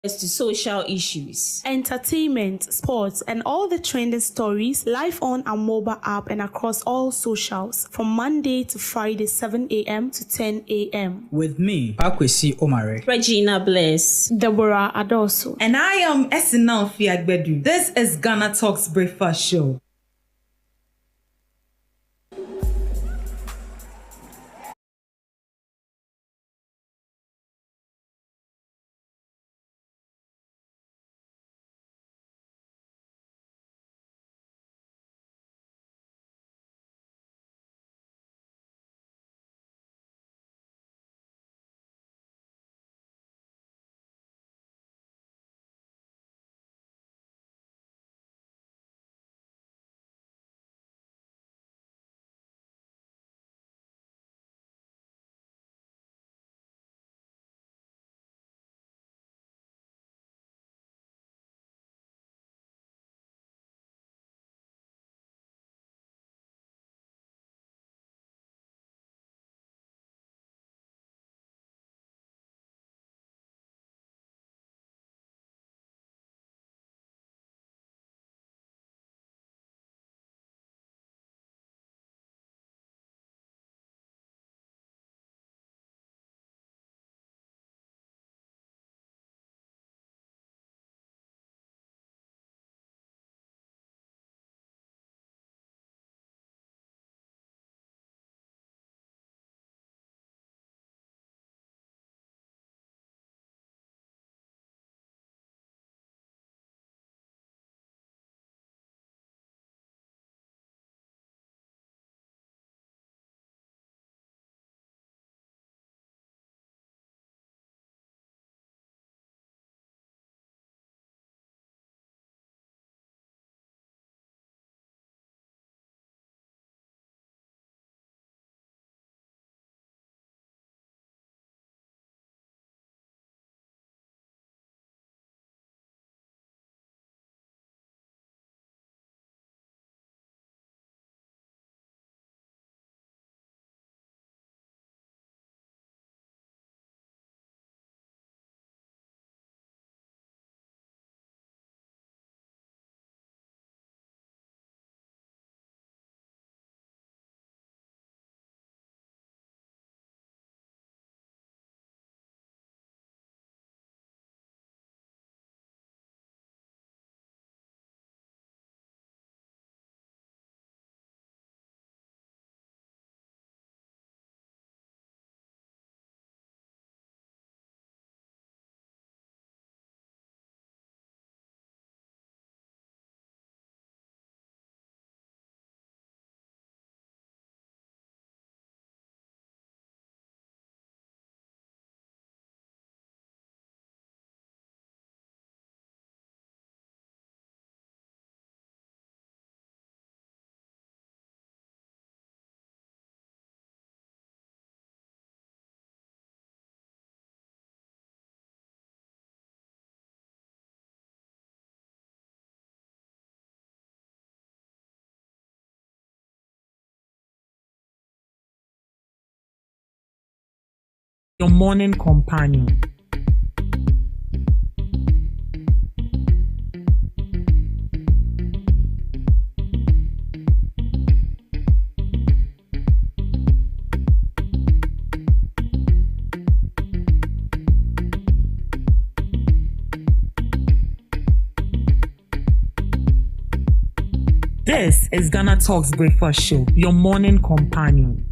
as to social issues, entertainment, sports, and all the trending stories live on our mobile app and across all socials from Monday to Friday, 7 a.m. to 10 a.m. With me, Pakwesi Omare, Regina Bliss, Deborah Adoso, and I am Esinal Fiagbedu. This is Ghana Talks Breakfast Show. Your morning companion. This is Ghana Talks Breakfast Show, your morning companion.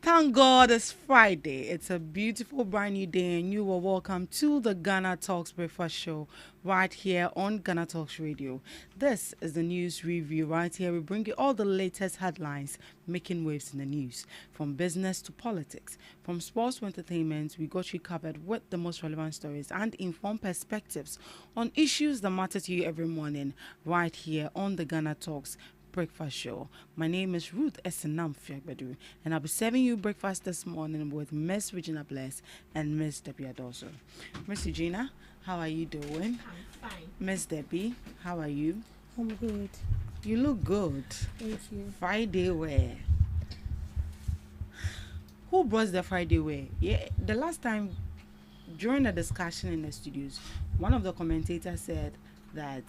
Thank God it's Friday. It's a beautiful brand new day, and you are welcome to the Ghana Talks Breakfast Show right here on Ghana Talks Radio. This is the news review. Right here, we bring you all the latest headlines making waves in the news, from business to politics, from sports to entertainment. We got you covered with the most relevant stories and informed perspectives on issues that matter to you every morning, right here on the Ghana Talks Breakfast Show. My name is Ruth Esenam Fiagbedu, and I'll be serving you breakfast this morning with Miss Regina Bless and Miss Debbie Adoso. Miss Regina, how are you doing? I'm fine. Miss Debbie, how are you? I'm good. You look good. Thank you. Friday wear. Who brought the Friday wear? Yeah, the last time during the discussion in the studios, one of the commentators said that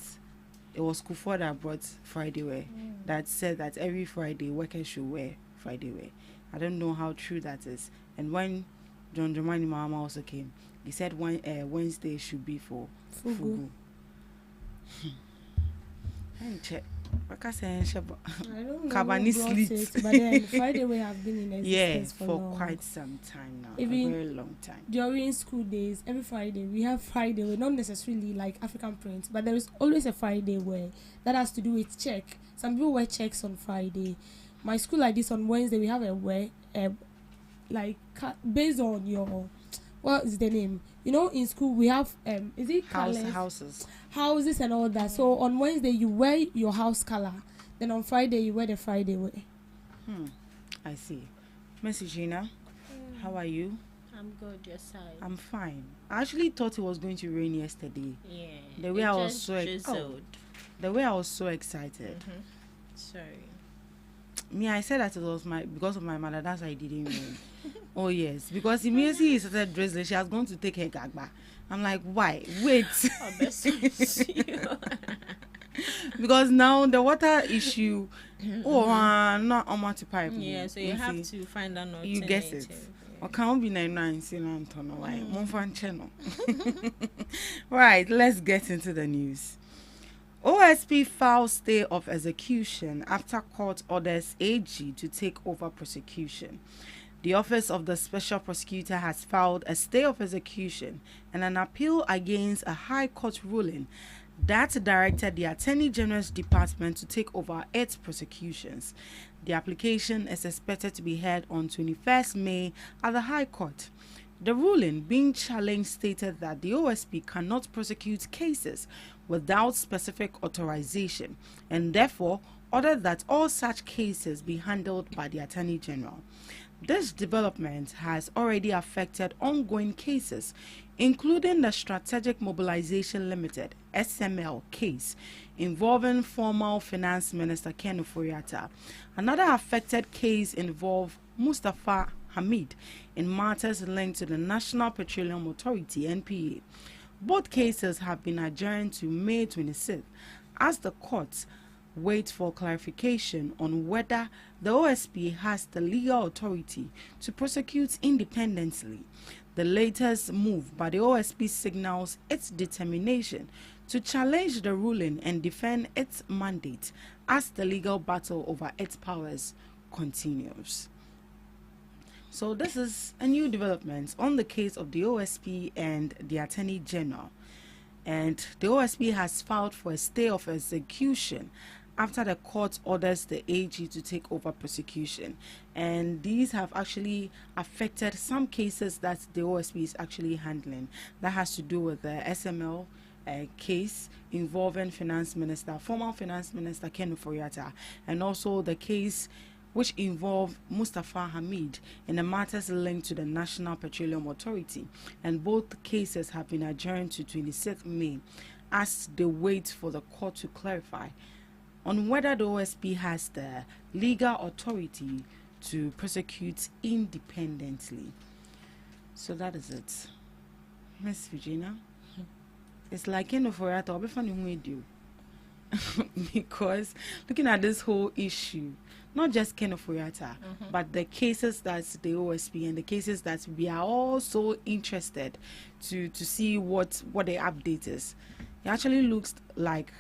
it was Kufuor that brought Friday wear, that said that every Friday workers should wear Friday wear. I don't know how true that is. And when John Dramani Mahama also came, he said Wednesday should be for Fugu. Check. I don't know Kabani who brought sleep. it, but then Friday we have been in existence For long. quite some time now. Even a very long time. During school days, every Friday we have Friday wear, not necessarily like African print, but there is always a Friday wear that has to do with check. Some people wear checks on Friday. My school like this on Wednesday we have a wear based on your what is the name? You know, in school we have is it houses and all that. So on Wednesday you wear your house color, then on Friday you wear the Friday wear. I see. Miss Gina, how are you? I'm good, your side. I'm fine. I actually thought it was going to rain yesterday. Yeah. The way I was so excited. Sorry. Me, I said that it was because of my mother. That's why it didn't rain. Oh yes, because immediately he started drizzling, she has gone to take her gagba. I'm like, why? Wait. Because now the water issue, not on multi-pipe. Yeah, so you have to find an alternative. You guess it. Or can't be 99 channel. Right, let's get into the news. OSP files stay of execution after court orders AG to take over prosecution. The Office of the Special Prosecutor has filed a stay of execution and an appeal against a High Court ruling that directed the Attorney General's Department to take over its prosecutions. The application is expected to be heard on 21st May at the High Court. The ruling being challenged stated that the OSP cannot prosecute cases without specific authorization and therefore ordered that all such cases be handled by the Attorney General. This development has already affected ongoing cases, including the Strategic Mobilization Limited (SML) case involving former Finance Minister Ken Ofori-Atta. Another affected case involved Mustafa Hamid in matters linked to the National Petroleum Authority (NPA). Both cases have been adjourned to May 26th as the courts wait for clarification on whether the OSP has the legal authority to prosecute independently. The latest move by the OSP signals its determination to challenge the ruling and defend its mandate as the legal battle over its powers continues. So this is a new development on the case of the OSP and the Attorney General. And the OSP has filed for a stay of execution after the court orders the AG to take over prosecution. And these have actually affected some cases that the OSP is actually handling. That has to do with the SML case involving former Finance Minister Ken Ofori-Atta, and also the case which involved Mustafa Hamid in the matters linked to the National Petroleum Authority. And both cases have been adjourned to 26th May as they wait for the court to clarify on whether the OSP has the legal authority to prosecute independently. So that is it. Miss Virginia, it's like Ken Ofori-Atta, I'll be funny with you. Because looking at this whole issue, not just Ken Ofori-Atta, but the cases that the OSP and the cases that we are all so interested to see what the update is. It actually looks like,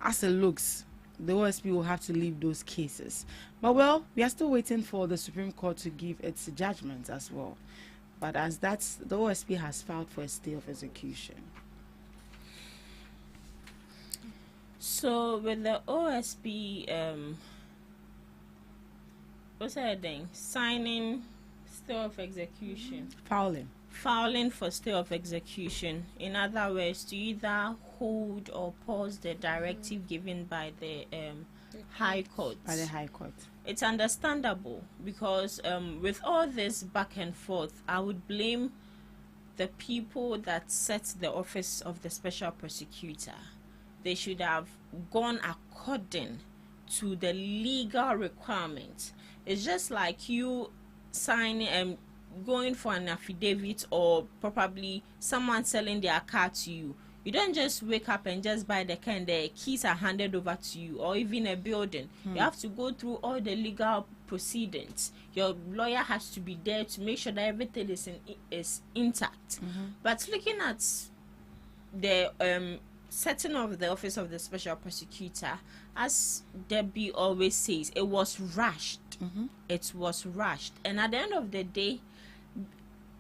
as it looks, the OSP will have to leave those cases. But well, we are still waiting for the Supreme Court to give its judgment as well. But as that's, the OSP has filed for a stay of execution. So with the OSP, what's that thing? Signing stay of execution. Filing for stay of execution. In other words, to either hold or pause the directive given by the High Court. By the High Court. It's understandable because with all this back and forth, I would blame the people that set the office of the special prosecutor. They should have gone according to the legal requirements. It's just like you signing going for an affidavit, or probably someone selling their car to you. You don't just wake up and just buy the car and the keys are handed over to you, or even a building. You have to go through all the legal proceedings. Your lawyer has to be there to make sure that everything is intact. But looking at the setting of the office of the special prosecutor, as Debbie always says, it was rushed. It was rushed, and at the end of the day,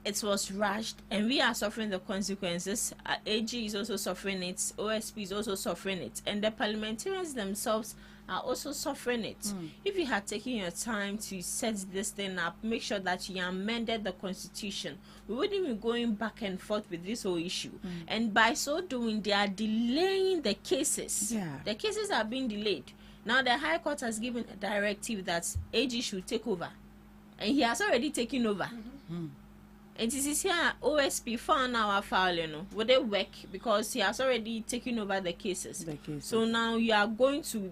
it was rushed, and we are suffering the consequences. AG is also suffering it, OSP is also suffering it, and the parliamentarians themselves are also suffering it. If you had taken your time to set this thing up, make sure that you amended the constitution, we wouldn't be going back and forth with this whole issue. And by so doing, they are delaying the cases. The cases are being delayed. Now the High Court has given a directive that AG should take over, and he has already taken over. And this is here OSP for an hour filing. Would it work? Because he has already taken over the cases. So now you are going to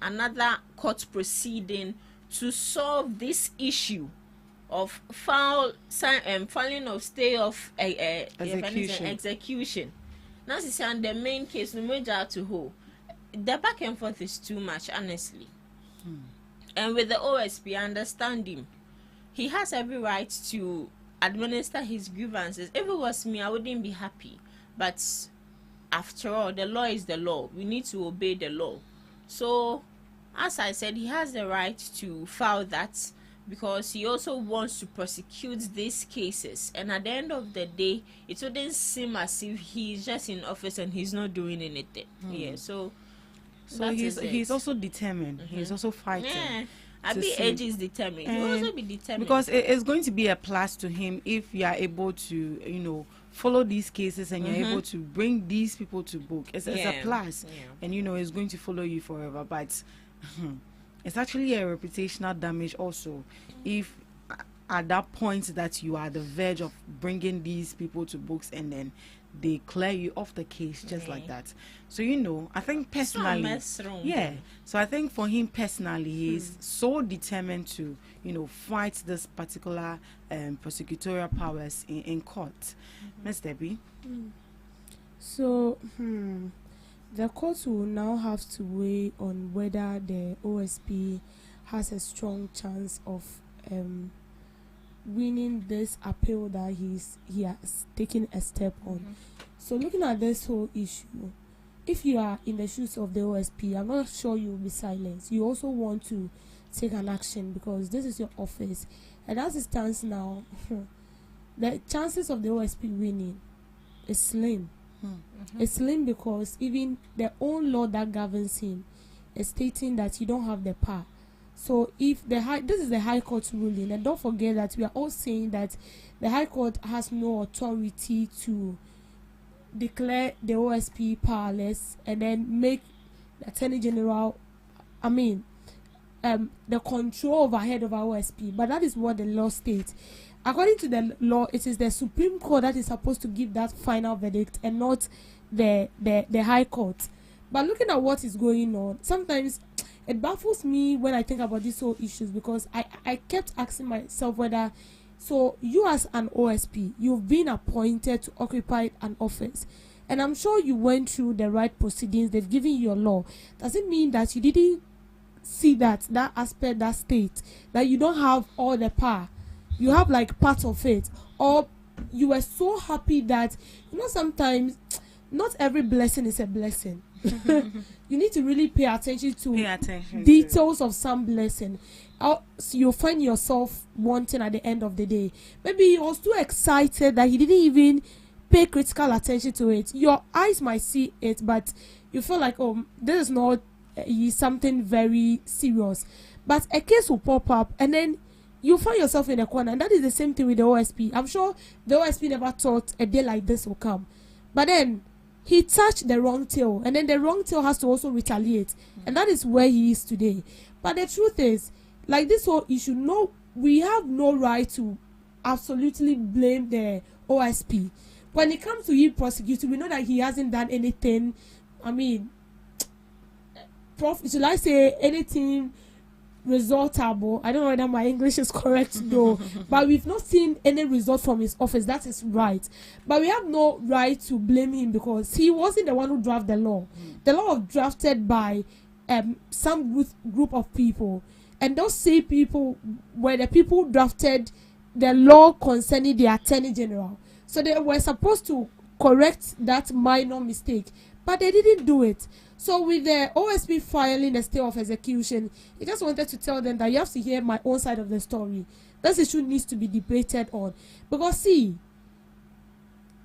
another court proceeding to solve this issue of filing of stay of execution. Now this is the main case, no major to hold. The back and forth is too much, honestly. And with the OSP, I understand him. He has every right to administer his grievances. If it was me, I wouldn't be happy. But after all, the law is the law. We need to obey the law. So, as I said, he has the right to file that because he also wants to prosecute these cases. And at the end of the day, it wouldn't seem as if he's just in office and he's not doing anything. So he's also determined. He's also fighting. I be AG is determined. He will also be determined. Because it's going to be a plus to him if you are able to, follow these cases and you're able to bring these people to book. It's a plus. And, it's going to follow you forever. But it's actually a reputational damage also if at that point that you are at the verge of bringing these people to books and then they clear you off the case just like that. So I think personally, so I think for him personally, he's so determined to fight this particular prosecutorial powers in court. Miss Debbie. So the court will now have to weigh on whether the OSP has a strong chance of winning this appeal that he has taken a step on. So looking at this whole issue, if you are in the shoes of the OSP, I'm not sure you will be silenced. You also want to take an action because this is your office. And as it stands now, the chances of the OSP winning is slim. It's slim because even the own law that governs him is stating that you don't have the power. So if this is the High Court ruling, and don't forget that we are all saying that the High Court has no authority to declare the OSP powerless and then make the Attorney General, the control overhead of our OSP. But that is what the law states. According to the law, it is the Supreme Court that is supposed to give that final verdict and not the High Court. But looking at what is going on, sometimes it baffles me when I think about these whole issues because I kept asking myself whether, so you as an OSP, you've been appointed to occupy an office, and I'm sure you went through the right proceedings, they've given you your law. Does it mean that you didn't see that aspect, that state, that you don't have all the power? You have like part of it, or you were so happy that, sometimes not every blessing is a blessing. You need to really pay attention to Pay attention details of some blessing. So you'll find yourself wanting at the end of the day. Maybe he was too excited that he didn't even pay critical attention to it. Your eyes might see it, but you feel like, oh, this is not something very serious. But a case will pop up, and then you find yourself in a corner. And that is the same thing with the OSP. I'm sure the OSP never thought a day like this will come. But then he touched the wrong tail, and then the wrong tail has to also retaliate. And that is where he is today. But the truth is, like this whole issue, no, we have no right to absolutely blame the OSP. When it comes to him prosecuting, we know that he hasn't done anything. I mean, should I say anything resultable? I don't know whether my English is correct though, but we've not seen any result from his office. That is right. But we have no right to blame him because he wasn't the one who drafted the law. The law was drafted by some group of people, and those same people were the people who drafted the law concerning the Attorney General. So they were supposed to correct that minor mistake, but they didn't do it. So with the OSP filing a stay of execution, he just wanted to tell them that you have to hear my own side of the story. This issue needs to be debated on. Because see,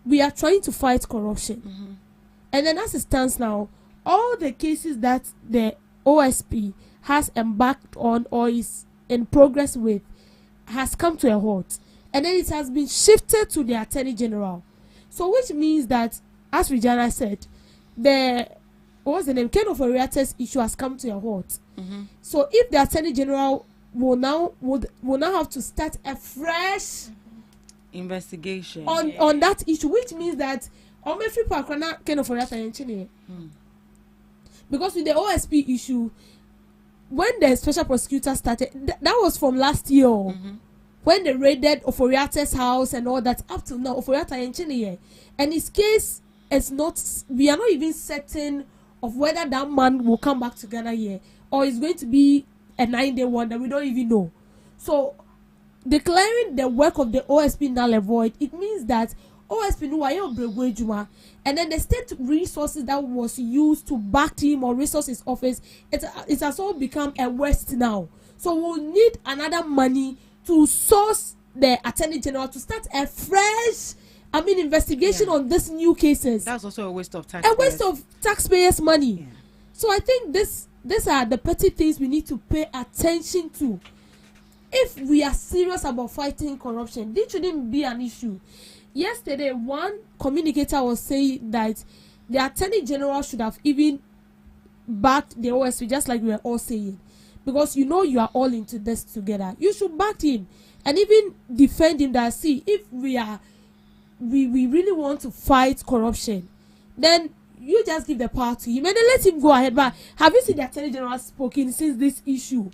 we are trying to fight corruption. And then as it stands now, all the cases that the OSP has embarked on or is in progress with has come to a halt. And then it has been shifted to the Attorney General. So which means that, as Regina said, what was the name? Ken of Oriate's issue has come to a halt. So if the Attorney General will now have to start a fresh investigation on that issue, which means that Ken of Oriate because with the OSP issue, when the special prosecutor started, that was from last year. When they raided Oforiate's house and all that, up till now, Oforiate Yenchene, and his case is not, we are not even certain of whether that man will come back to Ghana here or it's going to be a 9-day wonder. We don't even know. So, declaring the work of the OSP null and void, it means that OSP Nuwa and then the state resources that was used to back him or resource his office, it has all become a waste now. So, we'll need another money to source the Attorney General to start a fresh, investigation on these new cases. That's also a waste of taxpayers. A waste of taxpayers' money. Yeah. So I think these are the petty things we need to pay attention to. If we are serious about fighting corruption, this shouldn't be an issue. Yesterday, one communicator was saying that the Attorney General should have even backed the OSP, just like we were all saying. Because you know you are all into this together. You should back him and even defend him that, see, if we really want to fight corruption, then you just give the power to him and then let him go ahead. But have you seen the Attorney General spoken since this issue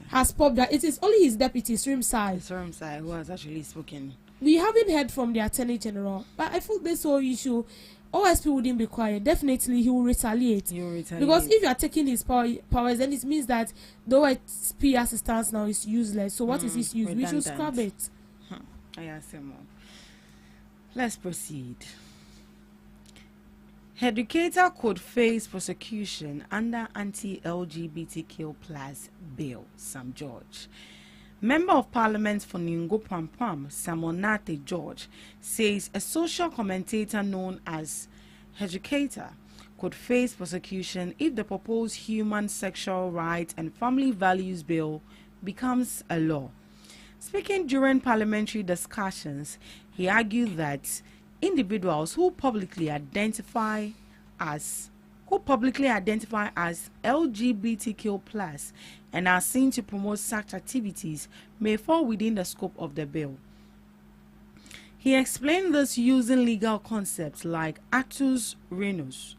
has popped up? It is only his deputy, Srimsai, who has actually spoken. We haven't heard from the Attorney General. But I feel this whole issue, OSP wouldn't be quiet. Definitely he will retaliate. Because if you are taking his powers, then it means that the OSP as it stands now is useless. So what is his use? We should scrap it. Let's proceed. Educator could face prosecution under anti-LGBTQ+ bill, Sam George. Member of Parliament for Ningo Pampam, Samonate George, says a social commentator known as Educator could face prosecution if the proposed Human Sexual Rights and Family Values Bill becomes a law. Speaking during parliamentary discussions, he argued that individuals who publicly identify as LGBTQ+ and are seen to promote such activities may fall within the scope of the bill. He explained this using legal concepts like actus reus,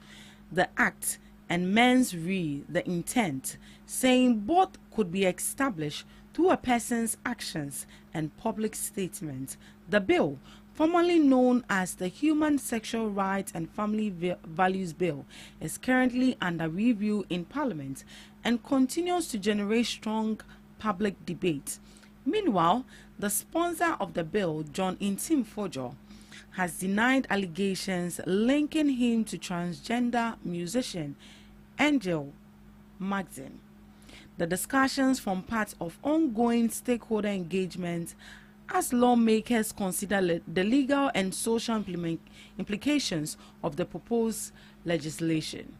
the act, and mens rea, the intent, saying both could be established through a person's actions and public statements. The bill, formerly known as the Human Sexual Rights and Family Values Bill, is currently under review in Parliament and continues to generate strong public debate. Meanwhile, the sponsor of the bill, John Intim Fojo, has denied allegations linking him to transgender musician Angel Magazine. The discussions form part of ongoing stakeholder engagement as lawmakers consider the legal and social implications of the proposed legislation.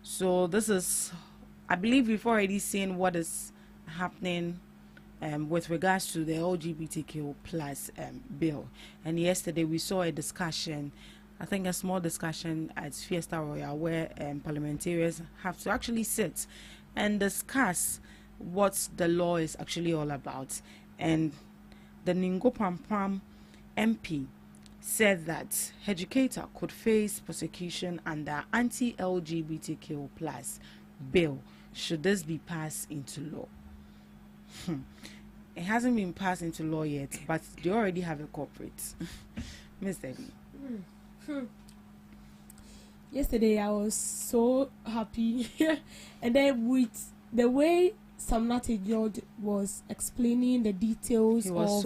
So this is, I believe we've already seen what is happening with regards to the LGBTQ plus bill. And yesterday we saw a discussion, I think a small discussion at Fiesta Royal, where parliamentarians have to actually sit and discuss what the law is actually all about. And the Ningo Pampam MP said that educator could face prosecution under anti-LGBTQ plus bill should this be passed into law. It hasn't been passed into law yet, but they already have a corporate. Miss Debbie. Yesterday I was so happy and then with the way Samnati George was explaining the details of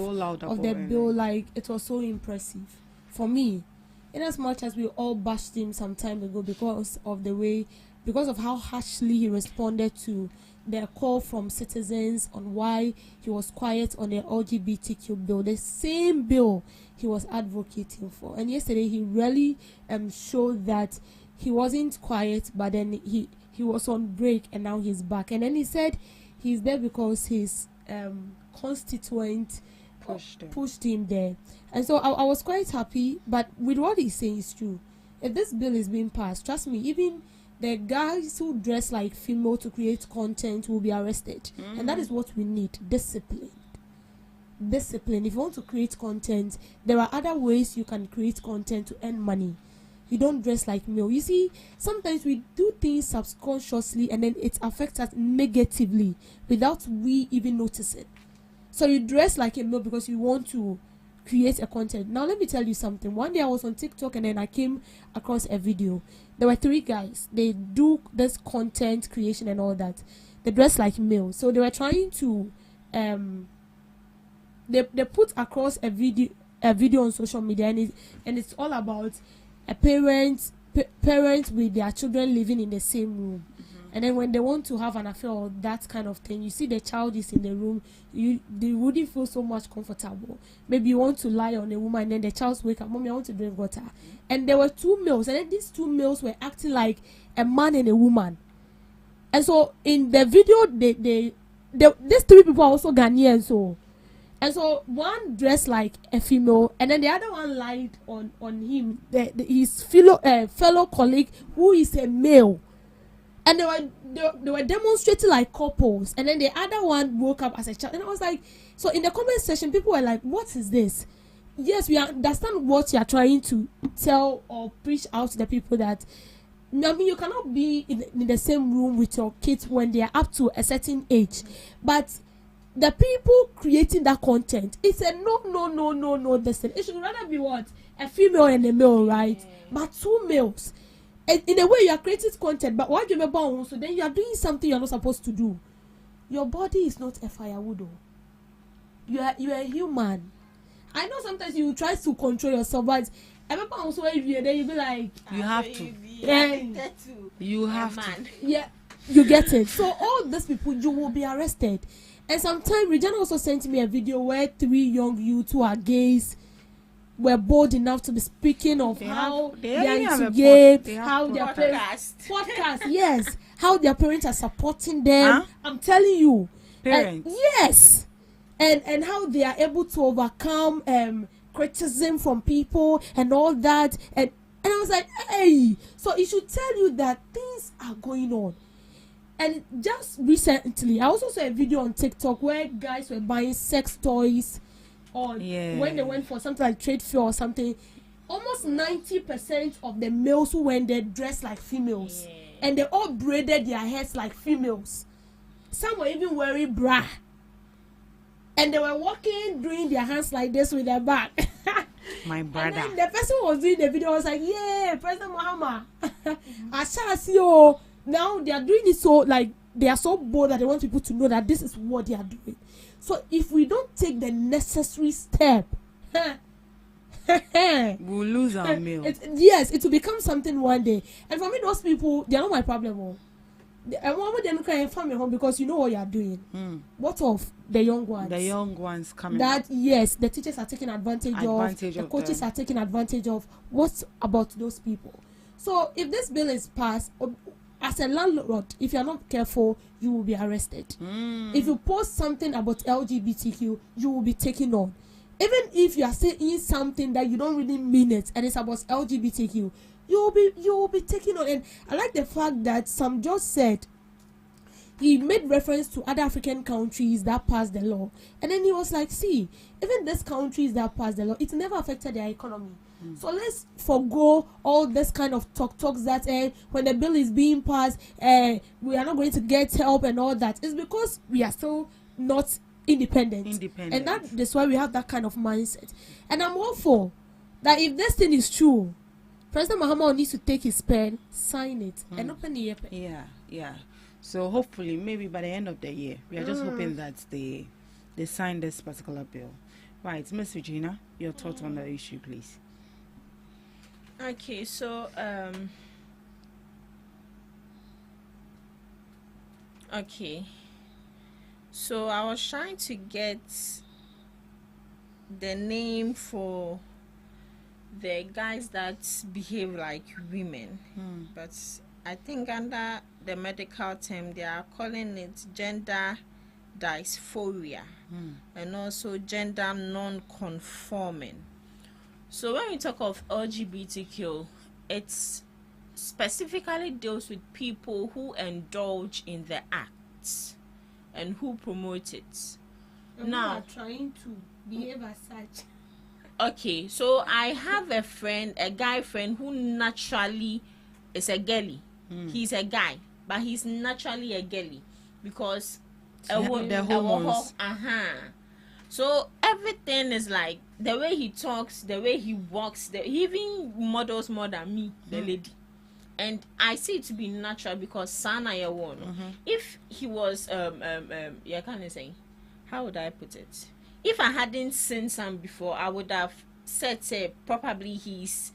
the bill, like it was so impressive for me. In as much as we all bashed him some time ago because of how harshly he responded to the call from citizens on why he was quiet on the LGBTQ bill, the same bill he was advocating for. And yesterday he really showed that he wasn't quiet, but then he was on break and now he's back. And then he said he's there because his constituent pushed him there. And so I was quite happy, but with what he's saying is true. If this bill is being passed, trust me, even the guys who dress like female to create content will be arrested. And that is what we need. Discipline. If you want to create content, there are other ways you can create content to earn money. You don't dress like male. You see, sometimes we do things subconsciously and then it affects us negatively without we even noticing. So you dress like a male because you want to create a content. Now let me tell you something. One day I was on TikTok and then I came across a video. There were 3 guys. They do this content creation and all that. They dress like male. So they were trying to they put across a video on social media, and it's all about a parents with their children living in the same room. And then when they want to have an affair or that kind of thing, you see the child is in the room, they wouldn't feel so much comfortable. Maybe you want to lie on a woman and then the child wake up, Mommy, I want to drink water. And there were 2 males, and then these 2 males were acting like a man and a woman. And so in the video, these 3 people are also Ghanaian. And so one dressed like a female, and then the other one lied on him, his fellow colleague who is a male. And they were demonstrating like couples, and then the other one woke up as a child. And I was like, so in the comment section, people were like, what is this? Yes, we understand what you are trying to tell or preach out to the people, that I mean, you cannot be in the same room with your kids when they are up to a certain age. But the people creating that content, it's a no destiny. It should rather be what? A female and a male, right? But 2 males. In a way, you are creating content, but what you remember also, then you are doing something you are not supposed to do. Your body is not a firewood. You are a human. I know sometimes you try to control yourself, but I remember also then you be like, you have to. You have to. Yeah, you get it. So all these people, you will be arrested. And sometimes Regina also sent me a video where 3 young youths who are gays were bold enough to be speaking of how they are into gay, how their podcast, yes, how their parents are supporting them. I'm telling you, parents, yes, and how they are able to overcome criticism from people and all that, and I was like, hey, so it should tell you that things are going on. And just recently, I also saw a video on TikTok where guys were buying sex toys. When they went for something like trade fair or something, almost 90% of the males who went there dressed like females, and they all braided their hairs like females. Some were even wearing bra, and they were walking, doing their hands like this with their back. My brother. And then the person who was doing the video was like, "Yeah, President Muhammad, I shall see you." Now they are doing it so like they are so bold that they want people to know that this is what they are doing. So if we don't take the necessary step, We'll lose our meal. Yes, it will become something one day. And for me, those people, they are not my problem. Oh. I want them to come and find me home because you know what you are doing. What of the young ones? The young ones coming. That yes, the teachers are taking advantage of, the coaches are taking advantage of. What about those people? So if this bill is passed, as a landlord, if you are not careful, you will be arrested. If you post something about LGBTQ, you will be taken on. Even if you are saying something that you don't really mean it and it's about LGBTQ, you will be taken on. And I like the fact that some judge said he made reference to other African countries that passed the law, and then he was like, see, even these countries that passed the law, it never affected their economy. So let's forgo all this kind of talks that when the bill is being passed, we are not going to get help and all that. It's because we are still not independent. And that's why we have that kind of mindset. And I'm all for that. If this thing is true, President Mahama needs to take his pen, sign it, and open the airpen. Yeah. So hopefully, maybe by the end of the year, we are just hoping that they sign this particular bill. Right, Miss Regina, your thoughts on the issue, please. Okay, so so I was trying to get the name for the guys that behave like women, but I think under the medical term they are calling it gender dysphoria and also gender non-conforming. So when we talk of LGBTQ, it's specifically deals with people who indulge in the acts and who promote it. And now we are trying to behave as such. Okay, so I have a guy friend who naturally is a girly. He's a guy, but he's naturally a girly because the hormones. So everything is like the way he talks, the way he walks, he even models more than me, the lady. And I see it to be natural because Sana if he was yeah, can I say, how would I put it? If I hadn't seen Sam before, I would have said probably he's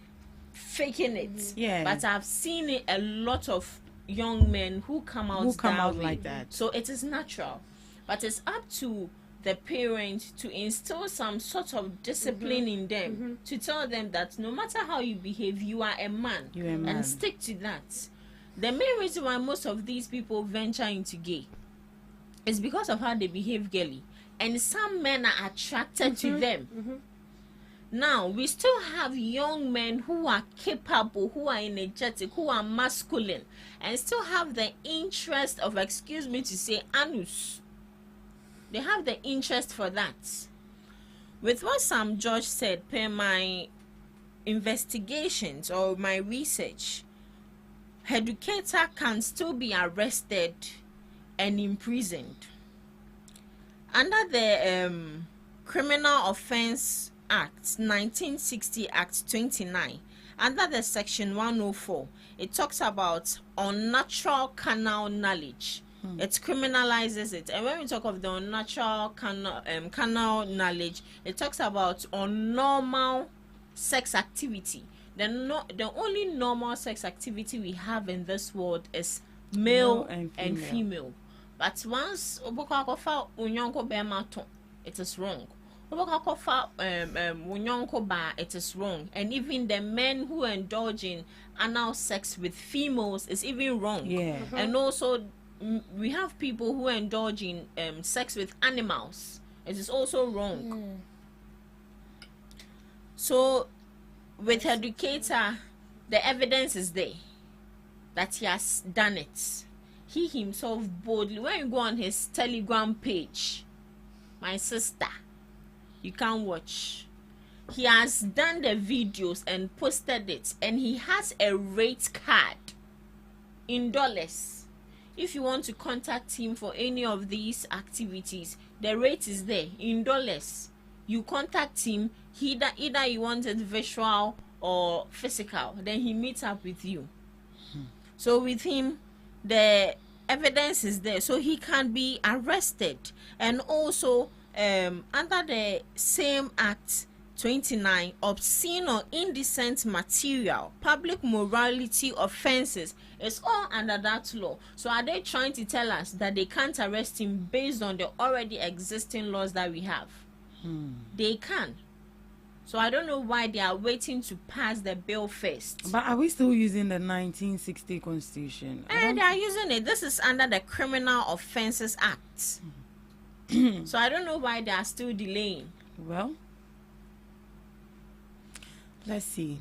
faking it. Yeah. But I've seen it a lot of young men who come out like that. So it is natural. But it's up to the parent to instill some sort of discipline in them, to tell them that no matter how you behave, you are a man, and stick to that. The main reason why most of these people venture into gay is because of how they behave girly, and some men are attracted to them. Now we still have young men who are capable, who are energetic, who are masculine, and still have the interest of, excuse me to say, anus. They have the interest for that. With what Sam George said, per my investigations or my research, educator can still be arrested and imprisoned. Under the Criminal Offence Act, 1960 Act 29, under the Section 104, it talks about unnatural carnal knowledge. It criminalizes it. And when we talk of the unnatural carnal knowledge, it talks about unnormal sex activity. The only normal sex activity we have in this world is male and female. But once it is wrong. It is wrong. And even the men who indulge in anal sex with females is even wrong. And also we have people who indulge in sex with animals. It is also wrong. So with educator, the evidence is there that he has done it. He himself boldly, when you go on his Telegram page, my sister, you can watch. He has done the videos and posted it, and he has a rate card in dollars. If you want to contact him for any of these activities, the rate is there in dollars. You contact him, either you want it visual or physical, then he meets up with you. So with him, the evidence is there, so he can be arrested. And also under the same act, 29, obscene or indecent material, public morality offenses is all under that law. So are they trying to tell us that they can't arrest him based on the already existing laws that we have? They can. So I don't know why they are waiting to pass the bill first. But are we still using the 1960 Constitution? And they are using it. This is under the Criminal Offences Act. So I don't know why they are still delaying. Well, let's see.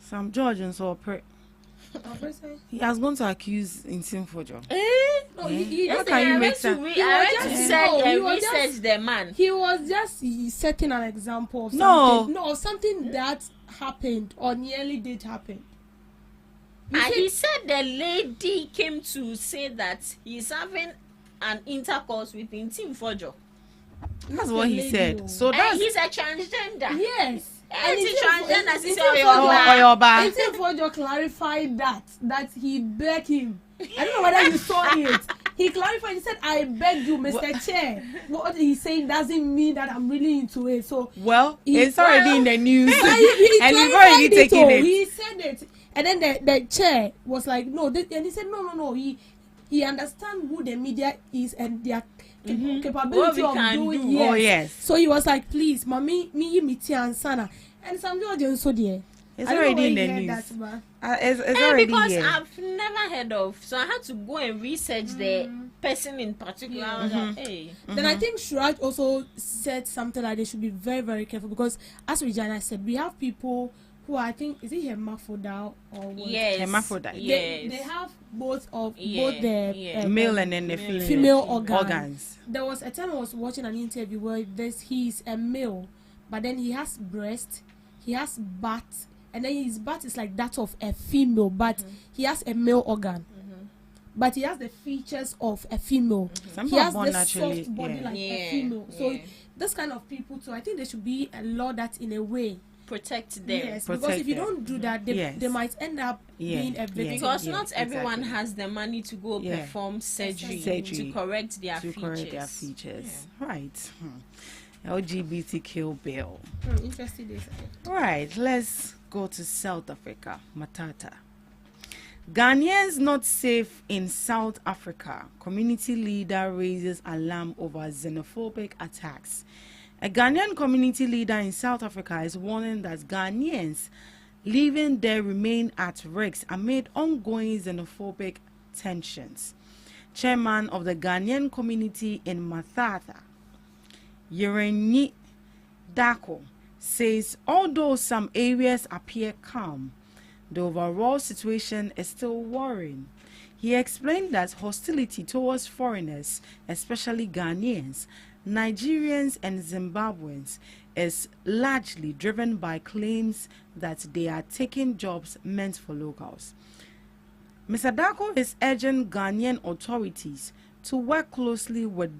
Sam George and so he has gone to accuse Intim Fojo. No, he How just can you I make went sense? to He was just- he was research just- the man. He was just setting an example of No. something. No, of something that happened or nearly did happen. You And see- he said the lady came to say that he's having an intercourse with Intim Fojo. That's Not what the he lady, said. though. So And that's he's a transgender. Yes. And Intim it's transgender, Intim sister Fojo- Oyoba. Intim Fojo clarified that he begged him. I don't know whether you saw it. He clarified. He said, "I beg you, Mr. Chair." What he's saying doesn't mean that I'm really into it. So well, He- it's already in the news, he and you've clarified already it, taken oh. it. He said it, and then the chair was like, "No," and he said, "No." He understands who the media is and their What capability we of can doing. do. Yes. Oh, yes. So he was like, "Please, mommy, me and Sana." And some George also there. It's I don't know already where in he the heard news. that, but- It's And already because here. I've never heard of, so I had to go and research the person in particular. I was like, hey. Then I think Suraj also said something like they should be very, very careful because, as Regina said, we have people who I think is it hermaphrodite or what? Yes. Hermaphrodite. Yes. They have both Yeah, the yeah. Male and then the Male. female organs. There was a time I was watching an interview where he's a male, but then he has breast, he has butt, and then his butt is like that of a female, but he has a male organ. But he has the features of a female. Some He people are has born the naturally, soft body yeah. like Yeah, a female. So yeah. this kind of people too, I think there should be a law that in a way. Protect them. Yes, because Protect if you them. don't do that, they, Yes. they might end up Yeah, being a victim. yeah. Because Yeah, not everyone exactly. has the money to go Yeah. perform surgery, Surgery to correct their to features. correct their features. Right. LGBTQ bill. Interesting this. Right, let's go to South Africa. Matata. Ghanaians not safe in South Africa. Community leader raises alarm over xenophobic attacks. A Ghanaian community leader in South Africa is warning that Ghanaians living there remain at risk amid ongoing xenophobic tensions. Chairman of the Ghanaian community in Matata, Yereni Dako, says although some areas appear calm, the overall situation is still worrying. He explained that hostility towards foreigners, especially Ghanaians, Nigerians, and Zimbabweans, is largely driven by claims that they are taking jobs meant for locals. Mr. Dako is urging Ghanaian authorities to work closely with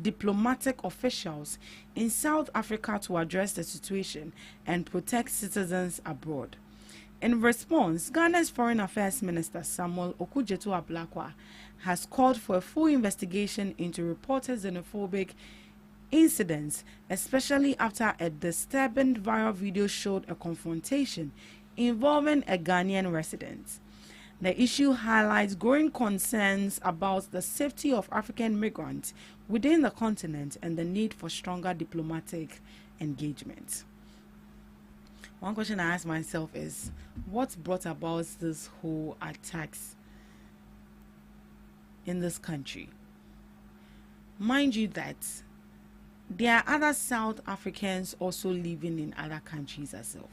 diplomatic officials in South Africa to address the situation and protect citizens abroad. In response, Ghana's Foreign Affairs Minister Samuel Okudzeto-Ablakwa has called for a full investigation into reported xenophobic incidents, especially after a disturbing viral video showed a confrontation involving a Ghanaian resident. The issue highlights growing concerns about the safety of African migrants within the continent and the need for stronger diplomatic engagement. One question I ask myself is, what brought about this whole attacks in this country? Mind you that there are other South Africans also living in other countries as well.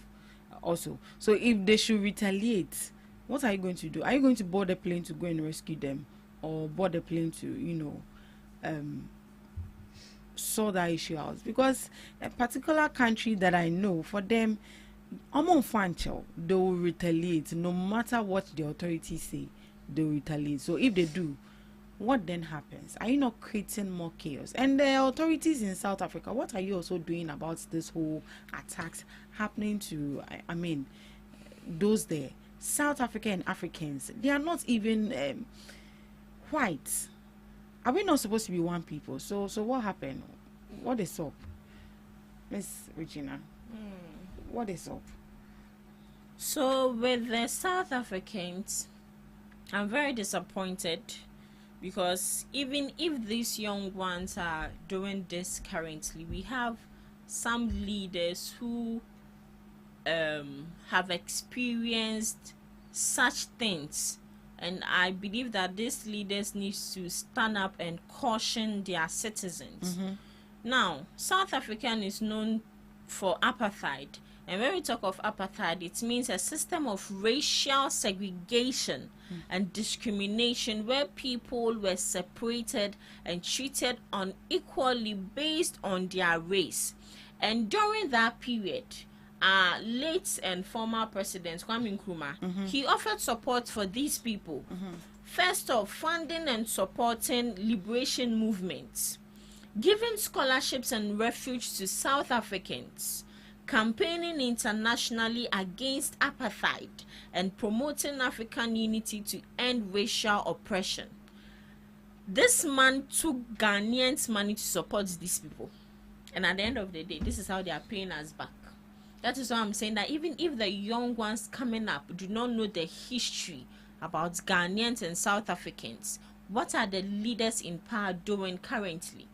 Also, so if they should retaliate, what are you going to do? Are you going to board a plane to go and rescue them, or board a plane to, sort that issue out? Because a particular country that I know, for them, I'm on fanchel, they will retaliate no matter what the authorities say. They will retaliate. So if they do, what then happens? Are you not creating more chaos? And the authorities in South Africa, what are you also doing about this whole attacks happening to, I mean, those there? South African Africans, they are not even white. Are we not supposed to be one people? So what happened? What is up? Miss Regina, what is up? So with the South Africans, I'm very disappointed because even if these young ones are doing this currently, we have some leaders who have experienced such things, and I believe that these leaders need to stand up and caution their citizens. Now, South African is known for apartheid, and when we talk of apartheid, it means a system of racial segregation and discrimination where people were separated and treated unequally based on their race. And during that period, late and former president Kwame Nkrumah, he offered support for these people. First off, funding and supporting liberation movements, giving scholarships and refuge to South Africans, campaigning internationally against apartheid, and promoting African unity to end racial oppression. This man took Ghanaians' money to support these people, and at the end of the day, this is how they are paying us back. That is why I'm saying that even if the young ones coming up do not know the history about Ghanaians and South Africans, what are the leaders in power doing currently?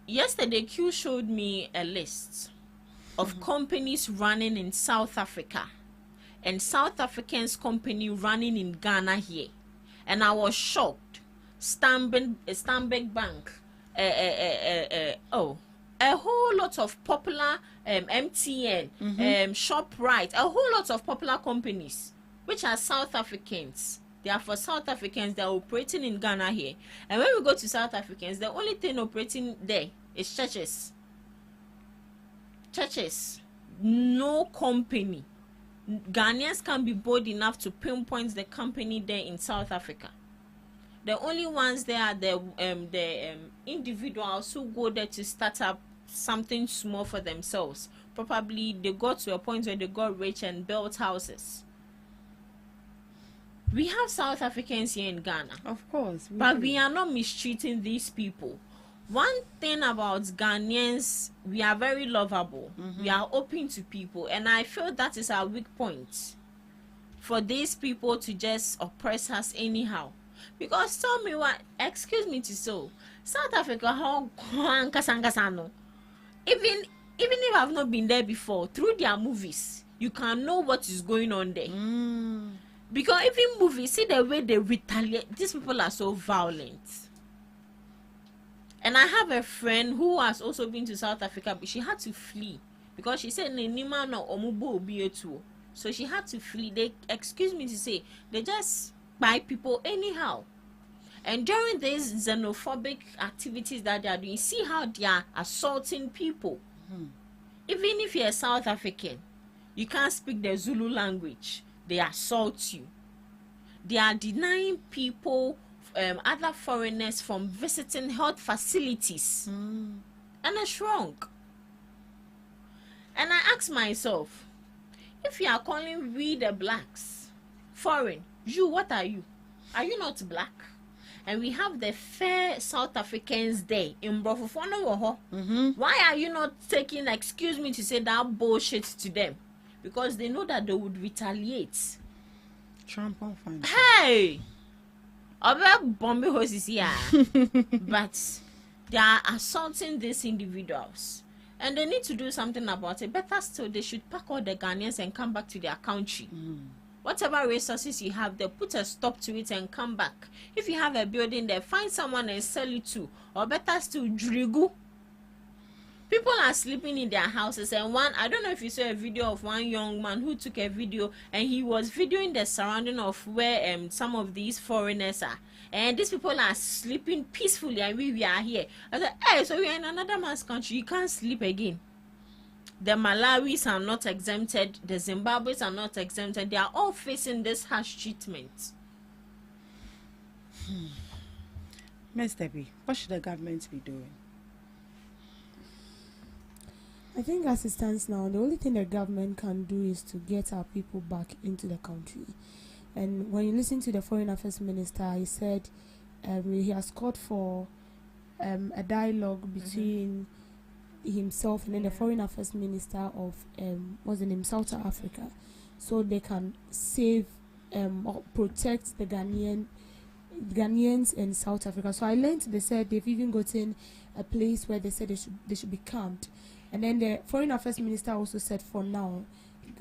Yesterday, Q showed me a list of companies running in South Africa and South Africans company running in Ghana here, and I was shocked. Stanbic Bank, a whole lot of popular MTN, ShopRite, a whole lot of popular companies which are South Africans. They are for South Africans. They are operating in Ghana here. And when we go to South Africans, the only thing operating there is churches. Churches. No company. Ghanaians can be bold enough to pinpoint the company there in South Africa. The only ones there are the individuals who go there to start up something small for themselves. Probably they got to a point where they got rich and built houses. We have South Africans here in Ghana. Of course. But we are not mistreating these people. One thing about Ghanaians, we are very lovable. We are open to people. And I feel that is our weak point. For these people to just oppress us anyhow. Because tell me what, excuse me to so, South Africa, how even if I've not been there before, through their movies, you can know what is going on there. Because even movies, see the way they retaliate. These people are so violent. And I have a friend who has also been to South Africa, but she had to flee because she said Nima no omubo obietu. So she had to flee. They, excuse me to say, they just buy people anyhow. And during these xenophobic activities that they are doing, see how they are assaulting people. Even if you're a South African, you can't speak the Zulu language. They assault you. They are denying people, other foreigners, from visiting health facilities. And it's wrong. And I ask myself, if you are calling we the blacks foreign, you, what are you? Are you not black? And we have the fair South Africans there in Brofofano. Why are you not taking, excuse me to say, that bullshit to them? Because they know that they would retaliate. Trump on fine. Hey! Other bomb horses here. But they are assaulting these individuals. And they need to do something about it. Better still, they should pack all the Ghanaians and come back to their country. Whatever resources you have there, put a stop to it and come back. If you have a building there, find someone and sell it to. Or better still, drigu. People are sleeping in their houses, and I don't know if you saw a video of one young man who took a video, and he was videoing the surrounding of where some of these foreigners are, and these people are sleeping peacefully, and we are here. I said, hey, so we are in another man's country, you can't sleep again. The Malawis are not exempted, the Zimbabweans are not exempted, they are all facing this harsh treatment. Ms. Debbie, what should the government be doing? I think as it stands now, the only thing the government can do is to get our people back into the country. And when you listen to the Foreign Affairs Minister, he said he has called for a dialogue between himself and then the foreign affairs minister of what's the name, South Africa, so they can save or protect the Ghanaians in South Africa. So I learned they said they've even gotten a place where they said they should be camped, and then the foreign affairs minister also said for now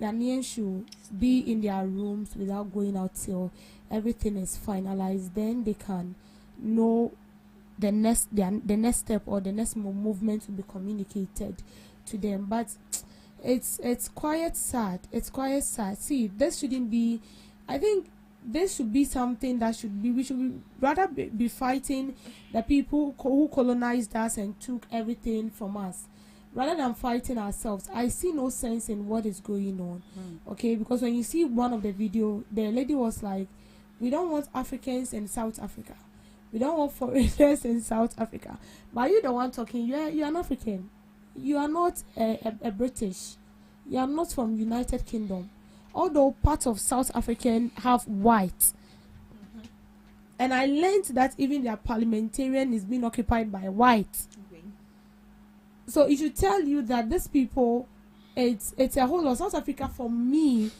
Ghanaians should be in their rooms without going out till everything is finalized. Then they can know the next step or the next movement will be communicated to them. But it's quite sad. It's quite sad. See, this shouldn't be. I think this should be something that we should rather be fighting the people who colonized us and took everything from us, rather than fighting ourselves. I see no sense in what is going on. Okay, because when you see one of the video, the lady was like, we don't want Africans in South Africa. We don't want foreigners in South Africa. But you the one talking, you are an African. You are not a British. You are not from United Kingdom. Although part of South African have white. And I learned that even their parliamentarian is being occupied by white. So it should tell you that these people, it's a whole lot. South Africa for me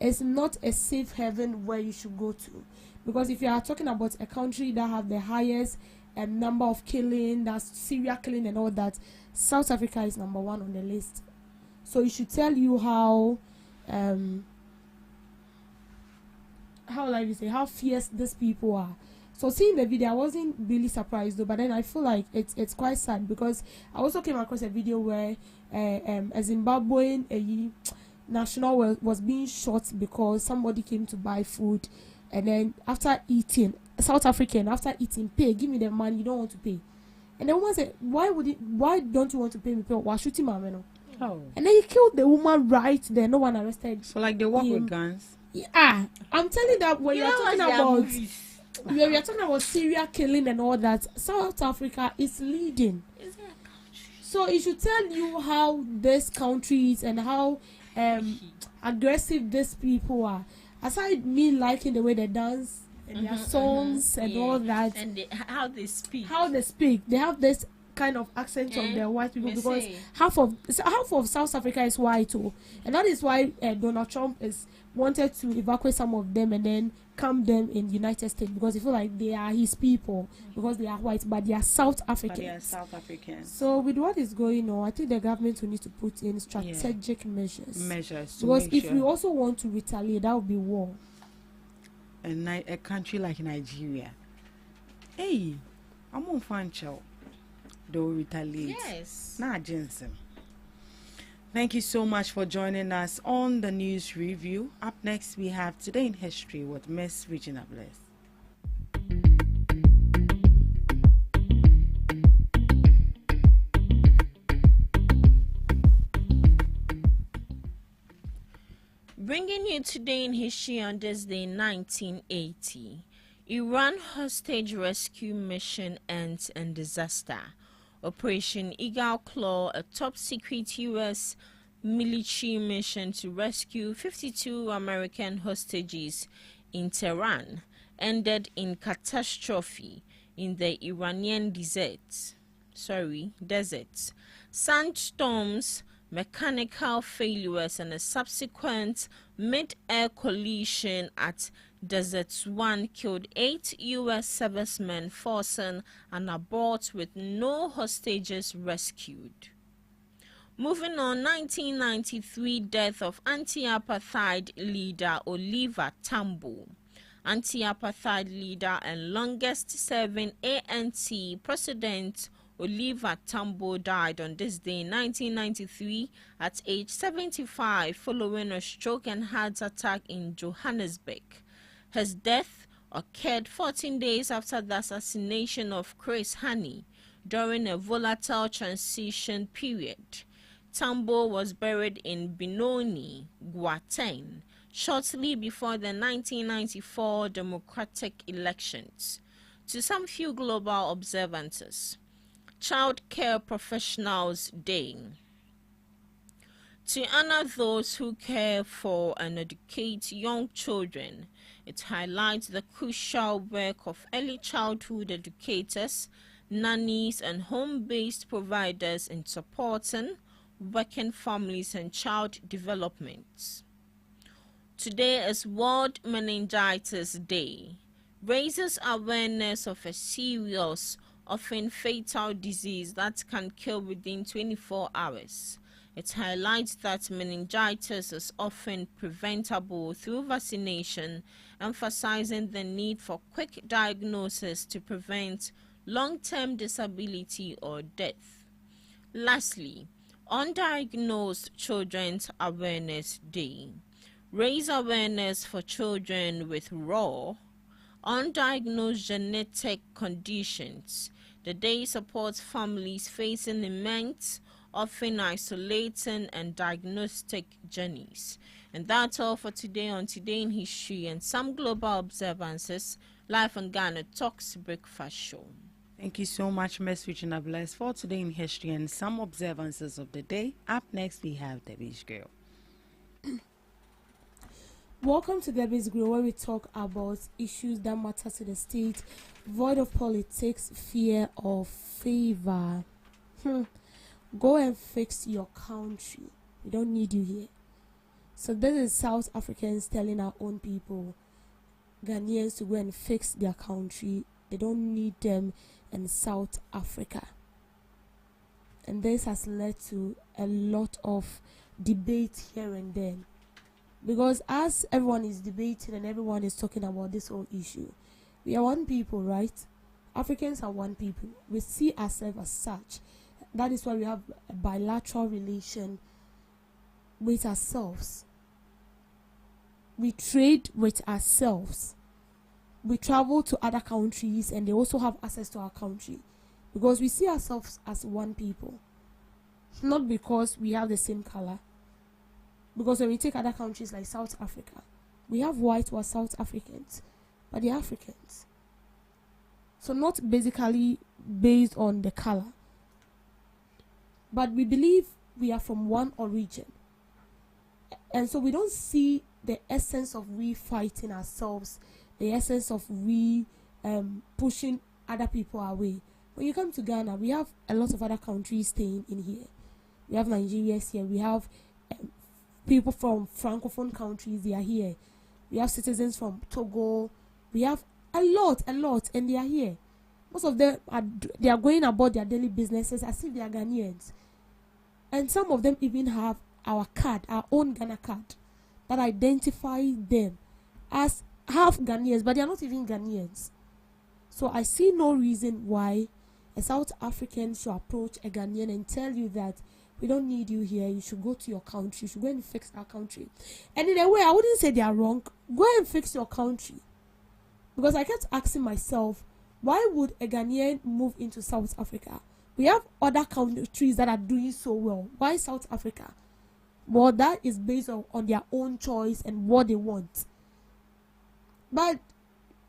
is not a safe haven where you should go to. Because if you are talking about a country that have the highest number of killing, that's serial killing and all that, South Africa is number one on the list. So it should tell you how how fierce these people are. So seeing the video, I wasn't really surprised though, but then I feel like it's quite sad, because I also came across a video where a Zimbabwean national was being shot because somebody came to buy food. And then after eating, South African, after eating, pay, give me the money, you don't want to pay. And the woman said, why don't you want to pay me? Why shooting my man? Oh. And then he killed the woman right there. No one arrested. So like they walk with guns? Yeah. I'm telling that when you're talking about serial killing and all that, South Africa is leading. So it should tell you how this country is and how aggressive these people are. Aside me liking the way they dance and their songs and all that, and how they speak, they have this kind of accent of the white people, because half of South Africa is white too, and that is why Donald Trump is wanted to evacuate some of them and then camp them in the United States, because they feel like they are his people because they are white, but they are South Africans. So with what is going on, I think the government will need to put in strategic measures because if we also want to retaliate, that would be war. A country like Nigeria, hey, I'm on fan chow. They'll retaliate. Yes. Nah, Jensen. Thank you so much for joining us on the news review. Up next, we have Today in History with Miss Regina Bliss. Bringing you Today in History on this day 1980. Iran hostage rescue mission ends in disaster. Operation Eagle Claw, a top-secret U.S. military mission to rescue 52 American hostages in Tehran, ended in catastrophe in the Iranian desert. Sandstorms, mechanical failures, and a subsequent mid-air collision at Desert 1 killed 8 U.S. servicemen, forcing an abort with no hostages rescued. Moving on, 1993 death of anti-apartheid leader Oliver Tambo. Anti-apartheid leader and longest-serving ANC president Oliver Tambo died on this day in 1993 at age 75 following a stroke and heart attack in Johannesburg. His death occurred 14 days after the assassination of Chris Hani during a volatile transition period. Tambo was buried in Benoni, Gauteng, shortly before the 1994 democratic elections. To some few global observances, Child Care Professionals Day. To honor those who care for and educate young children, it highlights the crucial work of early childhood educators, nannies, and home-based providers in supporting working families and child development. Today is World Meningitis Day. Raises awareness of a serious, often fatal disease that can kill within 24 hours. It highlights that meningitis is often preventable through vaccination, emphasizing the need for quick diagnosis to prevent long-term disability or death. Lastly, Undiagnosed Children's Awareness Day. Raise awareness for children with raw, undiagnosed genetic conditions. The day supports families facing immense, often isolating and diagnostic journeys. And that's all for today on Today in History and some global observances, live on GhanaTalks Breakfast Show. Thank you so much, Ms. Regina Bless, for Today in History and some observances of the day. Up next, we have Debbie's Grill. Welcome to Debbie's Grill, where we talk about issues that matter to the state, void of politics, fear or favor. Go and fix your country. We don't need you here. So this is South Africans telling our own people, Ghanaians, to go and fix their country. They don't need them in South Africa. And this has led to a lot of debate here and there. Because as everyone is debating and everyone is talking about this whole issue, we are one people, right? Africans are one people. We see ourselves as such. That is why we have a bilateral relation with ourselves. We trade with ourselves. We travel to other countries and they also have access to our country. Because we see ourselves as one people. Not because we have the same color. Because when we take other countries like South Africa, we have white who are South Africans, but they're Africans. So not basically based on the color. But we believe we are from one origin. And so we don't see the essence of we fighting ourselves, the essence of we pushing other people away. When you come to Ghana, we have a lot of other countries staying in here. We have Nigerians here. We have people from Francophone countries, they are here. We have citizens from Togo. We have a lot, and they are here. Most of them they are going about their daily businesses as if they are Ghanaians. And some of them even have our card, our own Ghana card, that identify them as half Ghanaians, but they are not even Ghanaians. So I see no reason why a South African should approach a Ghanaian and tell you that we don't need you here, you should go to your country, you should go and fix our country. And in a way, I wouldn't say they are wrong. Go and fix your country. Because I kept asking myself, why would a Ghanaian move into South Africa? We have other countries that are doing so well. Why South Africa? Well, that is based on their own choice and what they want. But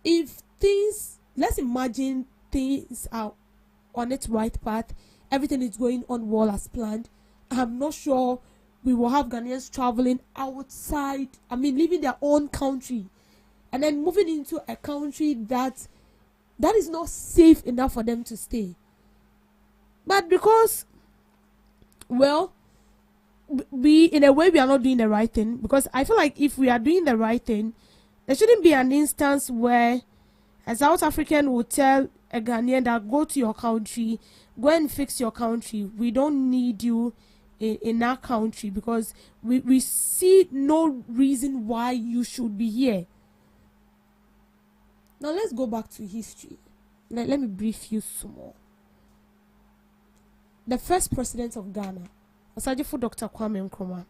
if let's imagine things are on its right path, everything is going on well as planned, I'm not sure we will have Ghanaians traveling outside, leaving their own country and then moving into a country that is not safe enough for them to stay. But because, well, we in a way we are not doing the right thing, because I feel like if we are doing the right thing, there shouldn't be an instance where a South African would tell a Ghanaian that go to your country, go and fix your country. We don't need you in our country, because we see no reason why you should be here. Now let's go back to history. Let me brief you some more. The first president of Ghana, Asajifo Dr. Kwame Nkrumah,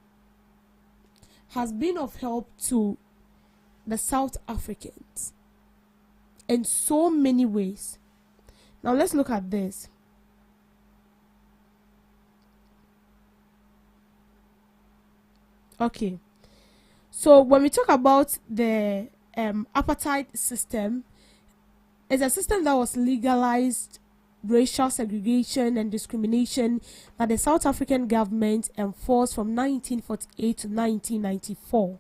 has been of help to the South Africans in so many ways. Now let's look at this. Okay, so when we talk about the apartheid system, it's a system that was legalized racial segregation and discrimination that the South African government enforced from 1948 to 1994.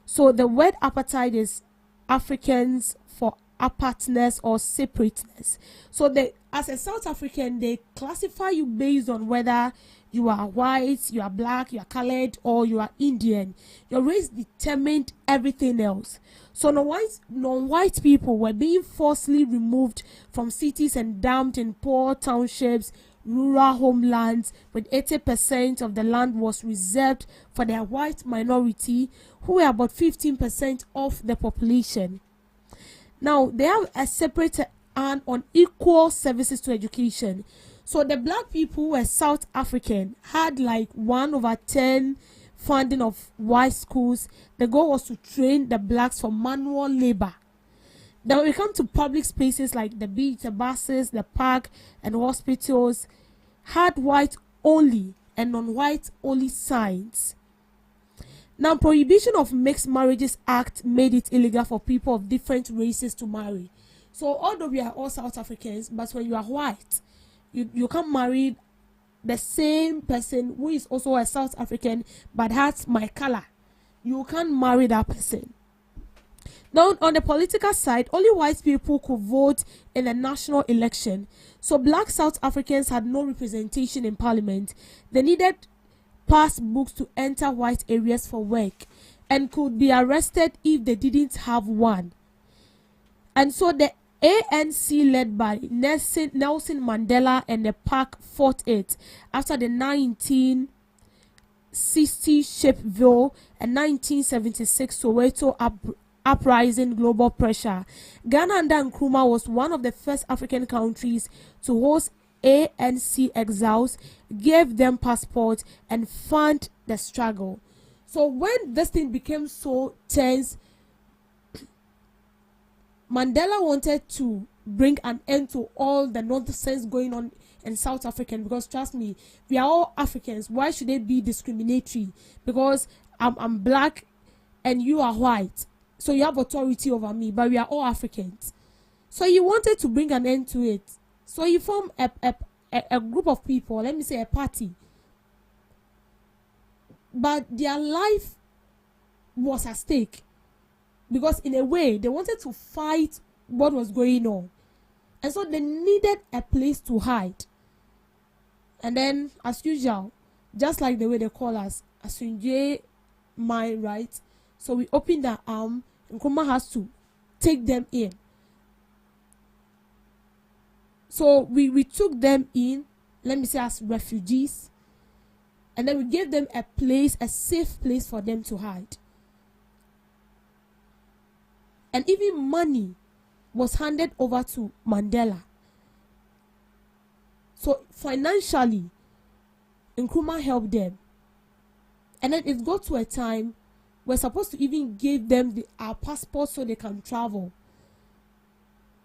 So the word apartheid is Africans for apartness or separateness. So as a South African, they classify you based on whether you are white, you are black, you are colored, or you are Indian. Your race determined everything else. So non-white people were being forcibly removed from cities and dumped in poor townships, rural homelands, with 80% of the land was reserved for their white minority, who were about 15% of the population. Now, they have a separate and unequal services to education. So the black people who were South African had like 1/10 funding of white schools. The goal was to train the blacks for manual labor. Then when we come to public spaces like the beach, the buses, the park, and hospitals, had white only and non-white only signs. Now, Prohibition of Mixed Marriages Act made it illegal for people of different races to marry. So although we are all South Africans, but when you are white, you can't marry the same person who is also a South African but has my color. You can't marry that person. Now, on the political side, only white people could vote in the national election. So black South Africans had no representation in parliament. They needed pass books to enter white areas for work and could be arrested if they didn't have one. And so the ANC, led by Nelson Mandela and the PAC, fought it after the 1960 Sharpeville and 1976 Soweto uprising global pressure. Ghana under Nkrumah was one of the first African countries to host ANC exiles, gave them passports, and fund the struggle. So when this thing became so tense, Mandela wanted to bring an end to all the nonsense going on in South Africa, because trust me, we are all Africans. Why should they be discriminatory? Because I'm black and you are white, so you have authority over me, but we are all Africans. So he wanted to bring an end to it. So he formed a group of people, let me say a party. But their life was at stake, because in a way they wanted to fight what was going on, and so they needed a place to hide. And then, as usual, just like the way they call us, Asunje, my right. So we opened the arm, and Nkrumah has to take them in. So we took them in, let me say, as refugees, and then we gave them a place, a safe place for them to hide. And even money was handed over to Mandela. So financially, Nkrumah helped them. And then it got to a time we're supposed to even give them our passports so they can travel.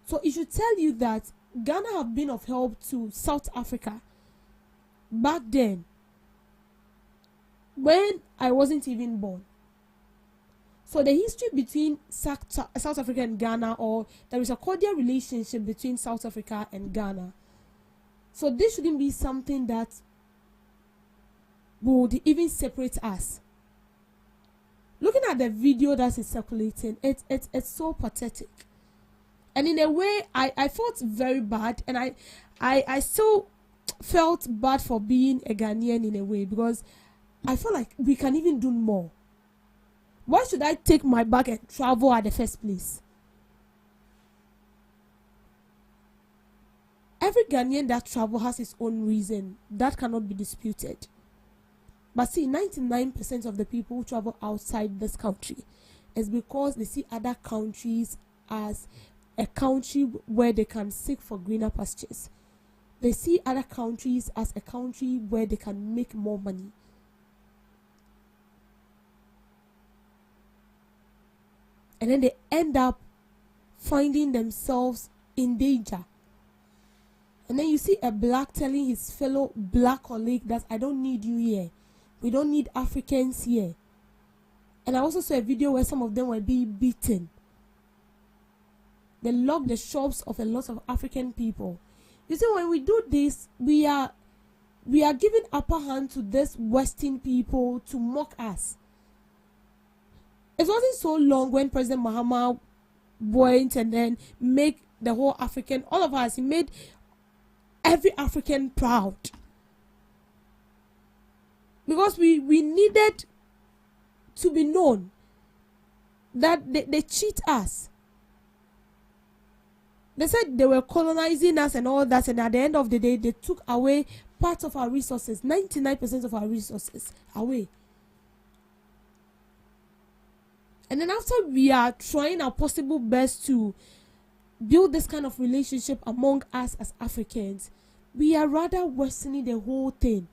So it should tell you that Ghana have been of help to South Africa back then, when I wasn't even born. So the history between South Africa and Ghana, or there is a cordial relationship between South Africa and Ghana. So this shouldn't be something that would even separate us. Looking at the video that is circulating, it's so pathetic. And in a way, I felt very bad, and I still felt bad for being a Ghanaian in a way, because I feel like we can even do more. Why should I take my bag and travel at the first place? Every Ghanaian that travels has his own reason. That cannot be disputed. But see, 99% of the people who travel outside this country is because they see other countries as a country where they can seek for greener pastures. They see other countries as a country where they can make more money. And then they end up finding themselves in danger. And then you see a black telling his fellow black colleague that I don't need you here. We don't need Africans here. And I also saw a video where some of them were being beaten. They locked the shops of a lot of African people. You see, when we do this, we are giving upper hand to this Western people to mock us. It wasn't so long when President Mahama buoyant and then make the whole African, all of us, he made every African proud. Because we needed to be known that they cheat us. They said they were colonizing us and all that, and at the end of the day, they took away part of our resources, 99% of our resources away. And then after we are trying our possible best to build this kind of relationship among us as Africans, we are rather worsening the whole thing.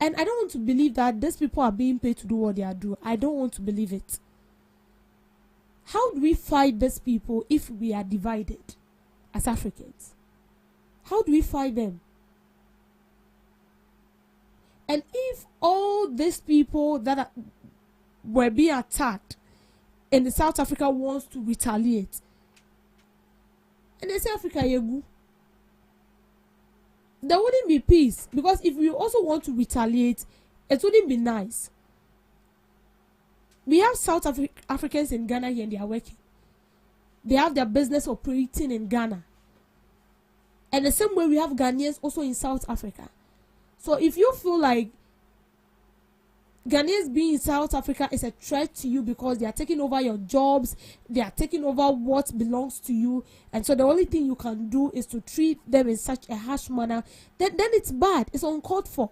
And I don't want to believe that these people are being paid to do what they are doing. I don't want to believe it. How do we fight these people if we are divided as Africans? How do we fight them? And if all these people that were being attacked in the South Africa wants to retaliate, and they say Africa yegu, there wouldn't be peace. Because if we also want to retaliate, it wouldn't be nice. We have South Africans in Ghana here and they are working. They have their business operating in Ghana. And the same way we have Ghanaians also in South Africa. So if you feel like Ghanaians being in South Africa is a threat to you because they are taking over your jobs, they are taking over what belongs to you, and so the only thing you can do is to treat them in such a harsh manner, then it's bad. It's uncalled for.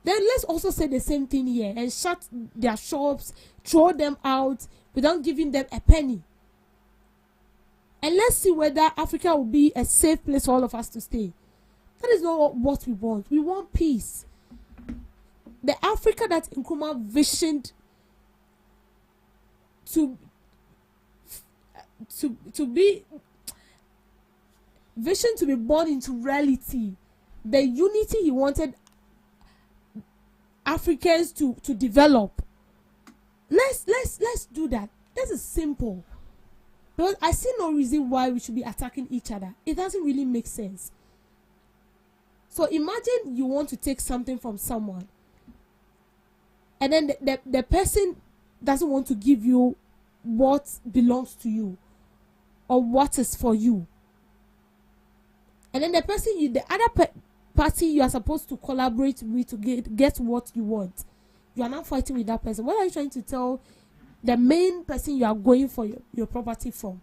Then let's also say the same thing here and shut their shops, throw them out without giving them a penny. And let's see whether Africa will be a safe place for all of us to stay. That is not what we want. We want peace. The Africa that Nkrumah visioned to be born into reality, the unity he wanted Africans to develop. Let's do that. This is simple. Because I see no reason why we should be attacking each other. It doesn't really make sense. So imagine you want to take something from someone, and then the person doesn't want to give you what belongs to you or what is for you. And then the person, the other party you are supposed to collaborate with to get what you want, you are now fighting with that person. What are you trying to tell the main person you are going for your property from?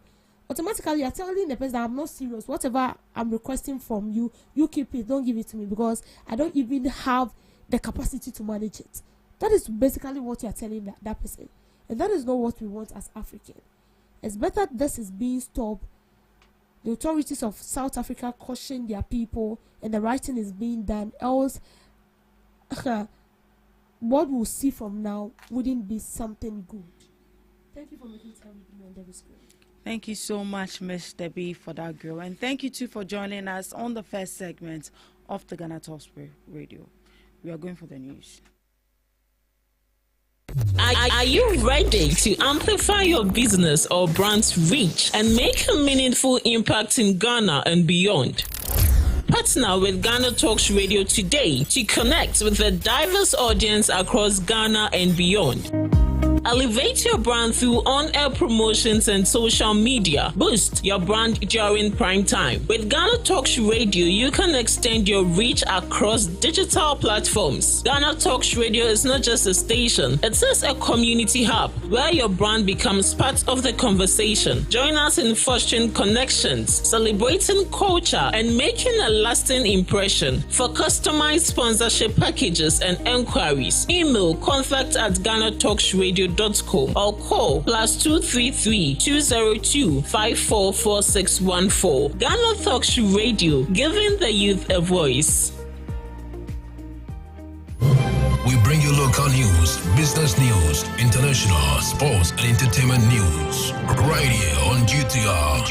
Automatically, you are telling the person that I'm not serious. Whatever I'm requesting from you, you keep it. Don't give it to me because I don't even have the capacity to manage it. That is basically what you are telling that person. And that is not what we want as Africans. It's better this is being stopped. The authorities of South Africa caution their people and the right thing is being done. Else, what we'll see from now wouldn't be something good. Thank you for making time with me on the screen. Thank you so much, Miss Debbie, for that girl. And thank you, too, for joining us on the first segment of the GhanaTalks Radio. We are going for the news. Are you ready to amplify your business or brand's reach and make a meaningful impact in Ghana and beyond? Partner with GhanaTalks Radio today to connect with a diverse audience across Ghana and beyond. Elevate your brand through on-air promotions and social media. Boost your brand during prime time. With GhanaTalks Radio, you can extend your reach across digital platforms. GhanaTalks Radio is not just a station, it is a community hub where your brand becomes part of the conversation. Join us in fostering connections, celebrating culture, and making a lasting impression. For customized sponsorship packages and enquiries, email contact@GhanaTalksRadio.com or call +233 202 544614. GhanaTalks Radio, giving the youth a voice. We bring you local news, business news, international, sports, and entertainment news. Right here on GTR.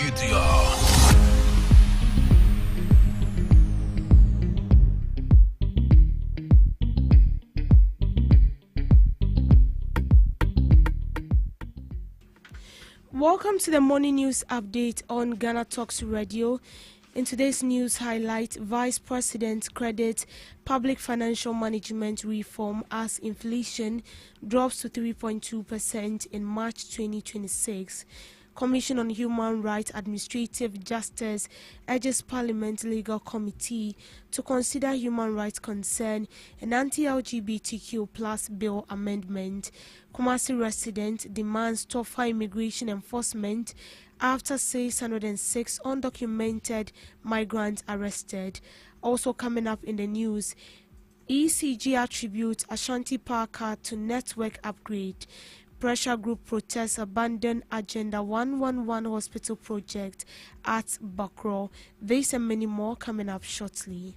Welcome to the morning news update on GhanaTalks Radio. In today's news highlight, Vice President credits public financial management reform as inflation drops to 3.2% in March 2026. Commission on Human Rights Administrative Justice urges Parliament Legal Committee to consider human rights concern and anti-LGBTQ plus bill amendment. Kumasi resident demands tougher immigration enforcement after 606 undocumented migrants arrested. Also coming up in the news, ECG attributes Ashanti Power cut to network upgrade. Pressure group protests abandon Agenda 111 hospital project at Bakro. This and many more coming up shortly.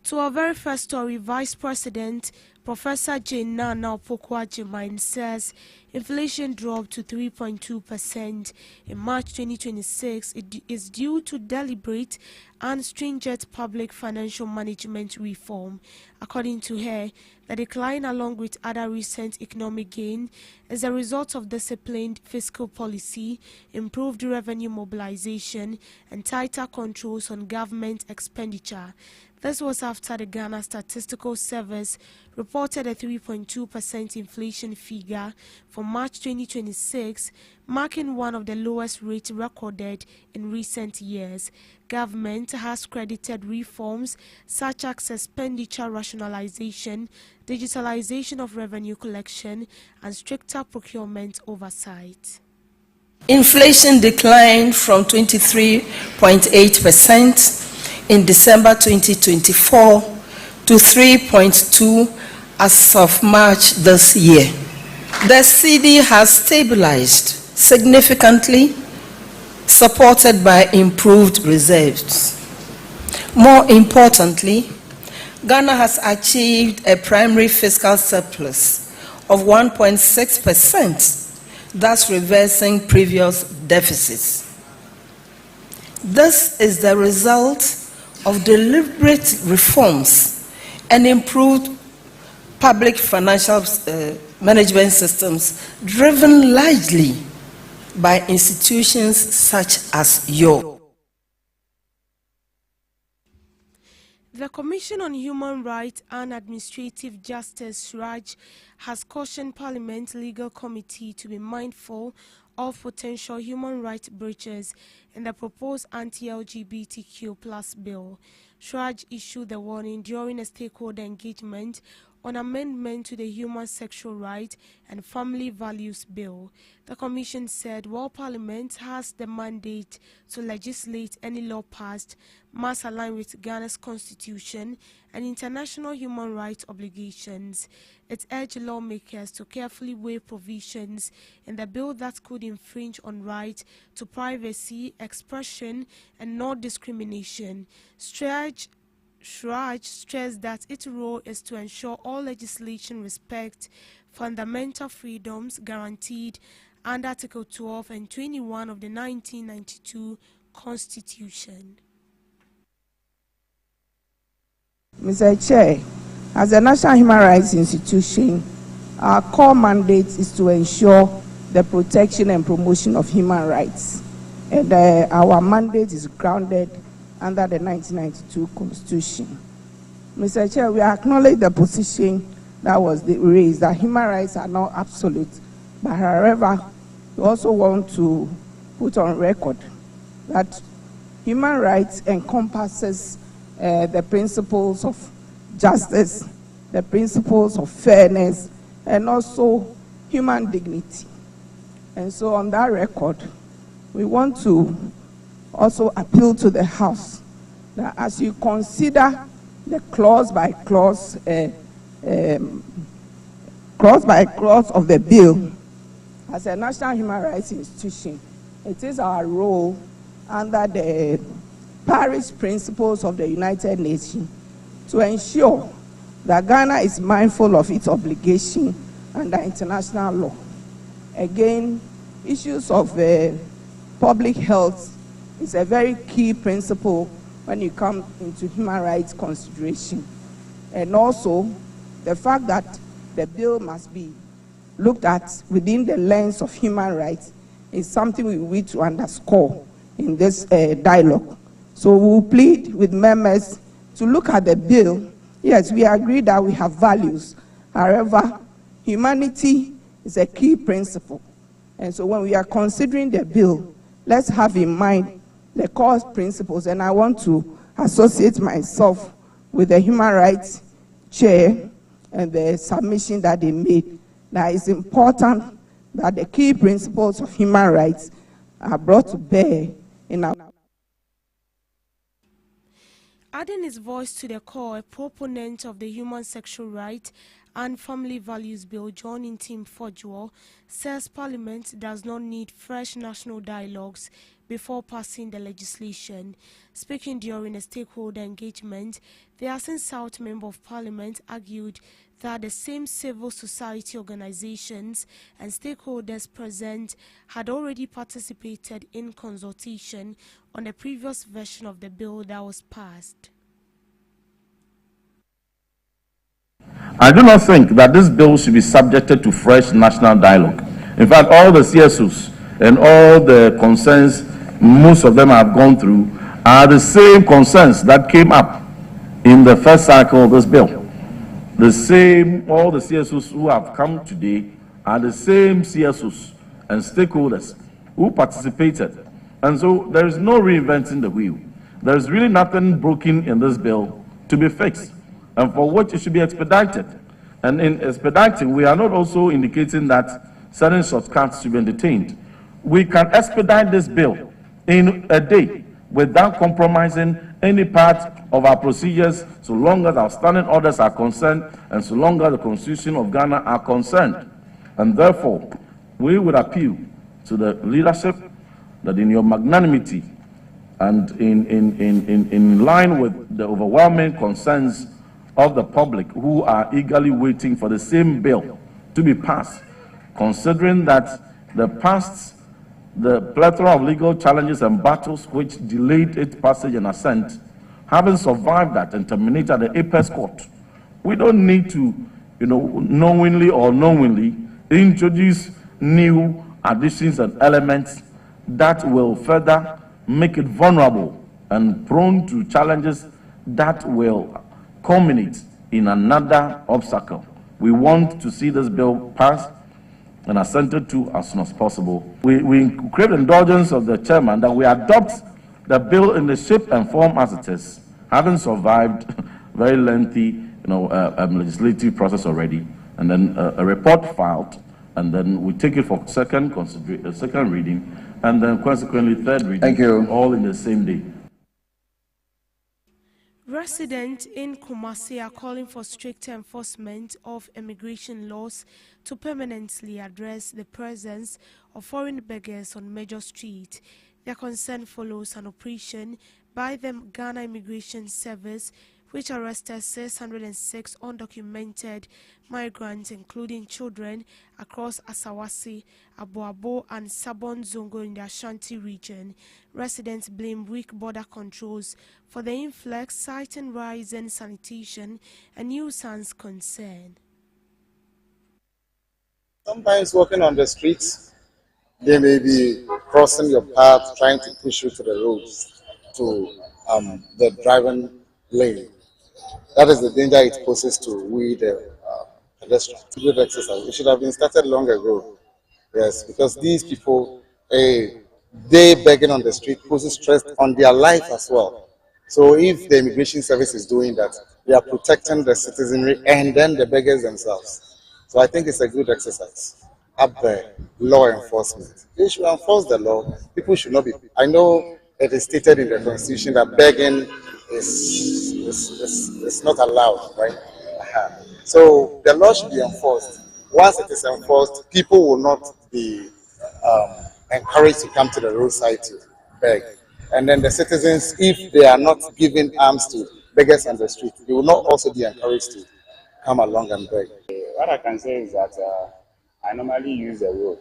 To our very first story, Vice President Professor Nana Opoku-Agyeman says inflation dropped to 3.2% in March 2026. It is due to deliberate and stringent public financial management reform. According to her, the decline, along with other recent economic gain, is a result of disciplined fiscal policy, improved revenue mobilization, and tighter controls on government expenditure. This was after the Ghana Statistical Service reported a 3.2% inflation figure for March 2026, marking one of the lowest rates recorded in recent years. Government has credited reforms such as expenditure rationalization, digitalization of revenue collection, and stricter procurement oversight. Inflation declined from 23.8% in December 2024 to 3.2% as of March this year. The CD has stabilized significantly, supported by improved reserves. More importantly, Ghana has achieved a primary fiscal surplus of 1.6%, thus reversing previous deficits. This is the result of deliberate reforms and improved public financial management systems driven largely by institutions such as yours. The Commission on Human Rights and Administrative Justice, SHRAJ, has cautioned Parliament Legal Committee to be mindful of potential human rights breaches in the proposed anti-LGBTQ plus bill. SHRAJ issued the warning during a stakeholder engagement on amendment to the Human Sexual Rights and Family Values Bill. The Commission said while Parliament has the mandate to legislate, any law passed must align with Ghana's Constitution and international human rights obligations. It urged lawmakers to carefully weigh provisions in the bill that could infringe on rights to privacy, expression, and non-discrimination. SHRAJ stressed that its role is to ensure all legislation respects fundamental freedoms guaranteed under Article 12 and 21 of the 1992 Constitution. Mr. Chair, as a national human rights institution, our core mandate is to ensure the protection and promotion of human rights. And our mandate is grounded under the 1992 Constitution. Mr. Chair, we acknowledge the position that was raised, that human rights are not absolute. But however, we also want to put on record that human rights encompasses the principles of justice, the principles of fairness, and also human dignity. And so on that record, we want to also appeal to the House that as you consider the clause by clause of the bill, as a national human rights institution, it is our role under the Paris principles of the United Nations to ensure that Ghana is mindful of its obligation under international law. Again, issues of public health is a very key principle when you come into human rights consideration. And also, the fact that the bill must be looked at within the lens of human rights is something we need to underscore in this dialogue. So we will plead with members to look at the bill. Yes, we agree that we have values. However, humanity is a key principle. And so when we are considering the bill, let's have in mind the core principles. And I want to associate myself with the human rights chair and the submission that they made. That it's important that the key principles of human rights are brought to bear in our. Adding his voice to the call, a proponent of the Human Sexual Rights and Family Values Bill, John Intim Fojuo, says Parliament does not need fresh national dialogues before passing the legislation. Speaking during a stakeholder engagement, the Asin South Member of Parliament argued that the same civil society organizations and stakeholders present had already participated in consultation on the previous version of the bill that was passed. I do not think that this bill should be subjected to fresh national dialogue. In fact, all the CSOs and all the concerns most of them have gone through are the same concerns that came up in the first cycle of this bill. The same, all the CSOs who have come today are the same CSOs and stakeholders who participated. And so there is no reinventing the wheel. There is really nothing broken in this bill to be fixed, and for which it should be expedited. And in expediting, we are not also indicating that certain shortcuts should be entertained. We can expedite this bill in a day without compromising any part of our procedures, so long as our standing orders are concerned and so long as the Constitution of Ghana are concerned. And therefore, we would appeal to the leadership that in your magnanimity and in line with the overwhelming concerns of the public who are eagerly waiting for the same bill to be passed, considering that the plethora of legal challenges and battles which delayed its passage and assent, having survived that and terminated at the apex court, we don't need to, knowingly or unknowingly introduce new additions and elements that will further make it vulnerable and prone to challenges that will culminate in another obstacle. We want to see this bill passed and assented to as soon as possible. We crave indulgence of the chairman that we adopt the bill in the shape and form as it is, having survived very lengthy legislative process already, and then a report filed, and then we take it for second reading, and then consequently third reading. Thank you. All in the same day. Residents in Kumasi are calling for stricter enforcement of immigration laws to permanently address the presence of foreign beggars on major streets. Their concern follows an operation by the Ghana Immigration Service, which arrested 606 undocumented migrants, including children, across Asawasi, Aboabo, and Sabon Zongo in the Ashanti region. Residents blame weak border controls for the influx, citing rising sanitation and nuisance concern. Sometimes walking on the streets, they may be crossing your path, trying to push you to the roads, to the driving lane. That is the danger it poses to we, the pedestrians. It's a good exercise. It should have been started long ago. Yes, because these people, they begging on the street poses stress on their life as well. So if the immigration service is doing that, they are protecting the citizenry and then the beggars themselves. So I think it's a good exercise. Up there, law enforcement. They should enforce the law. People should not be. I know it is stated in the Constitution that begging is not allowed, right? So the law should be enforced. Once it is enforced, people will not be encouraged to come to the roadside to beg. And then the citizens, if they are not giving arms to beggars on the street, they will not also be encouraged to come along and beg. What I can say is that I normally use the road.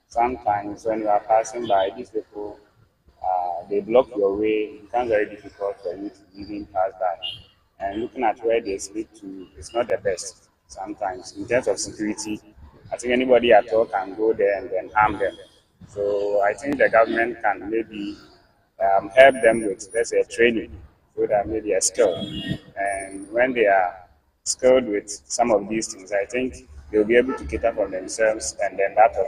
Sometimes when you are passing by, these people, they block your way. It becomes very difficult for you to even pass by. And looking at where they speak to, it's not the best sometimes. In terms of security, I think anybody at all can go there and then harm them. So I think the government can maybe help them with, let's say, training, so that maybe a skill. And when they are skilled with some of these things, I think they'll be able to cater for themselves and then that of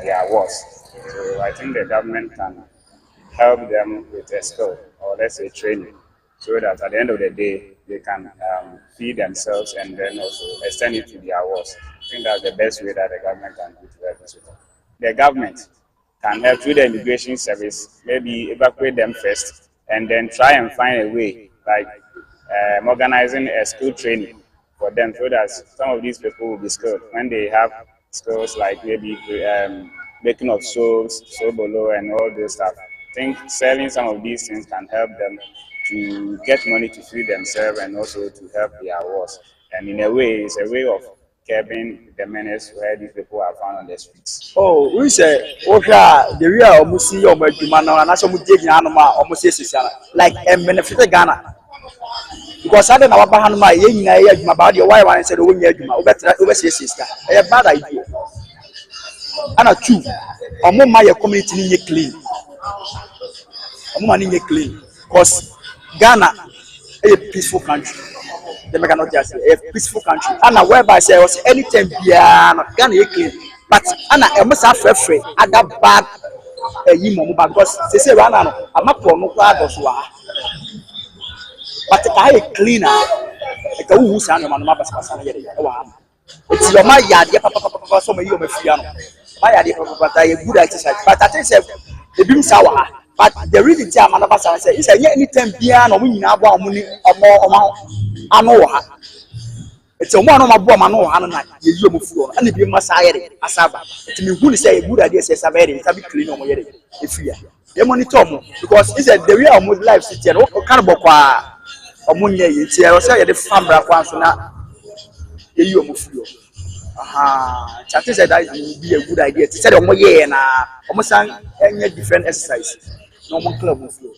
their wars. So I think the government can help them with a skill, or let's say training, so that at the end of the day they can feed themselves and then also extend it to their wars. I think that's the best way that the government can do to help this. The government can help through the immigration service, maybe evacuate them first, and then try and find a way, like organizing a skill training for them, so that some of these people will be skilled when they have skills like maybe making of soaps, sobolo, and all those stuff. I think selling some of these things can help them to get money to feed themselves and also to help their wars. And in a way, it's a way of curbing the menace where these people are found on the streets. Oh, we say, okay, the real almost see your man, and that's almost taking animal almost like a benefit Ghana. Because I don't know about Hanma, you about your wife and said, oh, you better overseas sister. A bad idea. And a two, or more my community clean. Money clean. Because Ghana is a peaceful country. They cannot just say a peaceful country. And whereby say was anytime Ghana is clean. But I must have free other bad because they say I'm not for no crowd or so. But I cleaner. I can use an amount of it's your my yard, papa, so many of my my idea but I good exercise. But I think the beam sour. But the reason I'm not saying is anytime piano we now want money or more I know it's a one of my bomb and you and if you must hire asaba. It means who say a good idea says a very clean on my if you the money because it's a the real almost life situation or cannibal or money it's a the family once now you move. Chatting said that would be a good idea. It said, oh, yeah, and almost any different exercise. Normal club of flow.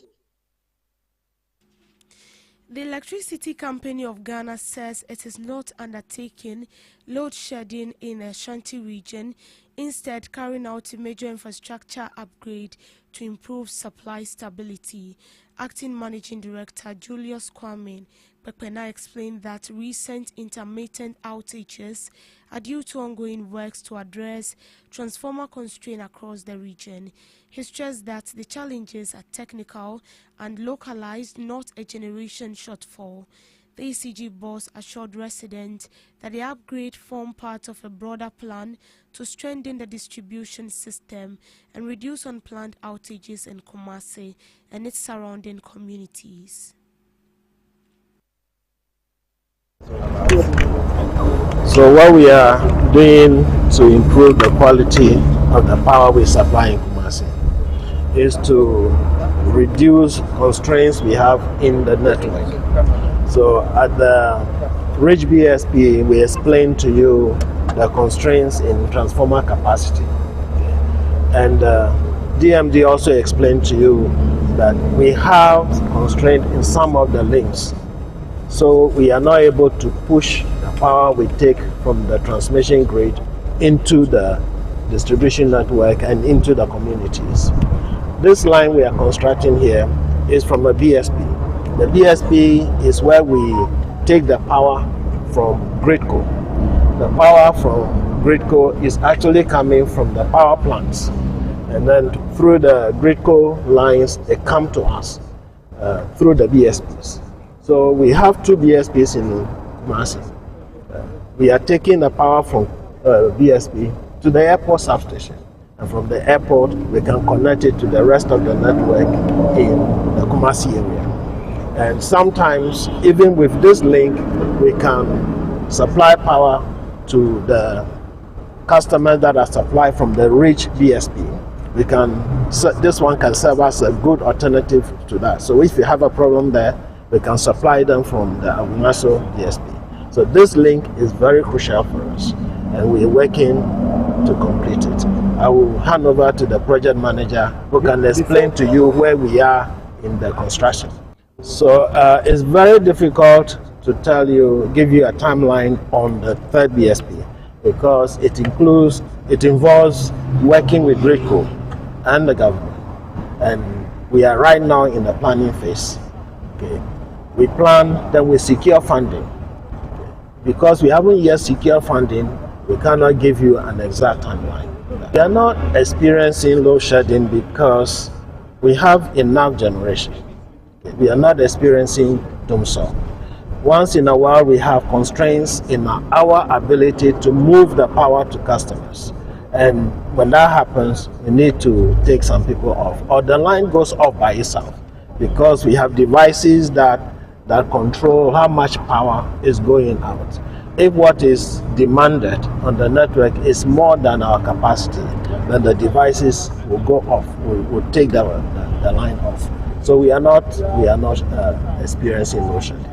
The Electricity Company of Ghana says it is not undertaking load shedding in the Ashanti region, instead carrying out a major infrastructure upgrade to improve supply stability. Acting Managing Director Julius Kwame Pepena explained that recent intermittent outages are due to ongoing works to address transformer constraint across the region. He stressed that the challenges are technical and localized, not a generation shortfall. The ECG boss assured residents that the upgrade form part of a broader plan to strengthen the distribution system and reduce unplanned outages in Kumasi and its surrounding communities. So what we are doing to improve the quality of the power we supply in Kumasi is to reduce constraints we have in the network. So at the Rich BSP, we explained to you the constraints in transformer capacity. And DMD also explained to you that we have constraint in some of the links. So we are not able to push the power we take from the transmission grid into the distribution network and into the communities. This line we are constructing here is from a BSP. The BSP is where we take the power from Gridco. The power from Gridco is actually coming from the power plants. And then through the Gridco lines, they come to us through the BSPs. So we have two BSPs in Kumasi. We are taking the power from BSP to the airport substation. And from the airport, we can connect it to the rest of the network in the Kumasi area. And sometimes, even with this link, we can supply power to the customers that are supplied from the Rich BSP. We can, this one can serve as a good alternative to that. So if you have a problem there, we can supply them from the Agumaso BSP. So this link is very crucial for us, and we're working to complete it. I will hand over to the project manager who can explain to you where we are in the construction. So it's very difficult to tell you, give you a timeline on the third BSP, because it involves working with GRECO and the government. And we are right now in the planning phase. Okay. We plan, then we secure funding. Because we haven't yet secured funding, we cannot give you an exact timeline. We are not experiencing load shedding because we have enough generation. We are not experiencing doomsday. Once in a while, we have constraints in our ability to move the power to customers. And when that happens, we need to take some people off, or the line goes off by itself, because we have devices that control how much power is going out. If what is demanded on the network is more than our capacity, then the devices will go off, will take the line off. So we are not experiencing load shedding.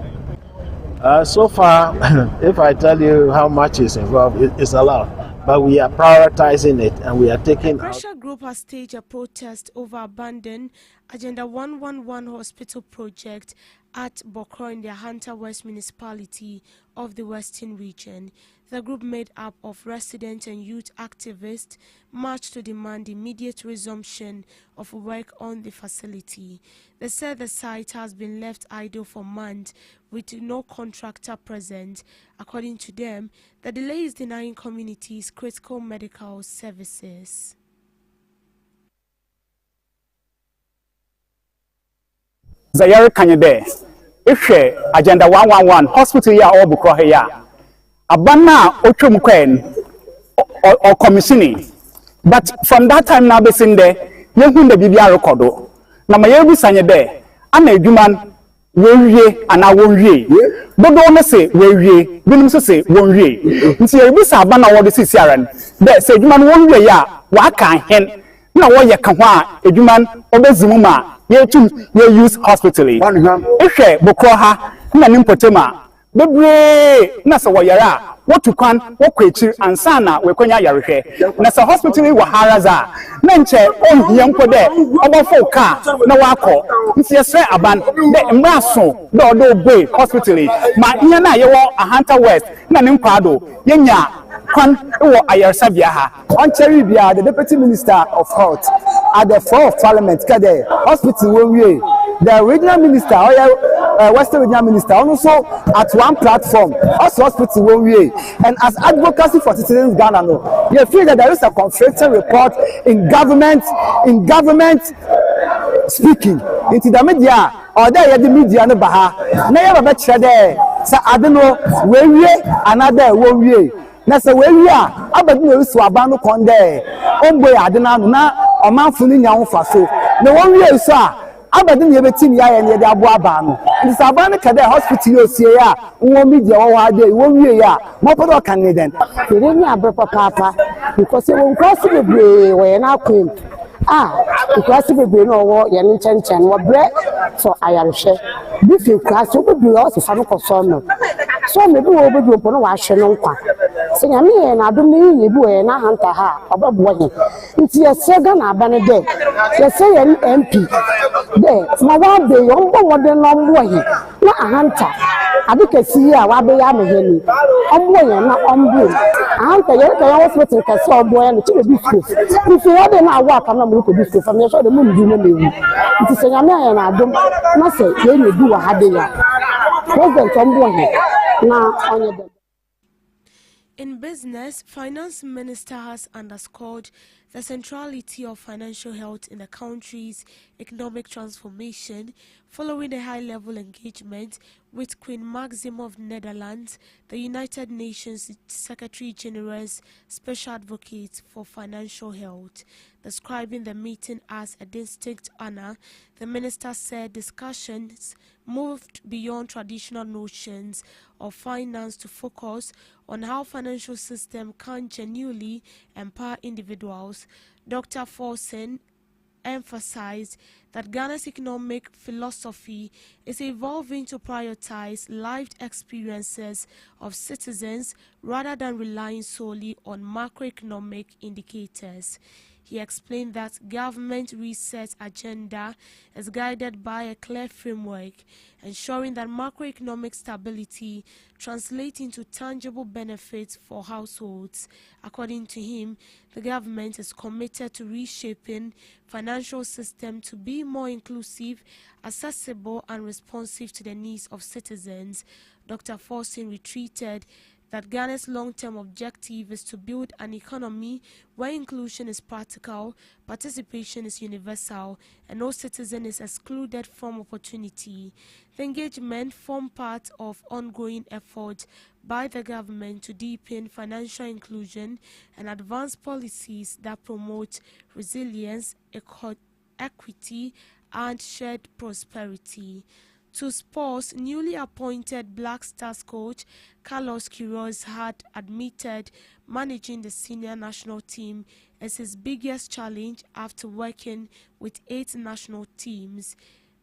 So far, if I tell you how much is involved, it's a lot. But we are prioritizing it, and we are taking. The pressure group has staged a protest over abandoned Agenda 111 hospital project at Bokro in the Hunter West municipality of the Western region. The group, made up of resident and youth activists, marched to demand immediate resumption of work on the facility. They said the site has been left idle for months with no contractor present. According to them, the delay is denying communities critical medical services. Zayari Kanyede, if Agenda 111 hospital ya or Bukro ya abana ochumkwen or commissioning. But from that time now be seen there, you the BBR record. Na mayebu sanye there, ana eduman we and I won't ye. But don't say we don't say won't ye. Nti yebu sa abana what the CCRN. There say eduman won't ye ya waka hen. Na wo ye kanwa eduman obezimuma ye use hospitally. If Bukro ha na nimpotema bebre na so woyara what to kan what kwechi ansana we kwanya yarehwe na so hospital wa haraza na nche onhia mpo de obofo ka na wako nti yesre aban de mraso de odo boy hospital ma nya na ye wo Ahanta West na ne nkwado yenya kwan wo ayarsabia ha on cherry bia the deputy minister of health at the floor of parliament kade hospital we the regional minister Western regional minister also at one platform also hospital we and as advocacy for citizens Ghana no you feel that there is a conflicting report in government speaking into the media or there the media no baha na ya ba kire there say adeno we another we na say we abadu no so aba no kon there omboy adena no na omanfo ni nya ho fa so na we so a abadin ye betim ya ye ne de abo aba no nti saban ka hospital yo sie ya won media wo ha dey wo wie ya mo podo kan ne den ere ni abrepa papa because won cross bebre we na kwem cross bebre no wo ye ne chen wo bre so ayarehwe bi fi cross wo bebre o se fa no koso no so me bi wo bebre po no wa hwe no nkwa se nya me ye na adom ni bi we na hanta ha obabo he nti ye se ga na aba ne de ye se ye MP de ma wa be yo mbo wode no mbo he na Ahanta abikasi a wa be ya me he ni ombo ye na ombo Ahanta ye ka yo hospital ka so ombo ye no ti be fi if you dey na awa ka na mo ko bi fi fa me so de mo ndu na mewu nti se nya me ye na adom na se ye ne du wa ha de ya president ombo he na onye de. In business, Finance Minister has underscored the centrality of financial health in the country's economic transformation following a high-level engagement with Queen Maxima of Netherlands, the United Nations Secretary-General's Special Advocate for Financial Health. Describing the meeting as a distinct honor, the minister said discussions moved beyond traditional notions of finance to focus on how financial system can genuinely empower individuals. Dr. Forsen emphasized that Ghana's economic philosophy is evolving to prioritize lived experiences of citizens rather than relying solely on macroeconomic indicators. He explained that government reset agenda is guided by a clear framework, ensuring that macroeconomic stability translates into tangible benefits for households. According to him, the government is committed to reshaping financial system to be more inclusive, accessible and responsive to the needs of citizens. Dr. Forson retreated that Ghana's long-term objective is to build an economy where inclusion is practical, participation is universal, and no citizen is excluded from opportunity. The engagement formed part of ongoing efforts by the government to deepen financial inclusion and advance policies that promote resilience, equity, and shared prosperity. To sports, newly appointed Black Stars coach Carlos Queiroz had admitted managing the senior national team is his biggest challenge after working with 8 national teams,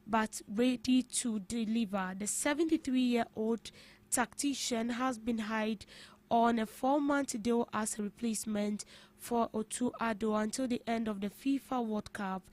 but ready to deliver. The 73-year-old tactician has been hired on a 4-month deal as a replacement for Otu Addo until the end of the FIFA World Cup.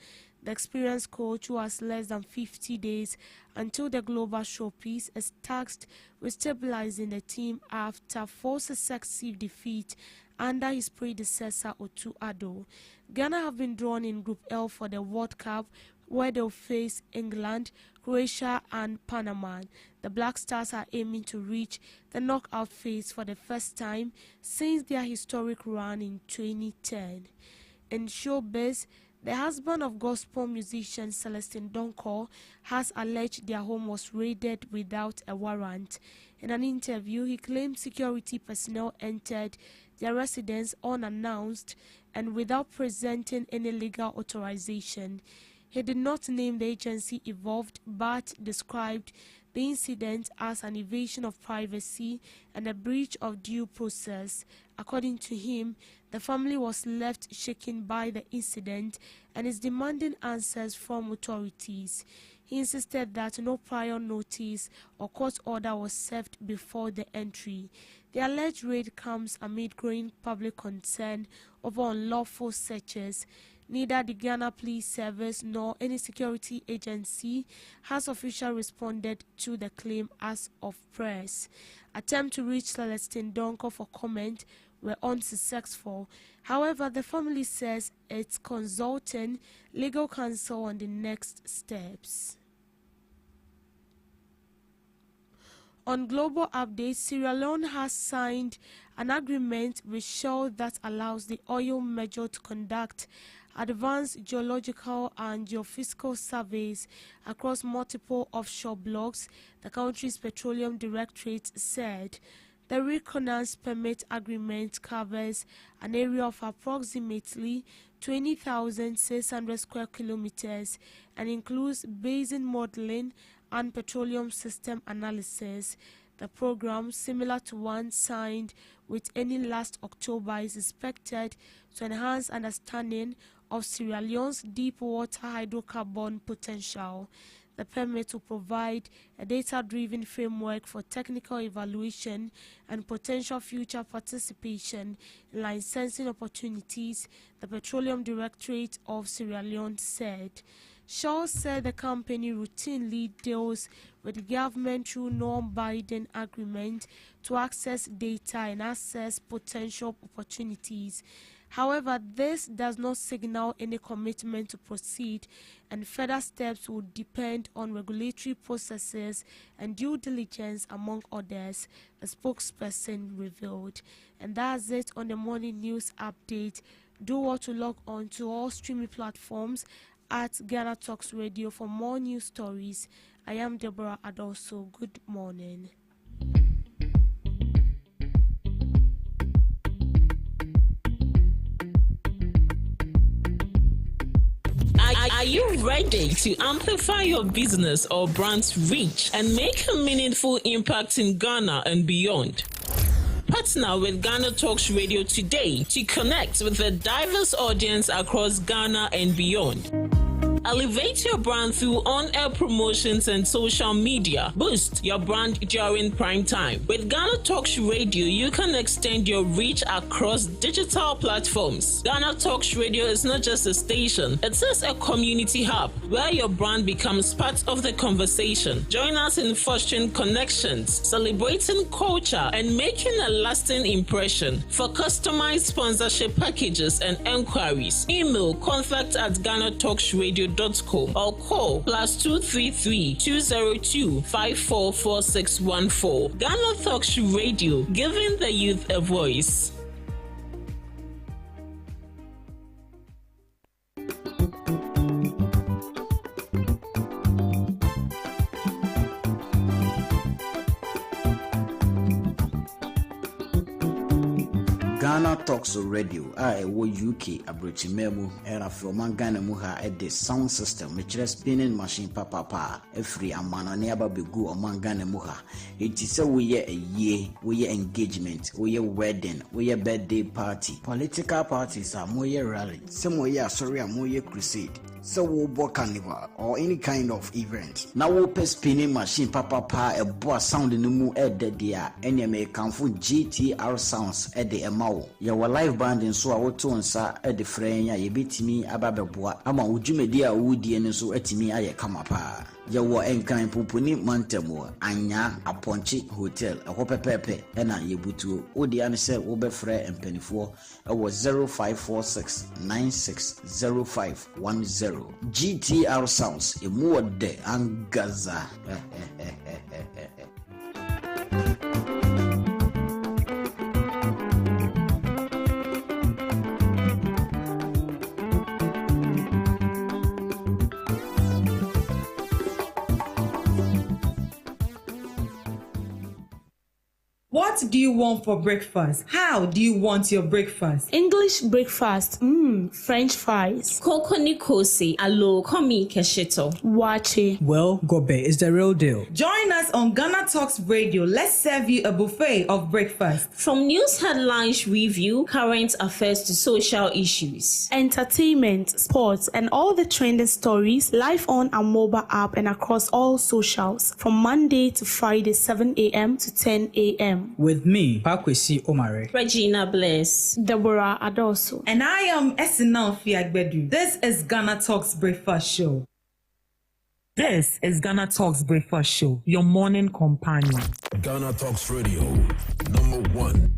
The experienced coach, who has less than 50 days until the global showpiece, is tasked with stabilizing the team after 4 successive defeats under his predecessor Otu Addo. Ghana have been drawn in Group L for the World Cup, where they'll face England, Croatia and Panama. The Black Stars are aiming to reach the knockout phase for the first time since their historic run in 2010. In showbiz, the husband of gospel musician Celestine Donkor has alleged their home was raided without a warrant. In an interview, he claimed security personnel entered their residence unannounced and without presenting any legal authorization. He did not name the agency involved, but described the incident as an invasion of privacy and a breach of due process. According to him, the family was left shaken by the incident and is demanding answers from authorities. He insisted that no prior notice or court order was served before the entry. The alleged raid comes amid growing public concern over unlawful searches. Neither the Ghana Police Service nor any security agency has officially responded to the claim as of press. Attempts to reach Celestine Donkor for comment were unsuccessful. However, the family says it's consulting legal counsel on the next steps. On global updates, Sierra Leone has signed an agreement with Shell that allows the oil major to conduct advanced geological and geophysical surveys across multiple offshore blocks, the country's petroleum directorate said. The Reconnaissance Permit Agreement covers an area of approximately 20,600 square kilometers and includes basin modeling and petroleum system analysis. The program, similar to one signed with Eni last October, is expected to enhance understanding of Sierra Leone's deep water hydrocarbon potential. The permit will provide a data-driven framework for technical evaluation and potential future participation in licensing opportunities, the Petroleum Directorate of Sierra Leone said. Shaw said the company routinely deals with the government through non-binding agreement to access data and assess potential opportunities. However, this does not signal any commitment to proceed, and further steps will depend on regulatory processes and due diligence, among others, a spokesperson revealed. And that's it on the morning news update. Do want to log on to all streaming platforms at Ghana Talks Radio for more news stories. I am Deborah Adoso. Good morning. Are you ready to amplify your business or brand's reach and make a meaningful impact in Ghana and beyond? Partner with GhanaTalks Radio today to connect with a diverse audience across Ghana and beyond. Elevate your brand through on-air promotions and social media. Boost your brand during prime time. With Ghana Talks Radio, you can extend your reach across digital platforms. Ghana Talks Radio is not just a station, it's just a community hub where your brand becomes part of the conversation. Join us in fostering connections, celebrating culture, and making a lasting impression. For customized sponsorship packages and enquiries, email contact@GhanaTalksRadio.com or call +233 202 544614. Ghana Talks Radio, giving the youth a voice. Ghana Talks Radio, UK, Abrichimemu, era from Ghana Muha at the sound system, which is spinning machine papa, a free amana never be good among Ghana Muha. It is a year, we engagement, we wedding, we birthday party. Political parties are more rally, some way more crusade. So we'll book carnival or any kind of event. Now we'll pay spinning machine papa a boa sound in the moon at the dia any may come for GTR sounds at the MAO. Your live band in so our tones at the frame ye beat me ababeboa ama ujumedia woody and so at me I come up. Yawa enkan pupuni mantemo anya aponchi hotel a hope pepe ena yebutu odi anse wo be frɛ mpanifo ɛwɔ 0546 960510 GTR sounds emu de angaza. What do you want for breakfast? How do you want your breakfast? English breakfast, French fries. Koko Nikose, alo komi kesheto. Wache. Well, Gobe is the real deal. Join us on Ghana Talks Radio. Let's serve you a buffet of breakfast. From news headlines review, current affairs to social issues. Entertainment, sports, and all the trending stories live on our mobile app and across all socials from Monday to Friday, 7 a.m. to 10 a.m. With me, Pakwesi Omare, Regina Bless, Deborah Adoso, and I am Esinal Fiagbedu. This is Ghana Talks Breakfast Show. This is Ghana Talks Breakfast Show, your morning companion. Ghana Talks Radio, #1.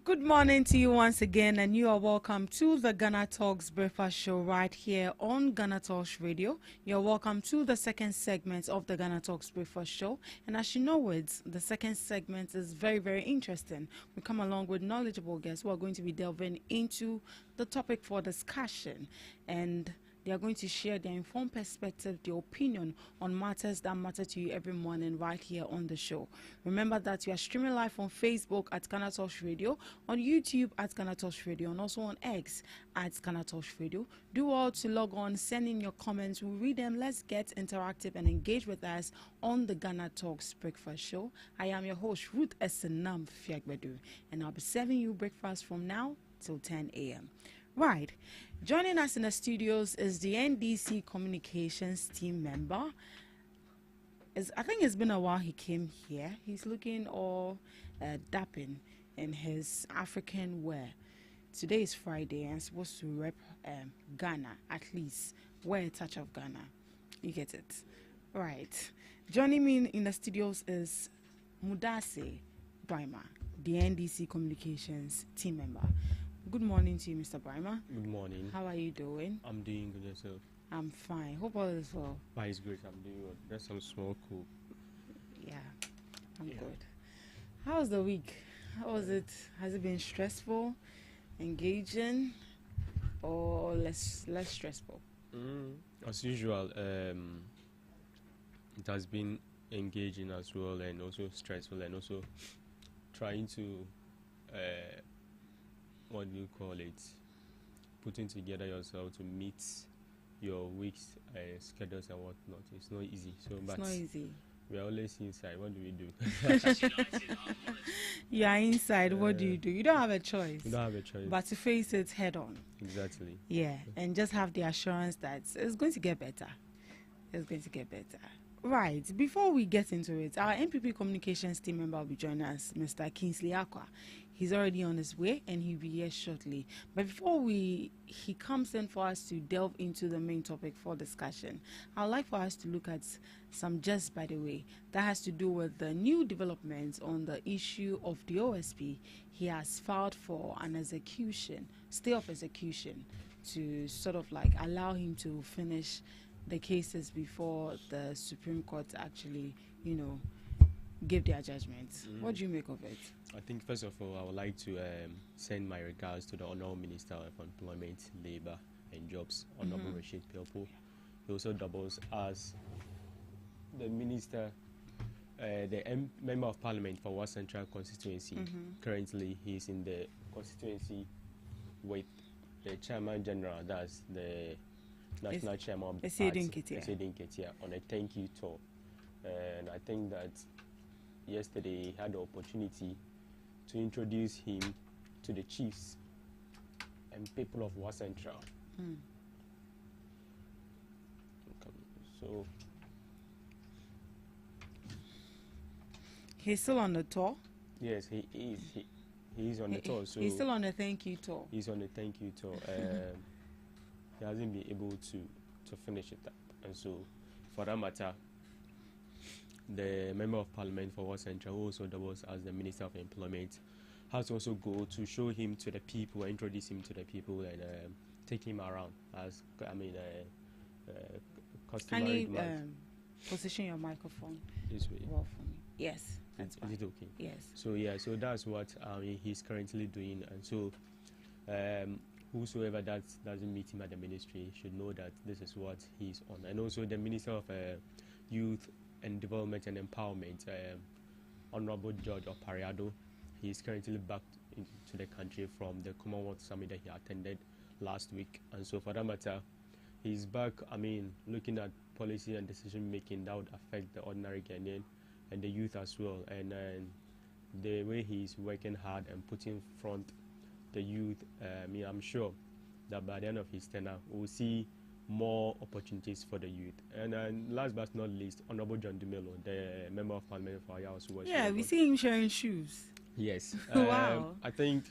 Good morning to you once again, and you are welcome to the Ghana Talks Breakfast Show right here on Ghana Talks Radio. You're welcome to the second segment of the Ghana Talks Breakfast Show, and as you know it, the second segment is very, very interesting. We come along with knowledgeable guests who are going to be delving into the topic for discussion, and they are going to share their informed perspective, their opinion on matters that matter to you every morning right here on the show. Remember that you are streaming live on Facebook at Ghana Talks Radio, on YouTube at Ghana Talks Radio, and also on X at Ghana Talks Radio. Do all to log on, send in your comments. We'll read them. Let's get interactive and engage with us on the Ghana Talks Breakfast Show. I am your host, Ruth Esenam Fiagbedu, and I'll be serving you breakfast from now till 10 a.m. Right. Joining us in the studios is the NDC Communications team member, I think it's been a while he came here. He's looking all dapping in his African wear. Today is Friday and I'm supposed to rep Ghana, at least wear a touch of Ghana. You get it? Right. Joining me in the studios is Mudase Brima, the NDC Communications team member. Good morning to you, Mr. Brima. Good morning. How are you doing? I'm doing good yourself. I'm fine. Hope all is well. It's great. I'm doing good. There's some small cool. Yeah, I'm good. How was the week? How was it? Has it been stressful, engaging, or less stressful? As usual, it has been engaging as well, and also stressful, and also trying to what do you call it? Putting together yourself to meet your week's schedules and whatnot. It's not easy. It's not easy. We are always inside. What do we do? You are inside. What do? You don't have a choice. You don't have a choice. But to face it head on. Exactly. Yeah, and just have the assurance that it's going to get better. It's going to get better. Right. Before we get into it, our NPP communications team member will be joining us, Mr. Kingsley Akwa. He's already on his way and he'll be here shortly. But before he comes in for us to delve into the main topic for discussion, I'd like for us to look at some just by the way that has to do with the new developments on the issue of the OSP. He has filed for an stay of execution to sort of like allow him to finish the cases before the Supreme Court actually, give their judgments. What do you make of it? I think first of all, I would like to send my regards to the Honorable Minister of Employment, Labour and Jobs, Honorable Rashid Pelpo. He also doubles as the Minister, Member of Parliament for West Central Constituency. Currently, he's in the constituency with the Chairman General, that's the National Chairman of the party, Ketia, on a thank you tour. And I think that yesterday he had the opportunity to introduce him to the chiefs and people of West Central. So he's still on the tour? Yes, he is. He's on the tour. So he's still on the thank you tour. He's on the thank you tour. He hasn't been able to finish it up. And so, for that matter, the Member of Parliament for West Central, who also doubles as the Minister of Employment, has also go to show him to the people, introduce him to the people, and take him around as customary. Position your microphone this way. Well for me. Yes, that's is it okay? Yes. So that's what he's currently doing, and so whosoever that doesn't meet him at the ministry should know that this is what he's on. And also the Minister of Youth and Development and Empowerment, Honorable George Opariado, he is currently back into the country from the Commonwealth Summit that he attended last week. And so for that matter, he's back, looking at policy and decision making that would affect the ordinary Ghanaian and the youth as well. And the way he's working hard and putting front the youth, I'm sure that by the end of his tenure, we'll see more opportunities for the youth. And last but not least, Honorable John Dumelo, the Member of Parliament for Ayahuasca West. Yeah, we see him sharing shoes. Yes. Wow. I think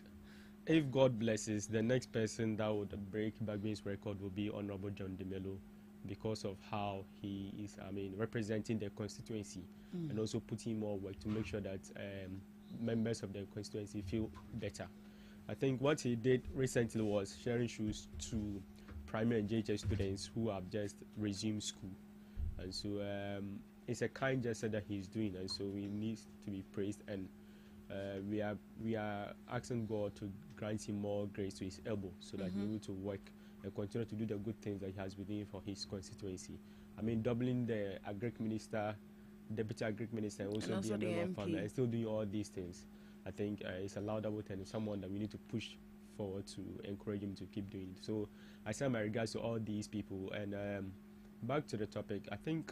if God blesses, the next person that would break Bagby's record will be Honorable John Dumelo, because of how he is, representing the constituency and also putting more work to make sure that members of the constituency feel better. I think what he did recently was sharing shoes to primary and JHS students who have just resumed school. And so it's a kind gesture that he's doing, and so he needs to be praised. And we are asking God to grant him more grace to his elbow so that he's able to work and continue to do the good things that he has within for his constituency. Doubling the agric minister, deputy agric minister, and also being a member of parliament, and still doing all these things. I think it's a laudable and someone that we need to push forward to encourage him to keep doing it. So I send my regards to all these people. And back to the topic, I think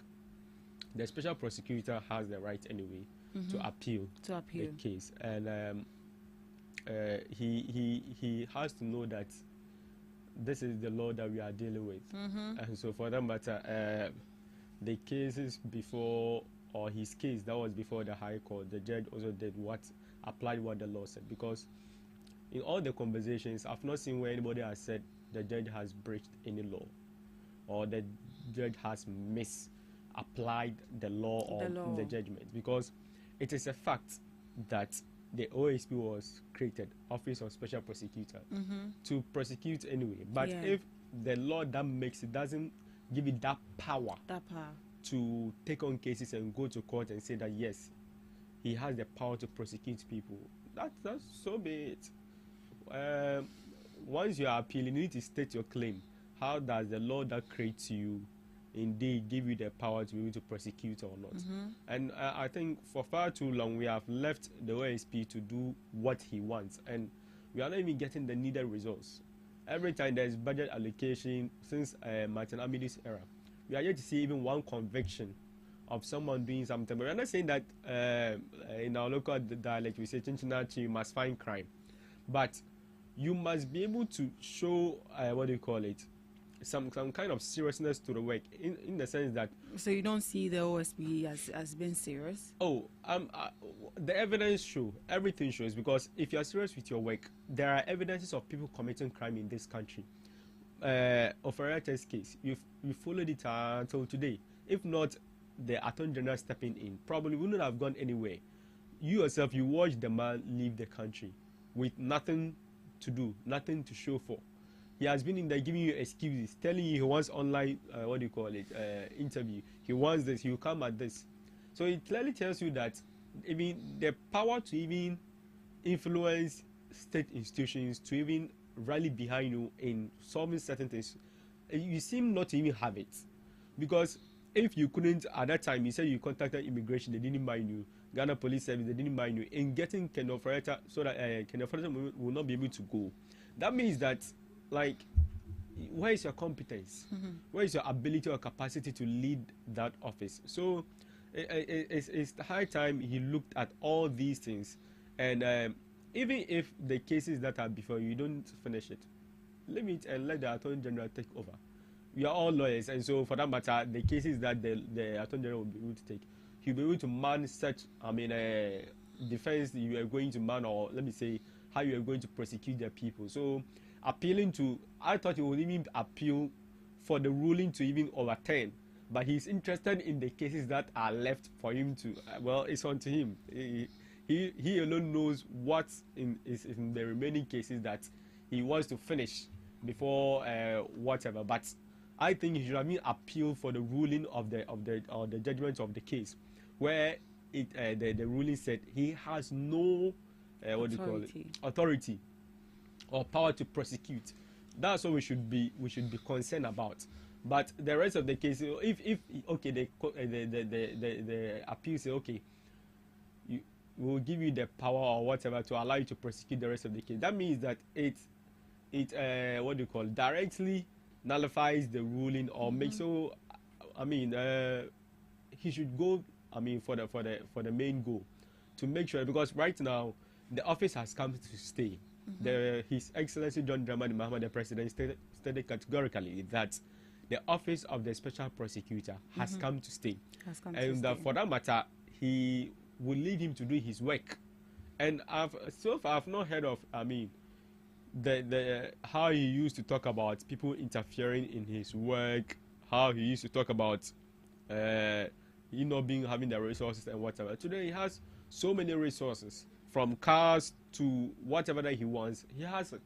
the special prosecutor has the right anyway to appeal the case. And he has to know that this is the law that we are dealing with. And so for that matter, the cases before or his case that was before the High Court, the judge also applied what the law said. Because in all the conversations, I've not seen where anybody has said the judge has breached any law, or the judge has misapplied the law or the judgment. Because it is a fact that the OSP was created, Office of Special Prosecutor, to prosecute anyway. But if the law that makes it doesn't give it that power to take on cases and go to court and say that yes, he has the power to prosecute people, that's so be it. Once you are appealing, you need to state your claim. How does the law that creates you indeed give you the power to be able to prosecute or not? And I think for far too long we have left the OSP to do what he wants, and we are not even getting the needed results. Every time there is budget allocation since Martin Amidi's era, we are yet to see even one conviction of someone doing something. But we are not saying that in our local dialect we say Chinchinachi, you must find crime, but you must be able to show some kind of seriousness to the work, in the sense that. So you don't see the OSP as being serious? The evidence show, everything shows, because if you are serious with your work, there are evidences of people committing crime in this country. Ofereta's case, you followed it until today. If not the Attorney General stepping in, probably wouldn't have gone anywhere. You yourself, you watched the man leave the country with nothing to do, nothing to show for. He has been in there giving you excuses, telling you he wants online, interview. He wants this, he will come at this. So it clearly tells you that even the power to even influence state institutions, to even rally behind you in solving certain things, you seem not to even have it. Because if you couldn't, at that time, you said you contacted immigration, they didn't mind you. Ghana Police Service, they didn't mind you. In getting Kenneth Ofereta, so that Kenneth Ofereta will not be able to go. That means that, like, where is your competence? Where is your ability or capacity to lead that office? So it's high time he looked at all these things. And even if the cases that are before you don't finish it, leave it and let the Attorney General take over. We are all lawyers, and so for that matter, the cases that the Attorney General will be able to take, he'll be able to man such, defense you are going to man, or let me say, how you are going to prosecute the people. So appealing to, I thought he would even appeal for the ruling to even overturn, but he's interested in the cases that are left for him to, it's on to him. He alone knows what's in the remaining cases that he wants to finish before whatever. But I think he should have been appeal for the ruling of the judgment of the case, where the ruling said he has no authority or power to prosecute. That's what we should be concerned about. But the rest of the case, if the appeal say okay, we'll give you the power or whatever to allow you to prosecute the rest of the case, that means that it directly nullifies the ruling, or makes so. He should go. For the main goal, to make sure, because right now the office has come to stay. His Excellency John Dramani Mahama, the President, stated categorically that the office of the Special Prosecutor has come to stay, for that matter, he will leave him to do his work. And I've not heard of the how he used to talk about people interfering in his work, how he used to talk about he not having the resources and whatever. Today he has so many resources, from cars to whatever that he wants, he has it.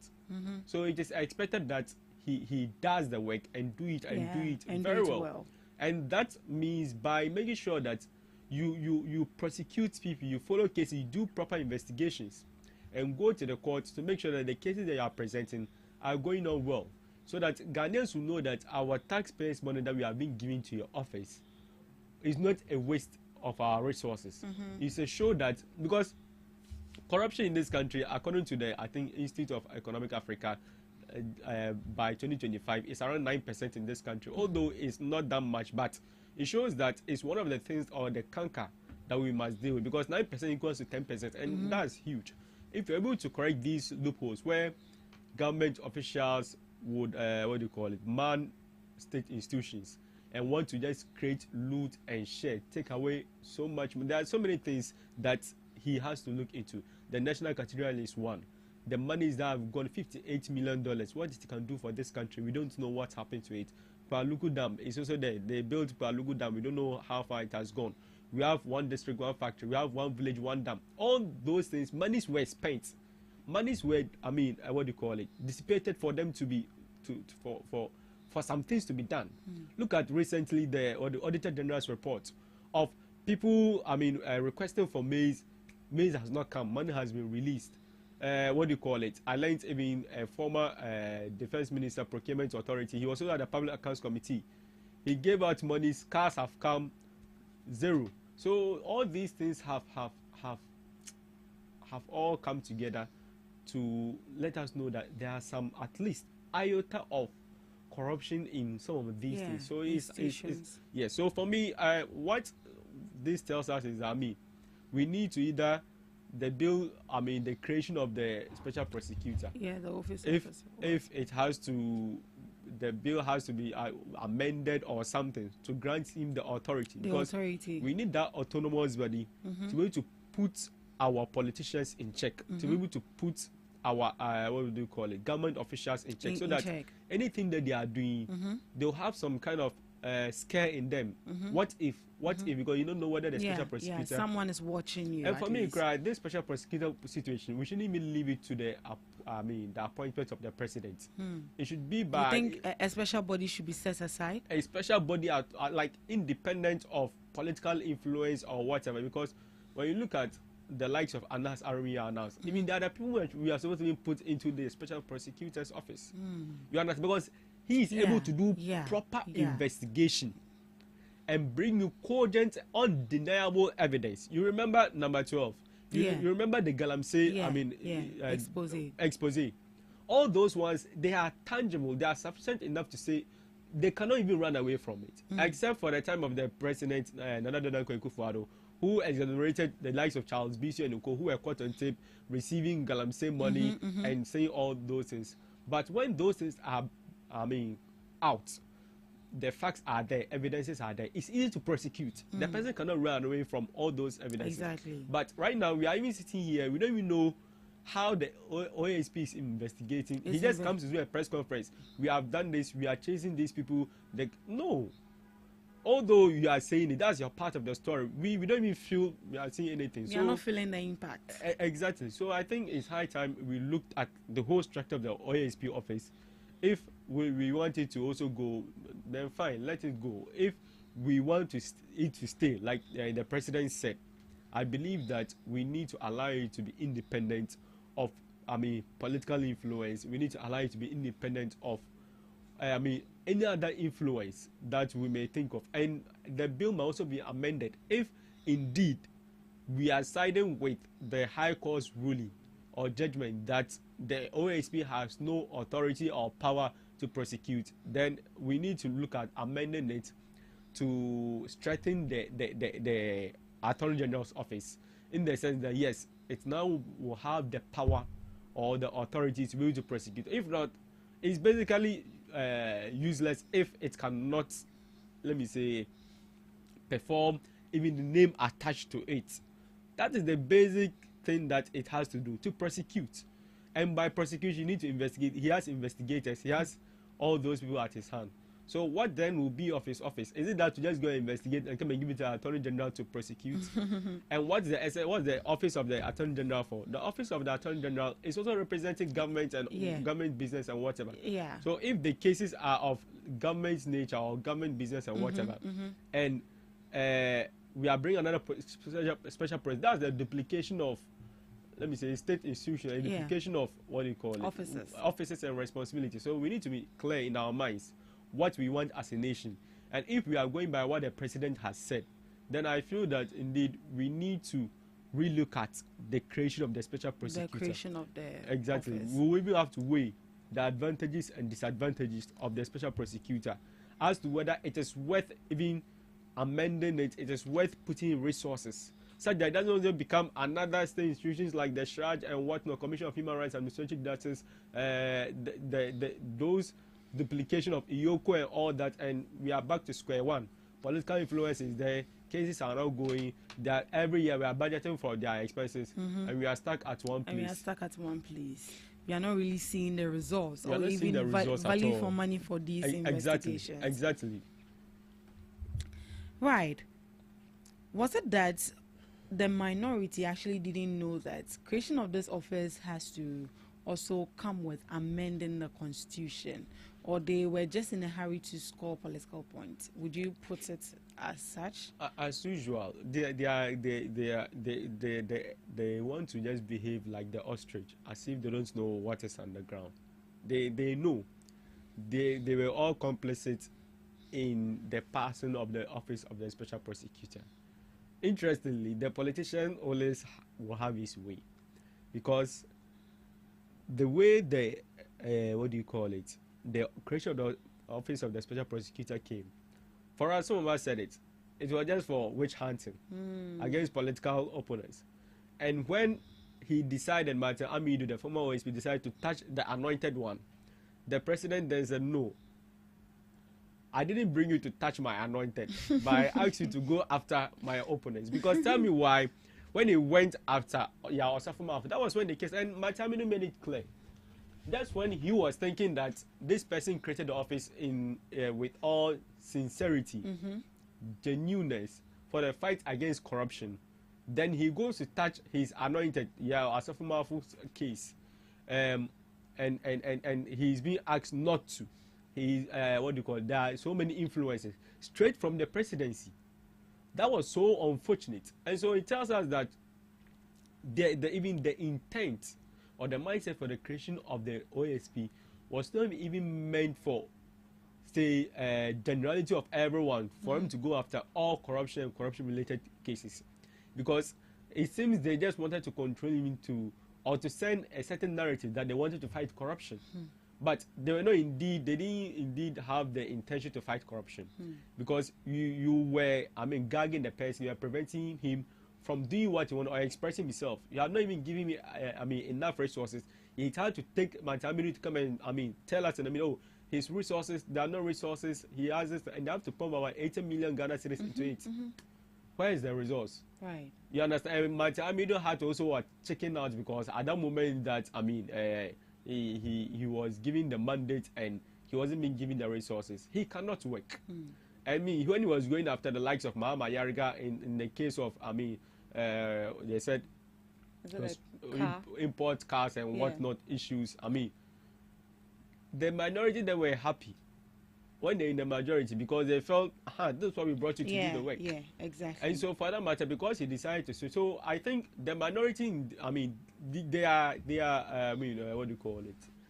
So it is expected that he does the work and do it very well. And that means by making sure that you prosecute people, you follow cases, you do proper investigations, and go to the courts to make sure that the cases that you are presenting are going on well, so that Ghanaians will know that our taxpayers' money that we have been giving to your office is not a waste of our resources. It's a show that, because corruption in this country, according to the Institute of Economic Africa, by 2025 is around 9% in this country, although it's not that much, but it shows that it's one of the things, or the canker that we must deal with, because 9% equals to 10%, and that's huge. If you're able to correct these loopholes where government officials would man state institutions and want to just create loot and share, take away so much. There are so many things that he has to look into. The National Cathedral is one. The monies that have gone $58 million. What it can do for this country, we don't know what happened to it. Palugu Dam is also there. They built Palugu Dam. We don't know how far it has gone. We have one district, one factory. We have one village, one dam. All those things, monies were spent. Monies were, what do you call it, dissipated for them to be, for some things to be done. Look at recently the Auditor General's report of people, requesting for maize. Maize has not come. Money has been released. What do you call it? I learned even a former Defense Minister, Procurement Authority. He was also at the Public Accounts Committee. He gave out money. Cars have come, zero. So all these things have all come together to let us know that there are some, at least iota of corruption in some of these things. So it's so for me, what this tells us is that we need to either the bill, the creation of the special prosecutor. Yeah, the office. If it has to, the bill has to be amended or something to grant him the authority. We need that autonomous body to be able to put our politicians in check, to be able to put our what do you call it, government officials in check, so that anything that they are doing, they'll have some kind of scare in them. What if because you don't know whether the special prosecutor, someone is watching you. And for me, this special prosecutor situation, we shouldn't even leave it to the the appointment of the president. It should be by. You think a special body should be set aside? A special body like independent of political influence or whatever, because when you look at the likes of Anas Arumia announced, even the other people we are supposed to be put into the special prosecutor's office. You understand? Because he is able to do proper investigation and bring you cogent, undeniable evidence. You remember number 12. You remember the Galamsey, expose. All those ones, they are tangible. They are sufficient enough to say they cannot even run away from it. Except for the time of the president, Nana Dankwa Akufo-Addo, who exonerated the likes of Charles Bisi and Uko, who were caught on tape receiving Galamsey money and saying all those things. But when those things are, out, the facts are there, evidences are there, it's easy to prosecute. The person cannot run away from all those evidences. Exactly. But right now, we are even sitting here, we don't even know how the OASP is investigating. He just comes to do a press conference. We have done this, we are chasing these people. No. Although you are saying it, that's your part of the story. We don't even feel we are seeing anything. We are not feeling the impact. Exactly. So I think it's high time we looked at the whole structure of the OASP office. If we want it to also go, then fine, let it go. If we want it to stay, like the president said, I believe that we need to allow it to be independent of, political influence. We need to allow it to be independent of, any other influence that we may think of. And the bill may also be amended if indeed we are siding with the High Court's ruling or judgment that the OSP has no authority or power to prosecute. Then we need to look at amending it to strengthen the Attorney General's office, in the sense that yes, it now will have the power or the authority to be able to prosecute. If not, it's basically useless if it cannot, let me say, perform even the name attached to it. That is the basic thing that it has to do, to prosecute. And by prosecution, you need to investigate. He has investigators, he has all those people at his hand. So what then will be of his office? Is it that to just go and investigate and come and give it to the Attorney General to prosecute? And what's the office of the Attorney General for? The office of the Attorney General is also representing government and government business and whatever. So if the cases are of government nature or government business and whatever, and we are bringing another special president, that's the duplication of, let me say, state institution, and duplication of what do you call it? Offices and responsibilities. So we need to be clear in our minds what we want as a nation. And if we are going by what the president has said, then I feel that indeed we need to relook at the creation of the special prosecutor. The creation of the Exactly. office. We will even have to weigh the advantages and disadvantages of the special prosecutor as to whether it is worth even amending it, it is worth putting in resources, such that it doesn't become another state institutions like the SHRAJ and whatnot, Commission of Human Rights and Administrative Justice, duplication of Iyoko and all that, and we are back to square one. Political influence is there. Cases are not going. That every year we are budgeting for their expenses, and we are stuck at one place. We are not really seeing the results We are or not seeing even the results at value all. for money for these investigations. Exactly. Right. Was it that the minority actually didn't know that creation of this office has to also come with amending the constitution, or they were just in a hurry to score political points? Would you put it as such? As usual, they want to just behave like the ostrich, as if they don't know what is underground. They know. They were all complicit in the passing of the office of the special prosecutor. Interestingly, the politician always will have his way, because the way the the creation of the office of the special prosecutor came, for us, some of us said it was just for witch hunting against political opponents. And when he decided, Martin Amidu, the former OSP, decided to touch the anointed one, the president then said, no, I didn't bring you to touch my anointed, but I asked you to go after my opponents. Because tell me why, when he went after Osafuma, that was when the case, and Martin made it clear. That's when he was thinking that this person created the office in with all sincerity, genuineness, for the fight against corruption. Then he goes to touch his anointed, Asafumafu's case, and he's being asked not to. There are so many influences straight from the presidency. That was so unfortunate, and so it tells us that even the intent or the mindset for the creation of the OSP was not even meant for, say, generality of everyone, for him to go after all corruption and corruption-related cases, because it seems they just wanted to control him or to send a certain narrative that they wanted to fight corruption. But they didn't indeed have the intention to fight corruption, because you were, gagging the person, you are preventing him from doing what you want or expressing himself. You are not even giving me, enough resources. It's hard to take Mantamiri to come and, tell us, his resources, there are no resources, he has this, and they have to pump about 80 million Ghana cedis into it. Where is the resource? Right. You understand? Mantamiri had to also chicken out, because at that moment that, he was given the mandate and he wasn't being given the resources. He cannot work. When he was going after the likes of Mahama Yariga in the case of, they said import cars and whatnot issues. The minority, they were happy when they're in the majority, because they felt, this is what we brought you to do the work. Yeah, exactly. And so for that matter, because he decided to, so I think the minority, they are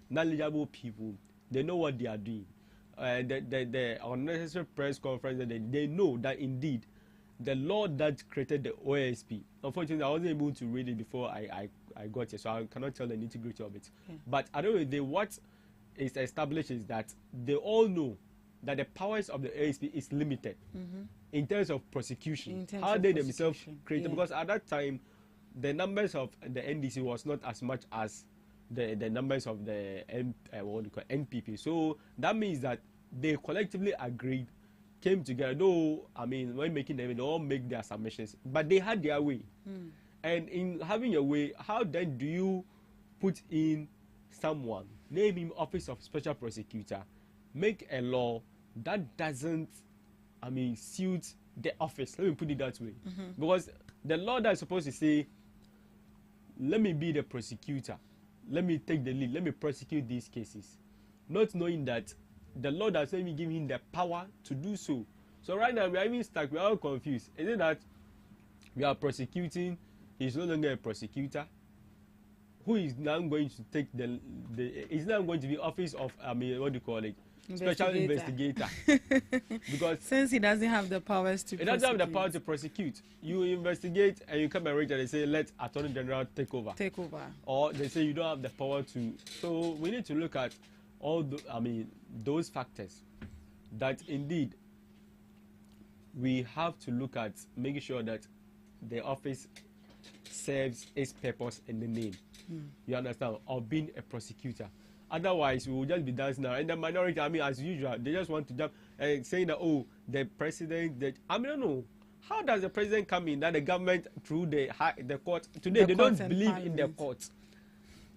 knowledgeable people. They know what they are doing. The unnecessary press conference, they know that indeed the law that created the OSP, unfortunately I wasn't able to read it before I got here, so I cannot tell the nitty-gritty of it. But I don't know, what is established is that they all know that the powers of the OSP is limited in terms of prosecution. How they themselves created, because at that time the numbers of the NDC was not as much as the numbers of the NPP. So that means that they collectively agreed, came together. Though when making them, they all make their submissions, but they had their way. And in having your way, how then do you put in someone, name him office of special prosecutor, make a law that doesn't suit the office? Let me put it that way. Because the law that is supposed to say, let me be the prosecutor, let me take the lead, let me prosecute these cases, not knowing that the law does not even give him the power to do so. So right now we are even stuck, we are all confused. Is it that we are prosecuting, he's no longer a prosecutor? Who is now going to take is now going to be office of special investigator? Because since he doesn't have the powers to prosecute, you investigate and you come and reach and they say, let Attorney General take over, or they say you don't have the power to. So we need to look at all those factors, that indeed we have to look at, making sure that the office serves its purpose in the name. You understand, of being a prosecutor. Otherwise, we will just be dancing now. And the minority, I mean, as usual, they just want to jump and saying that, oh, the president, that I mean, I don't know. How does the president come in that the government through the court today they don't believe in the court?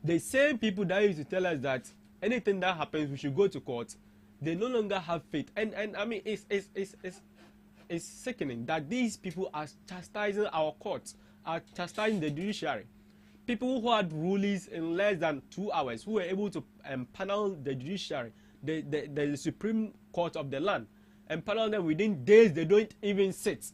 The same people that used to tell us that anything that happens we should go to court, they no longer have faith. And I mean it's sickening that these people are chastising our courts, are chastising the judiciary. People who had rulings in less than 2 hours, who were able to panel the judiciary, the Supreme Court of the land, and panel them within days, they don't even sit.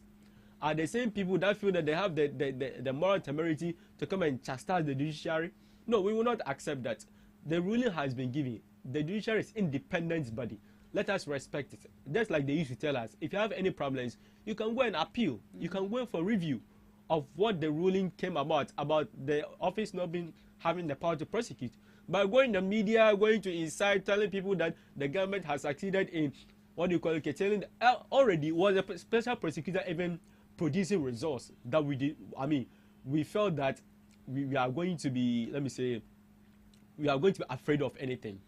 Are the same people that feel that they have the moral temerity to come and chastise the judiciary? No, we will not accept that. The ruling has been given. The judiciary is independent body. Let us respect it. Just like they used to tell us, if you have any problems, you can go and appeal. You can go for review of what the ruling came about the office not being having the power to prosecute. By going to the media, going to inside, telling people that the government has succeeded in what do you call it, telling already was a special prosecutor even producing results that we did. I mean, we felt that we are going to be, let me say, we are going to be afraid of anything.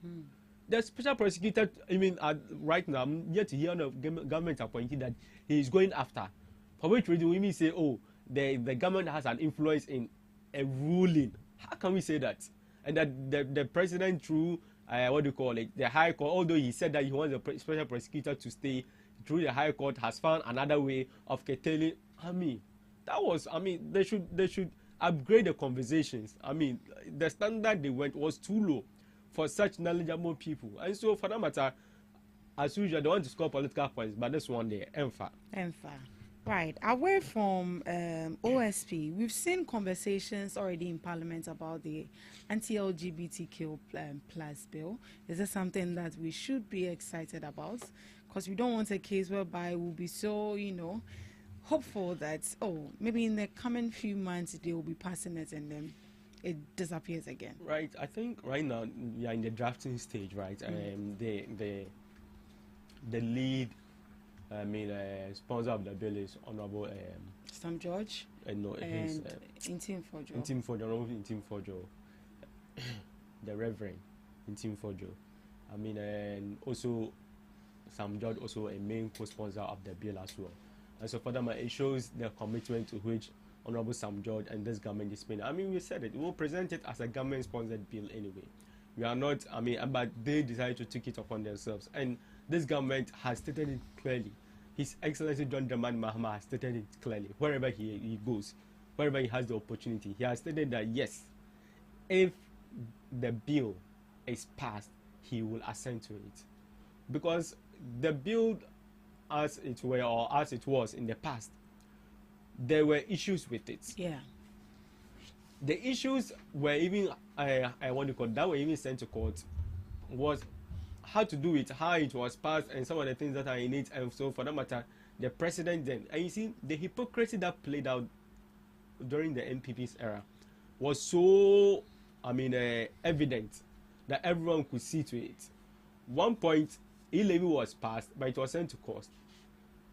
The special prosecutor, I mean, right now, I'm yet to hear the government appointee that he is going after. For which reason we may say, oh, the government has an influence in a ruling. How can we say that? And that the president through, what do you call it, the High Court, although he said that he wants the special prosecutor to stay, through the High Court has found another way of curtailing. I mean, that was, I mean, they should upgrade the conversations. I mean, the standard they went was too low for such knowledgeable people. And so, for that matter, as usual, they want to score political points, but this one day, EMFA. Right. Away from OSP, we've seen conversations already in Parliament about the anti-LGBTQ plus bill. Is this something that we should be excited about? Because we don't want a case whereby we'll be so, hopeful that, oh, maybe in the coming few months they will be passing it and then it disappears again. Right. I think right now we are in the drafting stage, right? The lead, sponsor of the bill is Honorable Sam George and Intim Fojo. Intim Fojo, the Reverend Intim Fojo. I mean, and also Sam George, also a main co-sponsor of the bill as well. And so for them, it shows the commitment to which Honorable Sam George and this government is spending. I mean, we said it. We will present it as a government-sponsored bill anyway. We are not, but they decided to take it upon themselves. And this government has stated it clearly. His Excellency John Dramani Mahama has stated it clearly. Wherever he goes, wherever he has the opportunity, he has stated that, yes, if the bill is passed, he will assent to it. Because the bill, as it were or as it was in the past, there were issues with it. Yeah. The issues were even that were even sent to court was how to do it, how it was passed, and some of the things that are in it. And so, for that matter, the president then, and you see, the hypocrisy that played out during the NPP's era was so, evident that everyone could see to it. One point, e-levy was passed, but it was sent to court.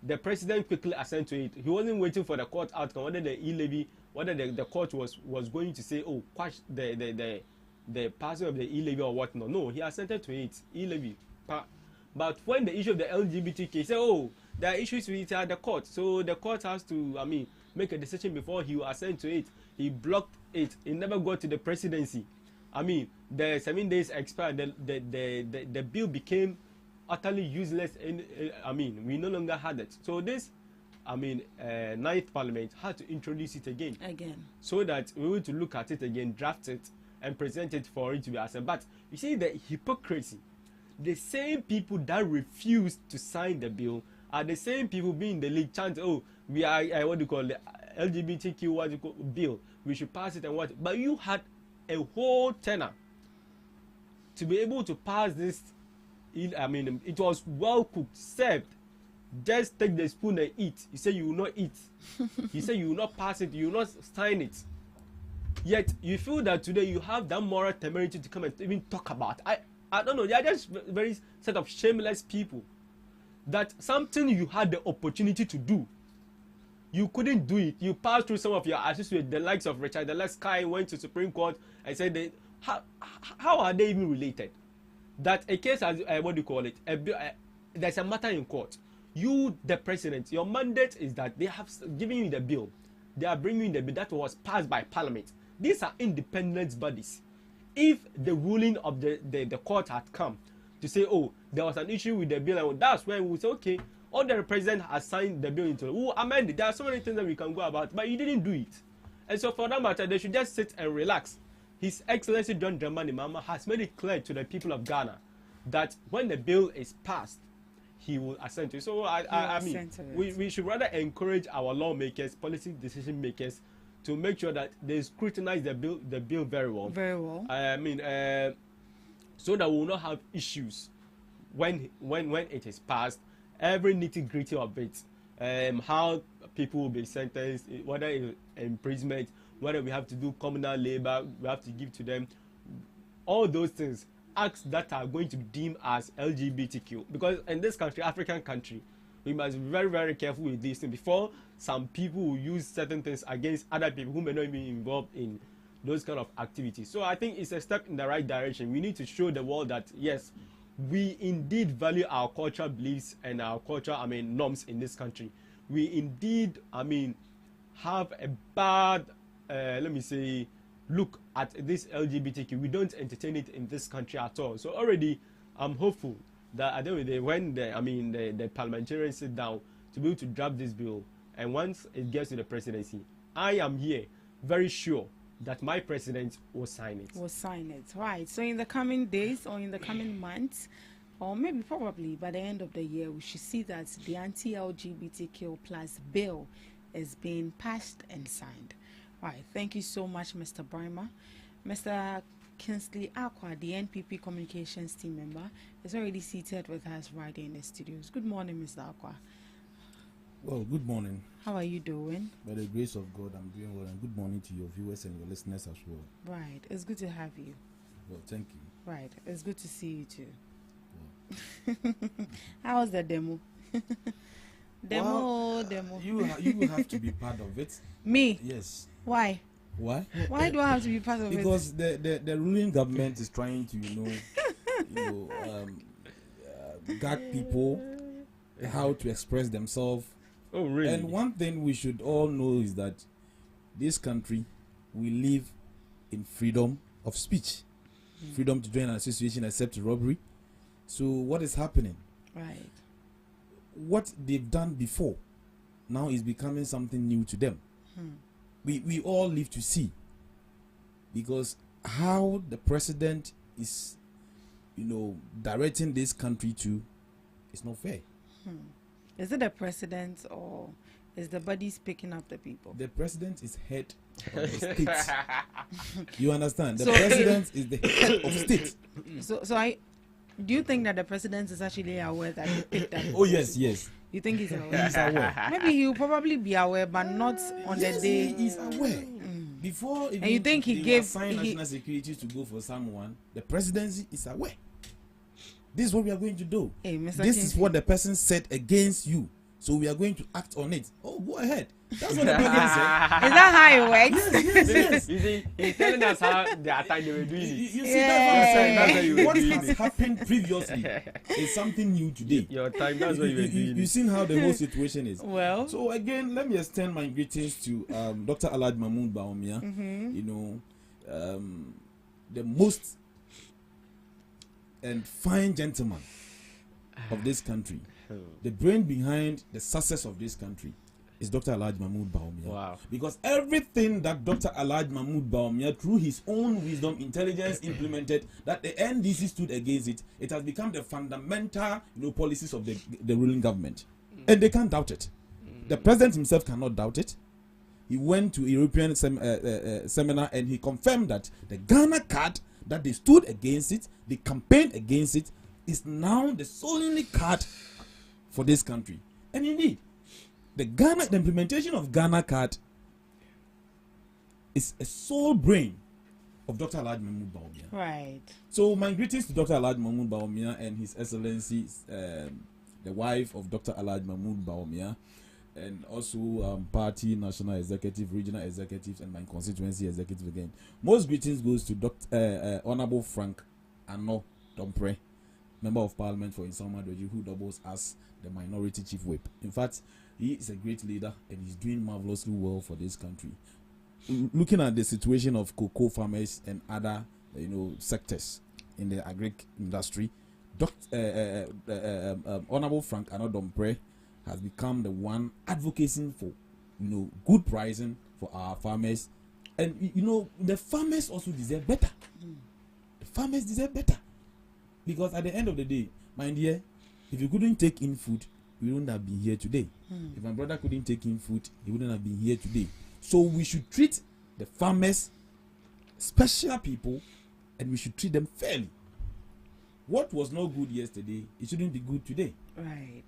The president quickly assented to it. He wasn't waiting for the court outcome, whether the e-levy, whether the court was going to say, oh, quash the passing of the e-levy or whatnot. No, he assented to it, e-levy. But when the issue of the LGBTQ, he said, oh, there are issues with it at the court. So the court has to, make a decision before he will assent to it. He blocked it. It never got to the presidency. The 7 days expired. The bill became utterly useless. We no longer had it. So this, ninth parliament had to introduce it again. So that we were to look at it again, draft it, and present it for it to be accepted. But you see the hypocrisy. The same people that refused to sign the bill are the same people being the lead chant, oh, we are LGBTQ bill, we should pass it and what. But you had a whole tenor to be able to pass this. It was well cooked, served. Just take the spoon and eat. You say you will not eat. You say you will not pass it, you will not sign it. Yet you feel that today you have that moral temerity to come and even talk about. I don't know, they are just very set of shameless people. That something you had the opportunity to do, you couldn't do it. You passed through some of your associates, the likes of Richard, the last guy went to Supreme Court and said, how are they even related? that a case has what do you call it? There's a matter in court. You, the president, your mandate is that they have given you the bill. They are bringing the bill that was passed by Parliament. These are independent bodies. If the ruling of the court had come to say, oh, there was an issue with the bill, and that's when we would say, okay, all the president has signed the bill into it. We'll amend it. There are so many things that we can go about, but you didn't do it. And so for that matter, they should just sit and relax. His Excellency John Dramani Mahama has made it clear to the people of Ghana that when the bill is passed, he will assent to it. So I mean, we should rather encourage our lawmakers, policy decision makers, to make sure that they scrutinize the bill very well. Very well. I mean, so that we will not have issues when it is passed. Every nitty gritty of it, how people will be sentenced, whether it's imprisonment, whether we have to do communal labor, we have to give to them, all those things, acts that are going to be deemed as LGBTQ. Because in this country, African country, we must be very, very careful with this thing before some people will use certain things against other people who may not be involved in those kind of activities. So I think it's a step in the right direction. We need to show the world that yes, we indeed value our cultural beliefs and our cultural, norms in this country. We indeed, have a bad, look at this LGBTQ. We don't entertain it in this country at all. So already, I'm hopeful that at the end of the day, when the parliamentarians sit down to be able to draft this bill, and once it gets to the presidency, I am here very sure that my president will sign it. Right. So in the coming days or in the coming months, or maybe probably by the end of the year, we should see that the anti-LGBTQ plus bill is being passed and signed. Right. Thank you so much, Mr. Brimer. Mr. Kingsley Aqua, the NPP communications team member, is already seated with us right in the studios. Good morning, Mr. Aqua. Well, good morning. How are you doing? By the grace of God, I'm doing well, and good morning to your viewers and your listeners as well. Right. It's good to have you. Well, thank you. Right. It's good to see you too. Well. How was the demo? Demo. You have to be part of it. Me? Yes. Why? Why? Why do I have to be part of it? Because the ruling government is trying to, guide people how to express themselves. Oh, really? And one thing we should all know is that this country, we live in freedom of speech, freedom to join an association except robbery. So what is happening? Right. What they've done before now is becoming something new to them. We all live to see, because how the president is, directing this country to, is not fair. Is it the president or is the body picking up the people? The president is head of the state. You understand? The president is the head of state. Do you think that the president is actually aware that he picked that? Oh yes. You think he's aware? He's aware. Maybe he'll probably be aware, but not on the day. He's aware. Before and you think he gave national security to go for someone, the presidency is aware. This is what we are going to do. Hey, Mr. This is what the person said against you. So we are going to act on it. Oh, go ahead. That's what the president said. Is that how it works? Yes. You see, he's telling us how the attack they were doing it. You see, that's what I'm saying. What has happened previously is something new today. Your time, that's what you were doing. You've seen how the whole situation is. Well. So again, let me extend my greetings to Dr. Alhaji Mahmoud Bawumia. The most and fine gentleman of this country. The brain behind the success of this country is Dr. Alhaji Mahmoud Bawumia. Wow. Because everything that Dr. Alhaji Mahmoud Bawumia, through his own wisdom, intelligence, implemented, that the NDC stood against it, it has become the fundamental policies of the ruling government. And they can't doubt it. The president himself cannot doubt it. He went to a European seminar and he confirmed that the Ghana card, that they stood against it, they campaigned against it, is now the only card for this country. And indeed, the implementation of Ghana card is a sole brain of Dr. Alhaji Mahmoud Bawumia. Right. So my greetings to Dr. Alhaji Mahmoud Bawumia and His Excellency, the wife of Dr. Alhaji Mahmoud Bawumia, and also party, national executive, regional executives, and my constituency executive again. Most greetings goes to Honorable Frank Ano Dompre, Member of Parliament for Insoma Doji, who doubles as the Minority Chief Whip. In fact, he is a great leader and he's doing marvelously well for this country. Looking at the situation of cocoa farmers and other, sectors in the agric industry, Honorable Frank Anodompre has become the one advocating for, good pricing for our farmers. And, the farmers also deserve better. The farmers deserve better. Because at the end of the day, my dear, if you couldn't take in food, we wouldn't have been here today. If my brother couldn't take in food, he wouldn't have been here today. So we should treat the farmers, special people, and we should treat them fairly. What was not good yesterday, it shouldn't be good today. Right.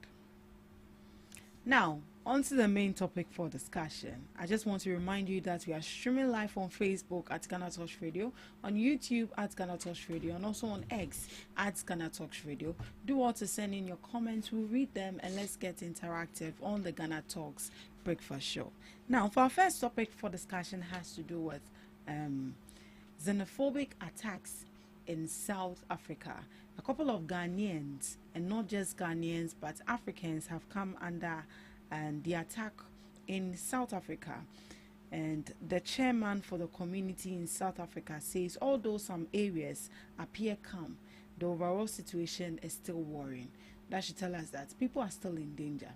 Now, on to the main topic for discussion. I just want to remind you that we are streaming live on Facebook at GhanaTalks Radio, on YouTube at GhanaTalks Radio, and also on X at GhanaTalks Radio. Do also send in your comments. We'll read them, and let's get interactive on the GhanaTalks Breakfast Show. Now, for our first topic for discussion has to do with xenophobic attacks in South Africa. A couple of Ghanaians, and not just Ghanaians, but Africans have come under the attack in South Africa. And the chairman for the community in South Africa says although some areas appear calm, the overall situation is still worrying. That should tell us that people are still in danger.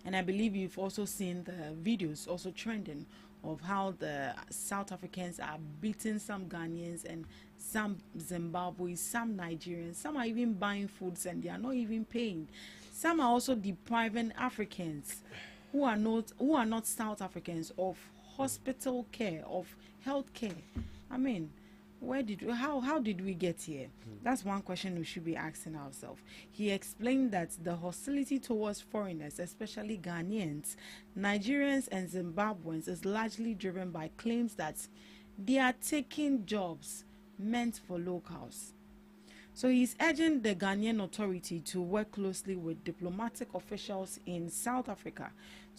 And I believe you've also seen the videos also trending of how the South Africans are beating some Ghanaians and some Zimbabweans, some Nigerians. Some are even buying foods and they are not even paying. Some are also depriving Africans who are not South Africans of hospital care, of health care. I mean, how did we get here? That's one question we should be asking ourselves. He explained that the hostility towards foreigners, especially Ghanaians, Nigerians and Zimbabweans, is largely driven by claims that they are taking jobs meant for locals. So he's urging the Ghanaian authority to work closely with diplomatic officials in South Africa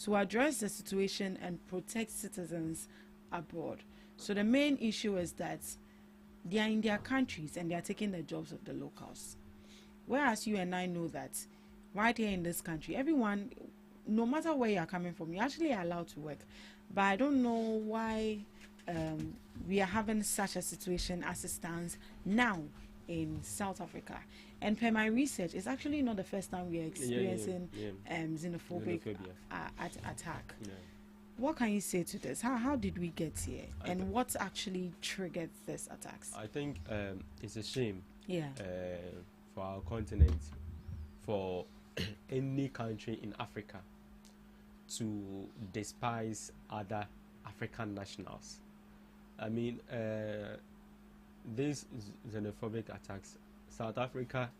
to address the situation and protect citizens abroad. So the main issue is that they are in their countries and they are taking the jobs of the locals. Whereas you and I know that right here in this country, everyone, no matter where you are coming from, you actually are allowed to work. But I don't know why we are having such a situation as it stands now in South Africa. And per my research, it's actually not the first time we are experiencing xenophobic attack. Yeah. What can you say to this? How did we get here? And what actually triggered these attacks? I think it's a shame for our continent, for any country in Africa to despise other African nationals. I mean, these xenophobic attacks, South Africa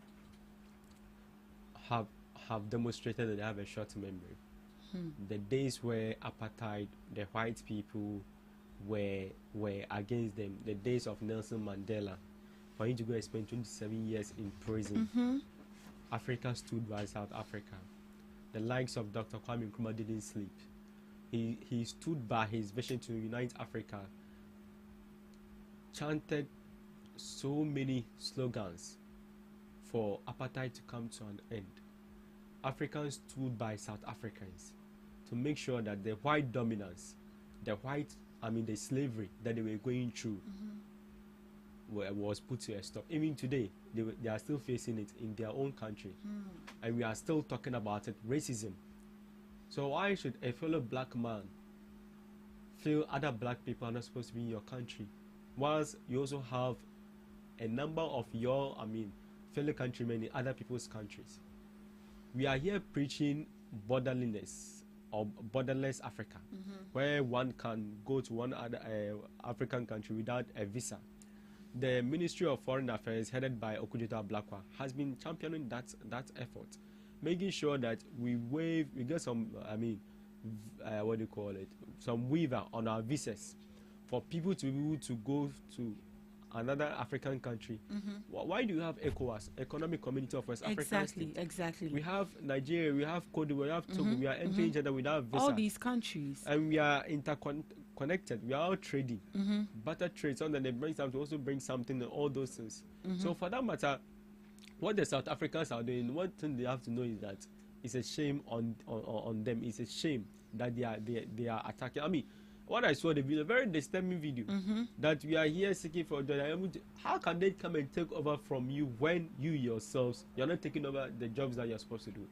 have demonstrated that they have a short memory. The days where apartheid, the white people were against them, the days of Nelson Mandela, for him to go and spend 27 years in prison, Africa stood by South Africa. The likes of Dr. Kwame Nkrumah didn't sleep. He stood by his vision to unite Africa, chanted so many slogans for apartheid to come to an end. Africans stood by South Africans to make sure that the white dominance, the slavery that they were going through was put to a stop. Even today, they are still facing it in their own country. And we are still talking about it, racism. So why should a fellow black man feel other black people are not supposed to be in your country, whilst you also have a number of your, fellow countrymen in other people's countries? We are here preaching borderliness or borderless Africa, where one can go to one other African country without a visa. The Ministry of Foreign Affairs, headed by Okudzeto Ablakwa, has been championing that effort, making sure that we get some, some waiver on our visas for people to be able to go to another African country. Why do you have ECOWAS, Economic Community of West African States? Exactly. We have Nigeria, we have Cote d'Ivoire, we have Togo, we are entering each other without visa. All these countries. And we are interconnected. We are all trading. Better trade, so that they bring something, to also bring something, and all those things. So for that matter, what the South Africans are doing, one thing they have to know is that it's a shame on them. It's a shame that they are attacking. I mean, what I saw the video, very disturbing video, that we are here seeking for the. How can they come and take over from you when you yourselves you're not taking over the jobs that you're supposed to do?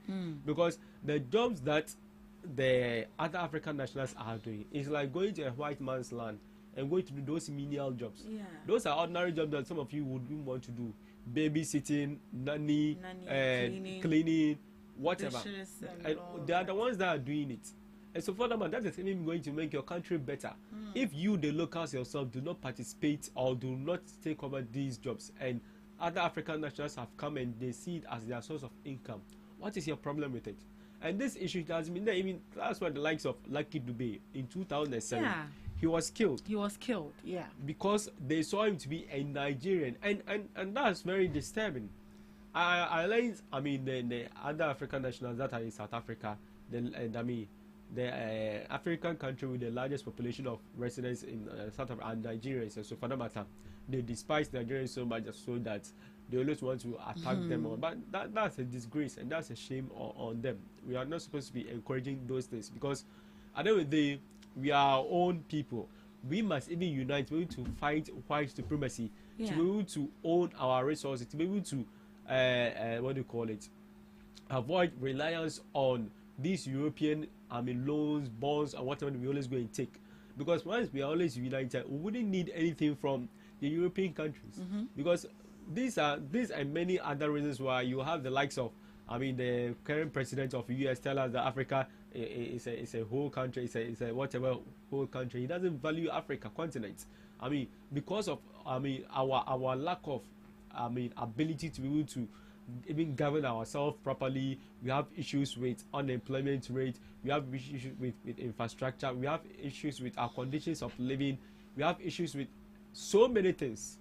Because the jobs that the other African nationals are doing is like going to a white man's land and going to do those menial jobs. Yeah. Those are ordinary jobs that some of you would want to do: babysitting, nanny, cleaning, whatever. And they are the ones that are doing it. And so furthermore, that is even going to make your country better. If you, the locals yourself, do not participate or do not take over these jobs, and other African nationals have come and they see it as their source of income, what is your problem with it? And this issue has been there. Even that's why the likes of Lucky Dube in 2007, he was killed. Yeah. Because they saw him to be a Nigerian, and that's very disturbing. I learned, I mean, the other African nationals that are in South Africa, the African country with the largest population of residents in South Africa and Nigerians, and so for that matter, they despise Nigerians so much so that they always want to attack them. But that's a disgrace and that's a shame on them. We are not supposed to be encouraging those things, because at the end of the day, we are our own people. We must even unite to be able to fight white supremacy, to be able to own our resources, to be able to avoid reliance on these European loans, bonds, and whatever we always go and take. Because once we are always united, we wouldn't need anything from the European countries. Because these are many other reasons why you have the likes of, the current president of the US tell us that Africa is a whole country, it's a whatever whole country. He doesn't value Africa continent. Because of our lack of ability to be able to even govern ourselves properly. We have issues with unemployment rate, we have issues with infrastructure, we have issues with our conditions of living, we have issues with so many things,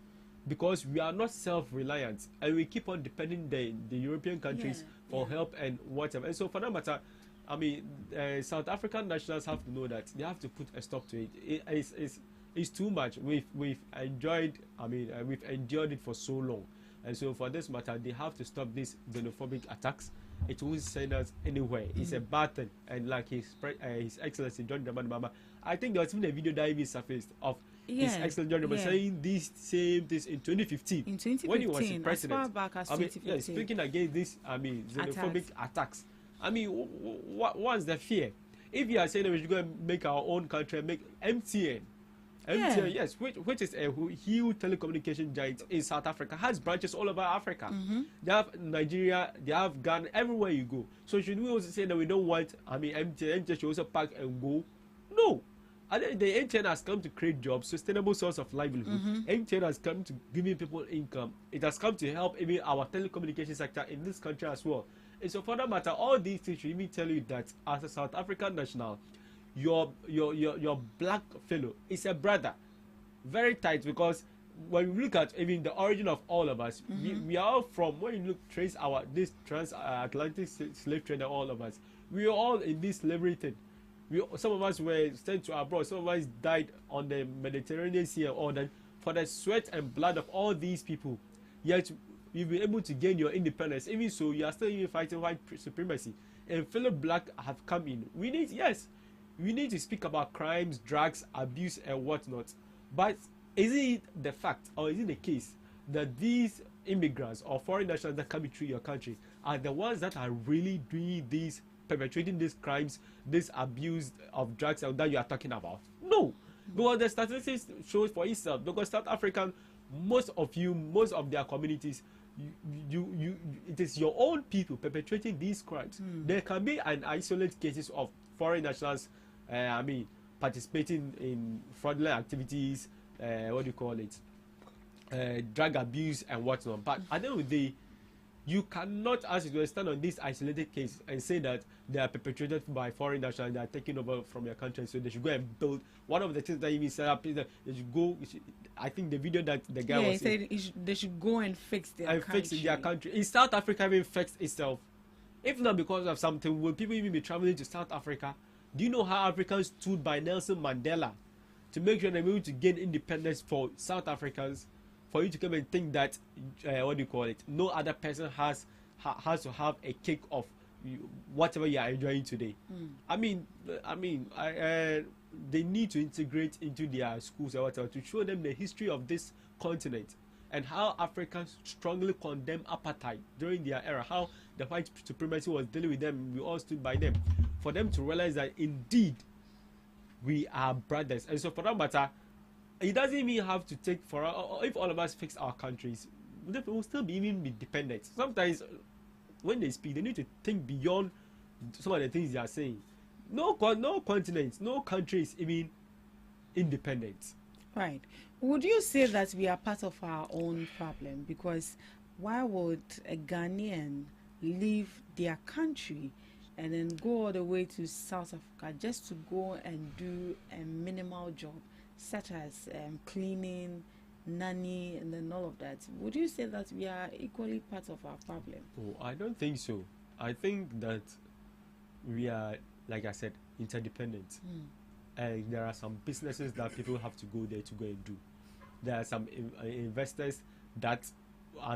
because we are not self-reliant and we keep on depending the European countries for help and whatever. And so for that matter, South African nationals have to know that they have to put a stop to it. It's too much. We've enjoyed it for so long. And so for this matter, they have to stop these xenophobic attacks. It won't send us anywhere. It's a bad thing. And like His Excellency John Dramani Mahama, I think there was even a video that even surfaced of His Excellency John Dramani saying these same things in 2015. When he was president. As far back as 2015. Speaking against this, xenophobic attacks. What's the fear? If you are saying that we should go and make our own country, make MTN, yes, which is a huge telecommunication giant in South Africa, has branches all over Africa. They have Nigeria, they have Ghana, everywhere you go. So should we also say that we don't want, MTN should also pack and go? No. I think the MTN has come to create jobs, sustainable source of livelihood. MTN has come to giving people income. It has come to help even our telecommunication sector in this country as well. And so for that matter, all these things should even tell you that as a South African national, your black fellow is a brother, very tight. Because when we look at even the origin of all of us, we are all from, when you trace this transatlantic slave trade, all of us, we are all in this slavery thing. Some of us were sent to abroad, some of us died on the Mediterranean Sea and all that for the sweat and blood of all these people. Yet you've been able to gain your independence. Even so, you are still even fighting white supremacy. And fellow black have come in. We need to speak about crimes, drugs, abuse, and whatnot. But is it the fact, or is it the case, that these immigrants or foreign nationals that come through your country are the ones that are really doing these, perpetrating these crimes, this abuse of drugs that you are talking about? No. Because the statistics shows for itself. Because South African, most of their communities, it is your own people perpetrating these crimes. There can be an isolated cases of foreign nationals participating in fraudulent activities, drug abuse and whatnot. But at the end of the day, you cannot, as it will, stand on this isolated case and say that they are perpetrated by foreign nationals, they are taking over from your country, so they should go and build. One of the things that even set up is that they should go. I think the video that the guy was saying, they should go and fix their country. In South Africa, even fixed itself. If not because of something, will people even be traveling to South Africa? Do you know how Africans stood by Nelson Mandela to make sure they were able to gain independence for South Africans, for you to come and think that what do you call it? No other person has to have a cake of whatever you are enjoying today. I mean, they need to integrate into their schools or whatever to show them the history of this continent and how Africans strongly condemn apartheid during their era, how the white supremacy was dealing with them. We all stood by them, for them to realize that indeed we are brothers. And so for that matter, it doesn't even have to take for if all of us fix our countries, we will still be dependent. Sometimes when they speak, they need to think beyond some of the things they are saying. No continents, no countries even independent. Right. Would you say that we are part of our own problem? Because why would a Ghanaian leave their country and then go all the way to South Africa just to go and do a minimal job, such as cleaning, nanny, and then all of that? Would you say that we are equally part of our problem? Oh, I don't think so. I think that we are, like I said, interdependent. And there are some businesses that people have to go there to go and do. There are some investors that,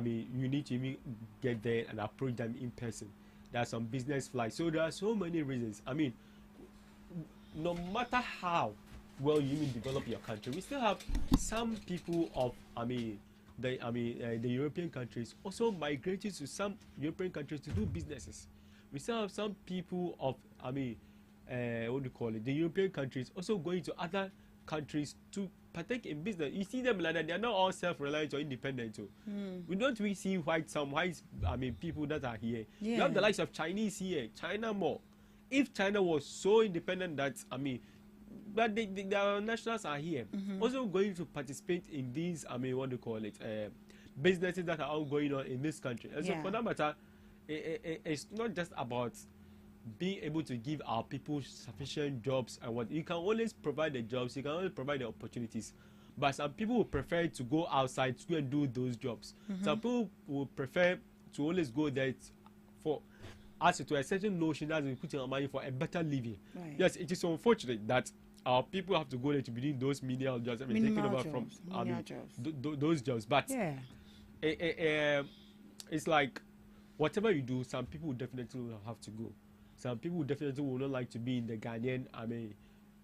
you need to even get there and approach them in person. There are some business flights. So there are so many reasons. No matter how well you even develop your country, we still have some people of, the European countries also migrating to some European countries to do businesses. We still have some people of, the European countries also going to other countries to partake in business. You see them like that, they are not all self-reliant or independent too. We don't really see people that are here. Yeah. You have the likes of Chinese here, China more. If China was so independent that, but their nationals are here, also going to participate in these, businesses that are all going on in this country. And so for that matter, it's not just about being able to give our people sufficient jobs and what you can always provide the jobs, you can always provide the opportunities, but some people would prefer to go outside to go and do those jobs. Some people would prefer to always go there for to a certain notion that we put in our money for a better living. Right. Yes, it is unfortunate that our people have to go there to be doing those menial jobs. Taking over from those jobs, but it's like whatever you do, some people definitely will have to go. Some people definitely will not like to be in the Ghanaian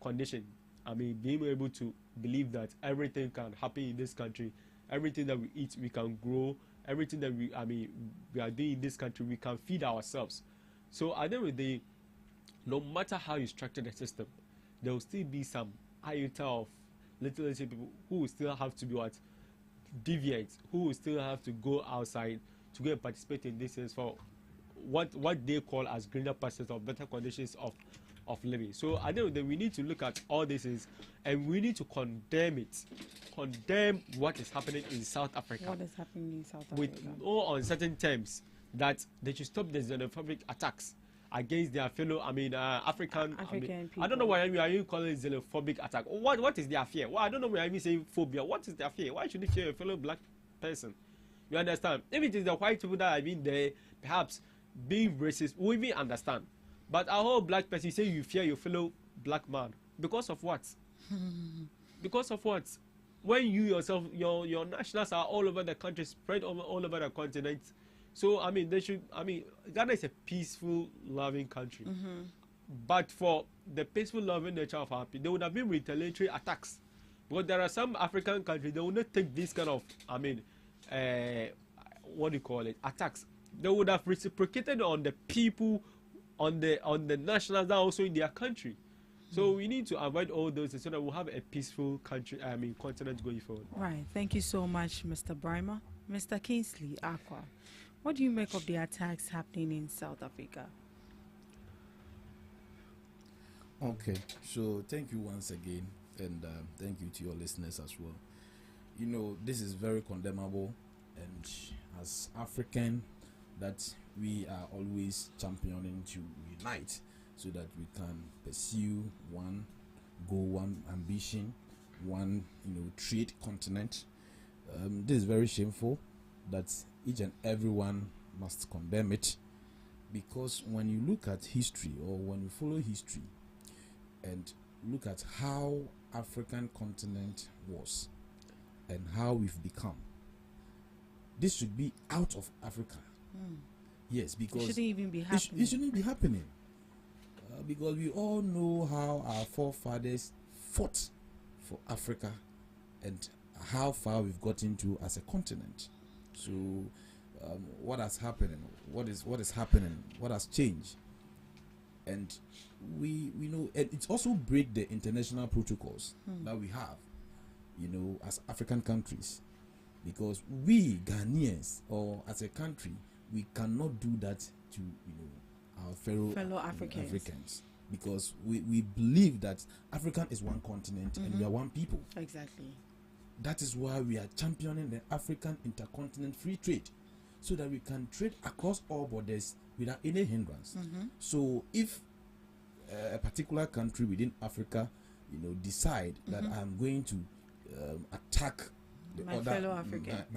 condition. Being able to believe that everything can happen in this country, everything that we eat, we can grow, everything that we are doing in this country, we can feed ourselves. So at the end of the day, no matter how you structure the system, there will still be some iota of little people who will still have to be deviants, who will still have to go outside to go and participate in this for what they call as greener pastures or better conditions of living. So I think that we need to look at all this and we need to condemn what is happening in South Africa. What is happening in South Africa? With all on certain terms that they should stop the xenophobic attacks against their fellow African people. I don't know why you call it xenophobic attack. What is their fear? Well, I don't know why I'm saying phobia. What is their fear? Why should they fear a fellow black person? You understand? If it is the white people that have been there, perhaps being racist, we even understand. But a whole black person, say you fear your fellow black man. Because of what? Because of what? When you yourself, your nationals are all over the country, spread all over the continent. So, Ghana is a peaceful, loving country. But for the peaceful, loving nature of our people, there would have been retaliatory attacks. But there are some African countries, they will not take this kind of, attacks. They would have reciprocated on the people, on the nationals that are also in their country. So we need to avoid all those so that we'll have a peaceful country, continent going forward. Right. Thank you so much, Mr. Brymer. Mr. Kingsley Aqua, what do you make of the attacks happening in South Africa? Okay, so thank you once again, and thank you to your listeners as well. This is very condemnable, and as African, that we are always championing to unite so that we can pursue one goal, one ambition, one trade continent. This is very shameful that each and everyone must condemn it, because when you look at history, or when you follow history and look at how African continent was and how we've become, this should be out of Africa. Yes, because it shouldn't even be happening. It shouldn't be happening. Because we all know how our forefathers fought for Africa and how far we've gotten to as a continent. So, what has happened? What is happening? What has changed? And we know, and it's also break the international protocols that we have, as African countries, because we Ghanaians, or as a country, we cannot do that to our fellow Africans, because we believe that Africa is one continent and we are one people. Exactly. That is why we are championing the African intercontinental free trade, so that we can trade across all borders without any hindrance. So if a particular country within Africa, decide that I'm going to attack my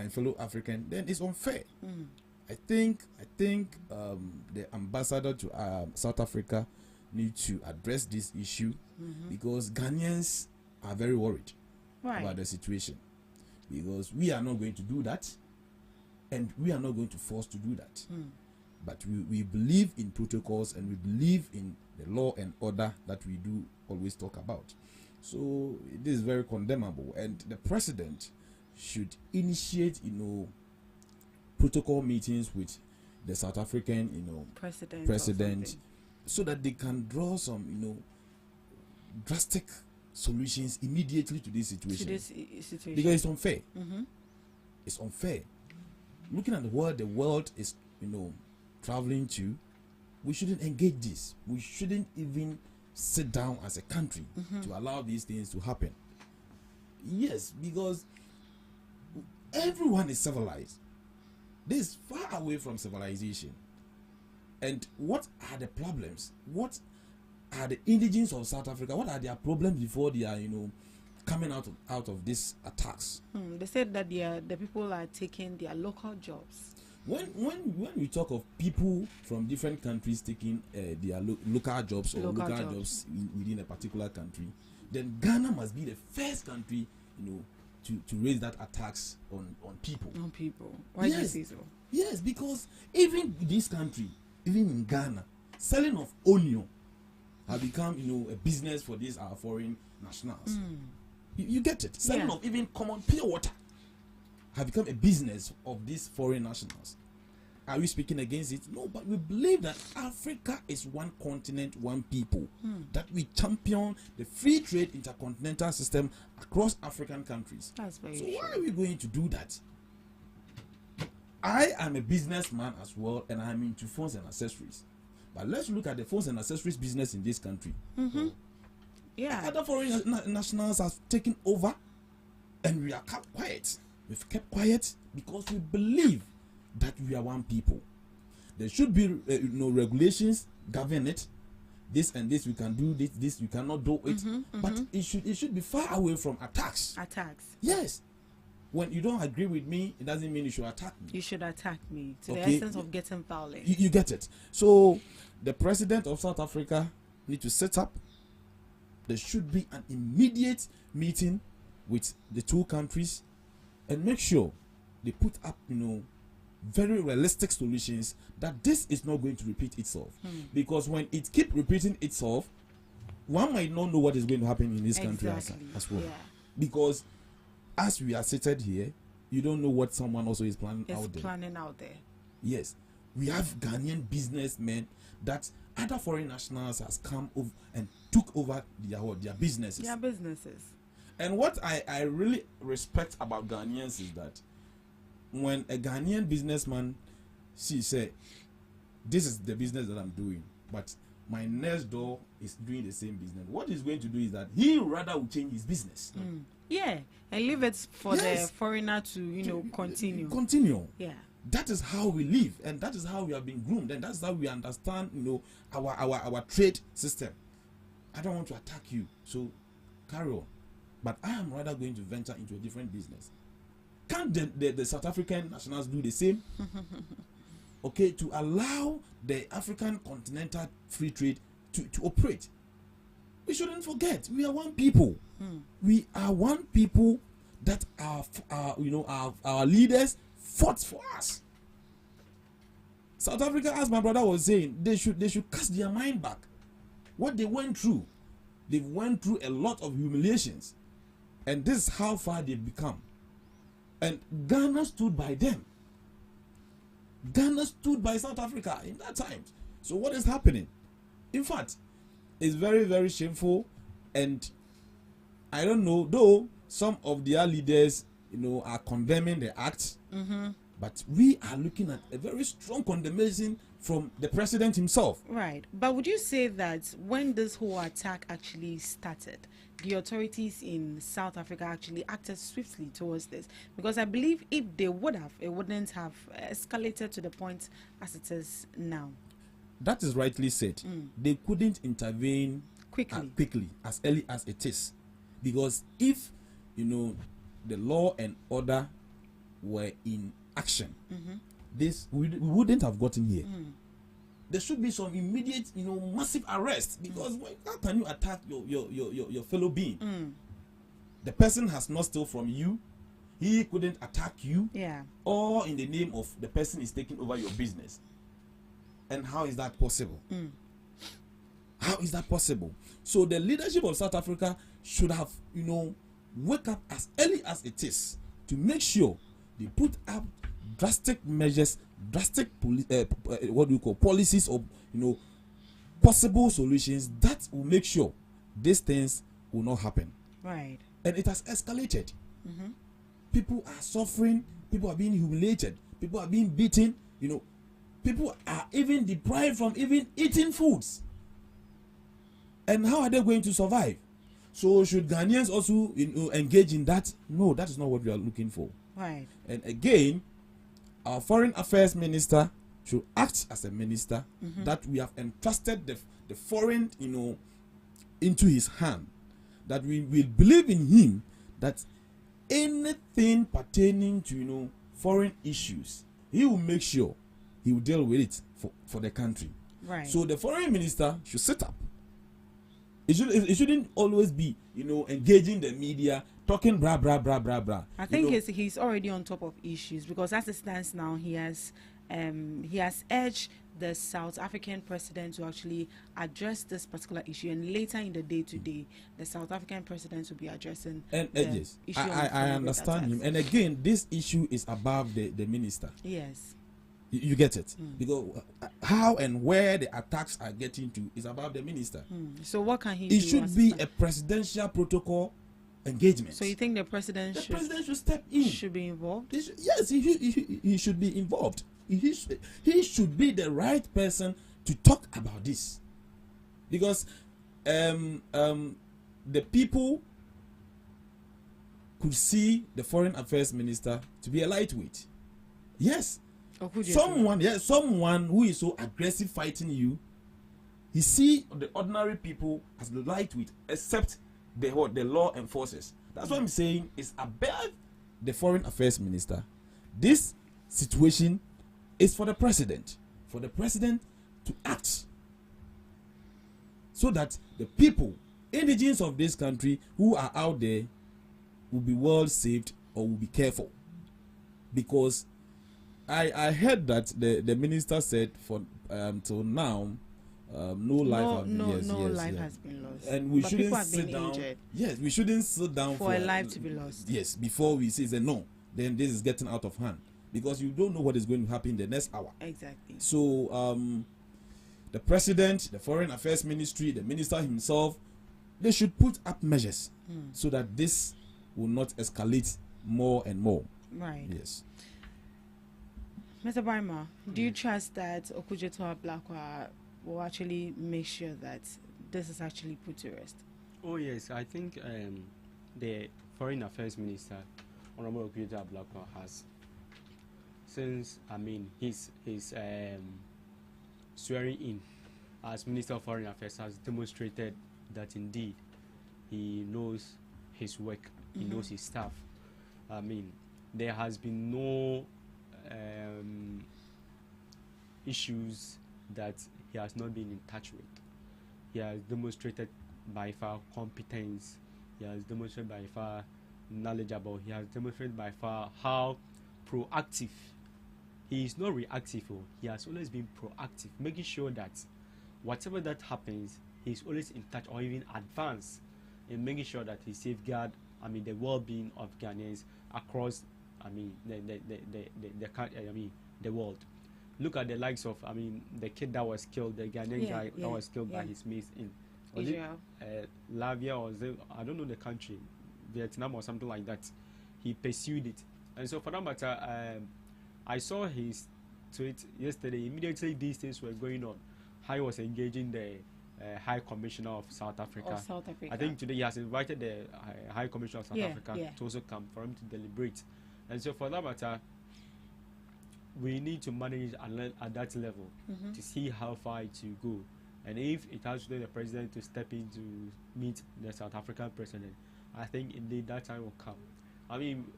fellow African, then it's unfair. I think the ambassador to South Africa needs to address this issue, because Ghanaians are very worried about the situation, because we are not going to do that, and we are not going to force to do that. But we believe in protocols, and we believe in the law and order that we do always talk about. So this is very condemnable, and the president should initiate protocol meetings with the South African president, so that they can draw some drastic solutions immediately to this situation. Because it's unfair. It's unfair. Looking at the world is traveling to, we shouldn't engage this. We shouldn't even sit down as a country to allow these things to happen. Yes, because everyone is civilized. This is far away from civilization. And what are the problems? What are the indigenes of South Africa? What are their problems before they are, coming out of these attacks? They said that the people are taking their local jobs. When we talk of people from different countries taking their local jobs or local jobs within a particular country, then Ghana must be the first country, to raise that attacks on people. On people. Why do you say so? Yes, because even this country, even in Ghana, selling of onion have become, a business for these our foreign nationals. You get it? Selling of even common pure water have become a business of these foreign nationals. Are we speaking against it? No, but we believe that Africa is one continent, one people. That we champion the free trade intercontinental system across African countries. That's very so true. why are we going to do that? I am a businessman as well, and I'm into phones and accessories. But let's look at the phones and accessories business in this country. Other foreign nationals have taken over, and we are kept quiet. We've kept quiet because we believe that we are one people. There should be regulations govern it. This and this we can do, this we cannot do it. But it should be far away from attacks. Yes. When you don't agree with me, it doesn't mean you should attack me. You should attack me to the essence of getting violent. You get it. So the president of South Africa need to set up. There should be an immediate meeting with the two countries and make sure they put up, very realistic solutions that this is not going to repeat itself. Because when it keep repeating itself, one might not know what is going to happen in this country as well. Because as we are seated here, you don't know what someone also is planning out there. Yes. We have Ghanaian businessmen that other foreign nationals has come over and took over their businesses. Their businesses. And what I really respect about Ghanaians is that when a Ghanaian businessman say, this is the business that I'm doing, but my next door is doing the same business, what he's going to do is that he rather will change his business. Yeah, and leave it for the foreigner to continue. Yeah. That is how we live, and that is how we have been groomed, and that's how we understand, our trade system. I don't want to attack you, so carry on. But I am rather going to venture into a different business. Can't the South African nationals do the same? Okay, to allow the African continental free trade to operate. We shouldn't forget, we are one people. We are one people that our leaders fought for us. South Africa, as my brother was saying, they should cast their mind back. What they went through, they went through a lot of humiliations, and this is how far they've become. And Ghana stood by them. Ghana stood by South Africa in that time. So what is happening? In fact, it's very, very shameful, and I don't know, though some of their leaders, are condemning the act, but we are looking at a very strong condemnation from the president himself. Right. But would you say that when this whole attack actually started, the authorities in South Africa actually acted swiftly towards this? Because I believe if they would have, it wouldn't have escalated to the point as it is now. That is rightly said. They couldn't intervene quickly, as early as it is. Because if, the law and order were in action, this we wouldn't have gotten here. There should be some immediate, massive arrest, because how can you attack your fellow being? The person has not stolen from you. He couldn't attack you. Yeah. Or in the name of the person is taking over your business. And how is that possible? How is that possible? So the leadership of South Africa should have, wake up as early as it is to make sure they put up drastic measures, drastic policies, or possible solutions that will make sure these things will not happen. Right. And it has escalated. People are suffering. People are being humiliated. People are being beaten. People are even deprived from even eating foods. And how are they going to survive? So should Ghanaians also engage in that? No, that is not what we are looking for. Right. And again, our foreign affairs minister should act as a minister that we have entrusted the foreign, into his hand. That we will believe in him that anything pertaining to, foreign issues, he will make sure he will deal with it for the country. Right. So the foreign minister should sit up. It shouldn't always be, engaging the media, talking blah, blah, blah, blah, blah. I think he's already on top of issues, because as it stands now, he has urged the South African president to actually address this particular issue, and later in the day today, the South African president will be addressing the issue. I understand him. And again, this issue is above the minister. Yes. You get it? Because how and where the attacks are getting to is above the minister. So what can he do? It should be a presidential protocol engagement. So you think the president should step in? Should be involved? Yes, he should be involved. He should be the right person to talk about this. Because the people could see the foreign affairs minister to be a lightweight. Yes. Someone who is so aggressive fighting you, he see the ordinary people as the lightweight, except the law enforcers. That's what I'm saying is above the foreign affairs minister. This situation is for the president to act, so that the people, indigents of this country who are out there, will be well saved or will be careful. Because I heard that the minister said for till now no life has been lost, and we but shouldn't people have sit been down. injured. Yes, we shouldn't sit down for a life to be lost. Yes, before we say no, then this is getting out of hand, because you don't know what is going to happen in the next hour. Exactly. So the president, the foreign affairs ministry, the minister himself, they should put up measures so that this will not escalate more and more. Right. Yes. Mr. Barma, do you trust that Okudzeto Ablakwa will actually make sure that this is actually put to rest? Oh yes, I think the Foreign Affairs Minister, Honorable Okudzeto Ablakwa, has, since his swearing in as Minister of Foreign Affairs, has demonstrated that indeed he knows his work, he knows his staff. There has been no issues that he has not been in touch with. He has demonstrated by far competence. He has demonstrated by far knowledgeable. He has demonstrated by far how proactive. He is not reactive. He has always been proactive, making sure that whatever that happens, he's always in touch or even advanced in making sure that he safeguard, the well-being of Ghanaians across, the world. Look at the likes of, the kid that was killed, the Ghanaian guy that was killed by his mates in Lavia, or I don't know the country, Vietnam or something like that. He pursued it, and so for that matter, I saw his tweet yesterday. Immediately these things were going on, how he was engaging the High Commissioner of South Africa. I think today he has invited the High Commissioner of South Africa to also come for him to deliberate. And so for that matter, we need to manage at that level to see how far to go. And if it has to be the president to step in to meet the South African president, I think indeed that time will come.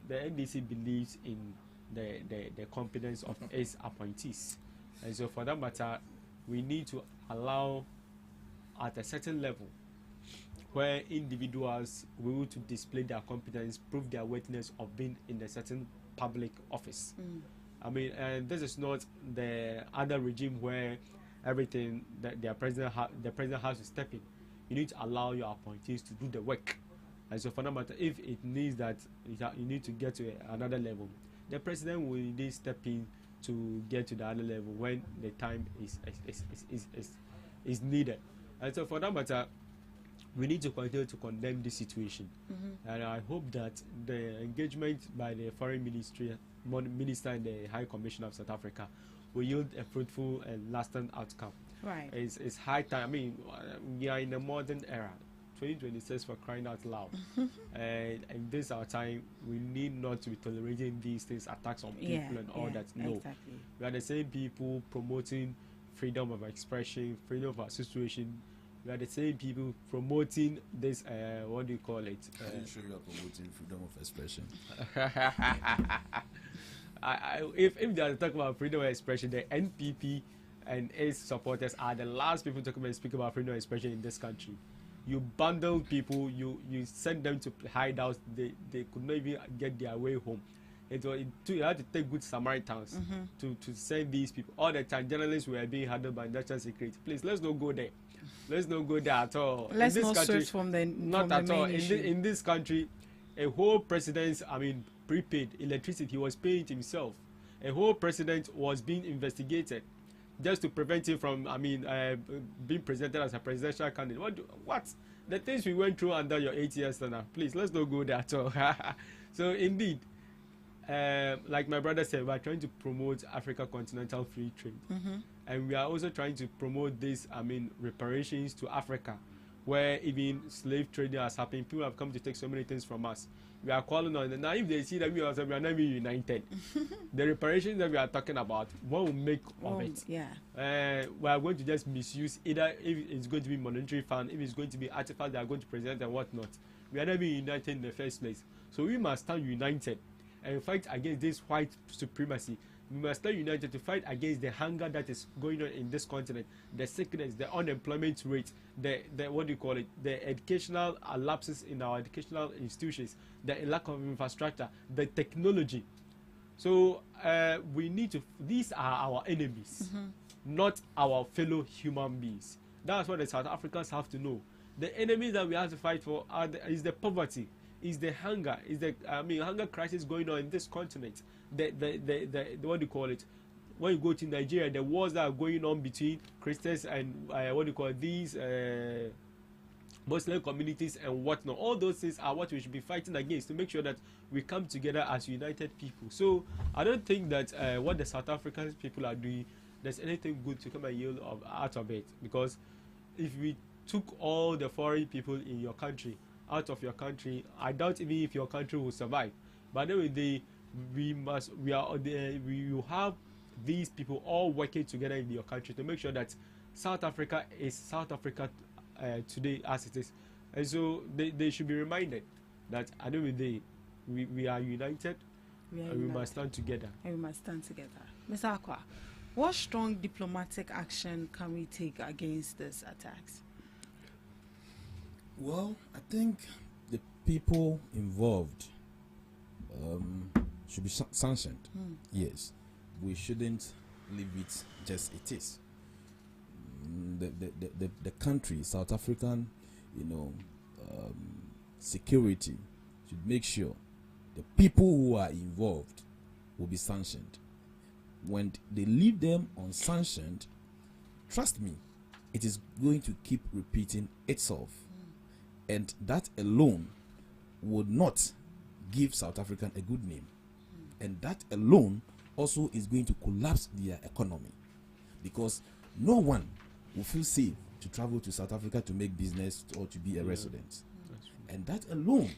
The NDC believes in the competence of its appointees. And so for that matter, we need to allow at a certain level where individuals will to display their competence, prove their worthiness of being in a certain public office. And this is not the other regime where everything that the president has to step in. You need to allow your appointees to do the work. And so for that matter, if it needs that you need to get to another level, the president will indeed step in to get to the other level when the time is needed. And so for that matter, we need to continue to condemn this situation. And I hope that the engagement by the foreign minister and the High Commissioner of South Africa will yield a fruitful and lasting outcome. Right. It's high time. We are in a modern era. 2026 for crying out loud. And this our time. We need not to be tolerating these things, attacks on people and all that. No. Exactly. We are the same people promoting freedom of expression, freedom of association. We are the same people promoting this, what do you call it? Are you sure you are promoting freedom of expression? If they are talking about freedom of expression, the NPP and its supporters are the last people to speak about freedom of expression in this country. You bundle people, you send them to hideouts, they could not even get their way home. You had to take good Samaritans to send these people. All the time, journalists were being handled by national security. Please, let's not go there. Let's not go there at all. Let's in this not country, search from the not from at the all. main issue. In this country, a whole president, prepaid electricity, he was paying it himself. A whole president was being investigated just to prevent him from, being presented as a presidential candidate. What? The things we went through under your 8 years now. Please, let's not go there at all. So indeed, like my brother said, we are trying to promote Africa continental free trade, and we are also trying to promote this, reparations to Africa, where even slave trading has happened. People have come to take so many things from us. We are calling on them. Now, if they see that we are not even united, the reparations that we are talking about, what will make of it? We are going to just misuse either if it's going to be monetary fund, if it's going to be artifacts they are going to present and whatnot. We are not being united in the first place. So we must stand united and fight against this white supremacy. We must stand united to fight against the hunger that is going on in this continent, the sickness, the unemployment rate, the educational lapses in our educational institutions, the lack of infrastructure, the technology. So we need to. These are our enemies, not our fellow human beings. That's what the South Africans have to know. The enemies that we have to fight for is the poverty, is the hunger, is the hunger crisis going on in this continent. The what do you call it? When you go to Nigeria, the wars that are going on between Christians and these Muslim communities and whatnot. All those things are what we should be fighting against to make sure that we come together as united people. So I don't think that what the South African people are doing, there's anything good to come and yield out of it. Because if we took all the foreign people in your country out of your country, I doubt even if your country will survive. But anyway, you have these people all working together in your country to make sure that South Africa is South Africa today as it is. And so they should be reminded that at the end of the day, we are united, and we must stand together. And we must stand together. Mr. Akwa, what strong diplomatic action can we take against these attacks? Well, I think the people involved should be sanctioned. Yes, we shouldn't leave it just it is. The country, South African, security should make sure the people who are involved will be sanctioned. When they leave them unsanctioned, trust me, it is going to keep repeating itself. And that alone would not give South African a good name. And that alone also is going to collapse their economy. Because no one will feel safe to travel to South Africa to make business or to be a resident. And that alone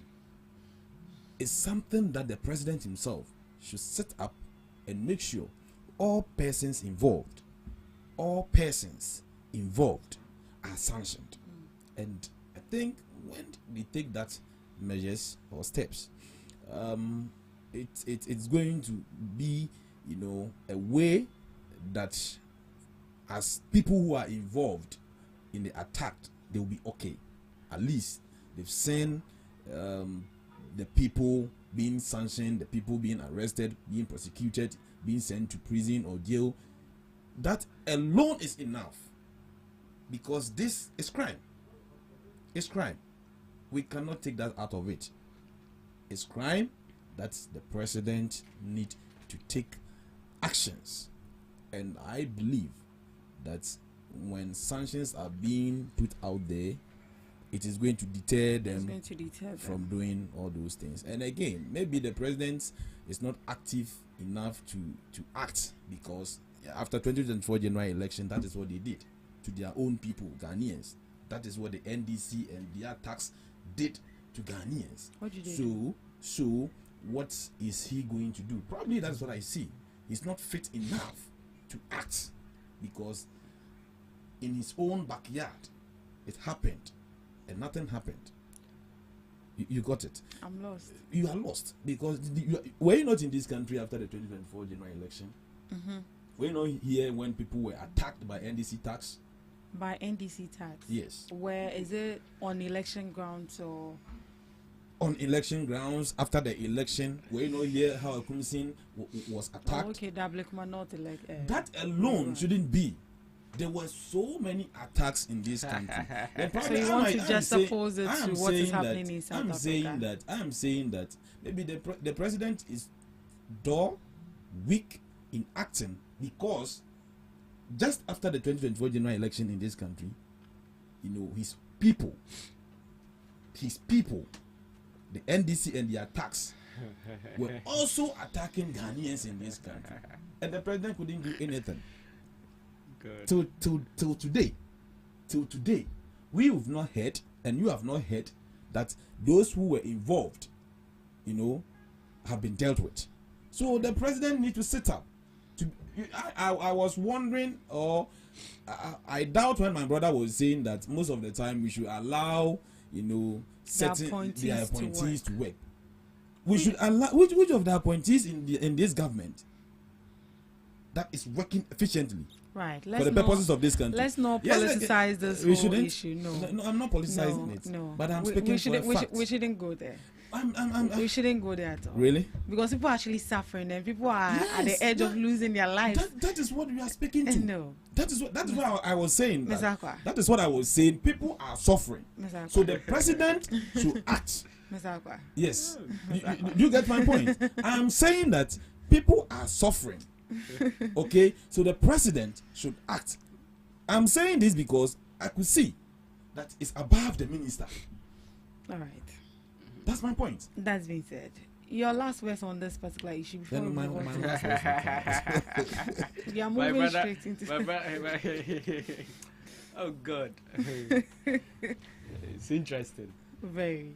is something that the president himself should set up and make sure all persons involved are sanctioned. And I think when they take that measures or steps, it's going to be, a way that as people who are involved in the attack, they will be okay. At least they've seen the people being sanctioned, the people being arrested, being prosecuted, being sent to prison or jail. That alone is enough, because this is crime. It's crime. We cannot take that out of it. It's crime that the president need to take actions. And I believe that when sanctions are being put out there, it is going to deter them from doing all those things. And again, maybe the president is not active enough to act, because after 2024 general election, that is what they did to their own people, Ghanaians. That is what the NDC and their tax did to Ghanaians. What did they do? So what is he going to do? Probably that's what I see. He's not fit enough to act, because in his own backyard it happened and nothing happened. You got it. I'm lost. You are lost, because were you not in this country after the 2024 general election? Were you not here when people were attacked by NDC tax? By NDC tax? Yes. Where is it, on election grounds or? On election grounds, after the election, were you not here how Akumsin was attacked? Oh, okay, that alone shouldn't be. There were so many attacks in this country. So you want to just oppose it to what is happening in South Africa? I'm saying that maybe the president is dull, weak in acting, because just after the 2024 general election in this country, his people, the NDC and the attacks were also attacking Ghanaians in this country, and the president couldn't do anything. Till today, we have not heard, and you have not heard, that those who were involved, have been dealt with. So the president needs to sit up. I was wondering, or I doubt when my brother was saying that most of the time we should allow, certain appointees to work. We should allow which of the appointees in this government that is working efficiently. Right. For the purposes of this country. Let's not politicize this whole issue. No, I'm not politicizing it. No. But I'm speaking for a fact. We shouldn't go there. We shouldn't go there at all. Really? Because people are actually suffering, and people are at the edge of losing their lives. That is what we are speaking to. No. That is what I was saying. That is what I was saying. People are suffering. So the president should act. Yes. You get my point? I'm saying that people are suffering. Okay, so the president should act. I'm saying this because I could see that it's above the minister. All right. That's my point. That's been said. Your last words on this particular issue before we move on. We are moving straight into. Oh God. It's interesting. Very.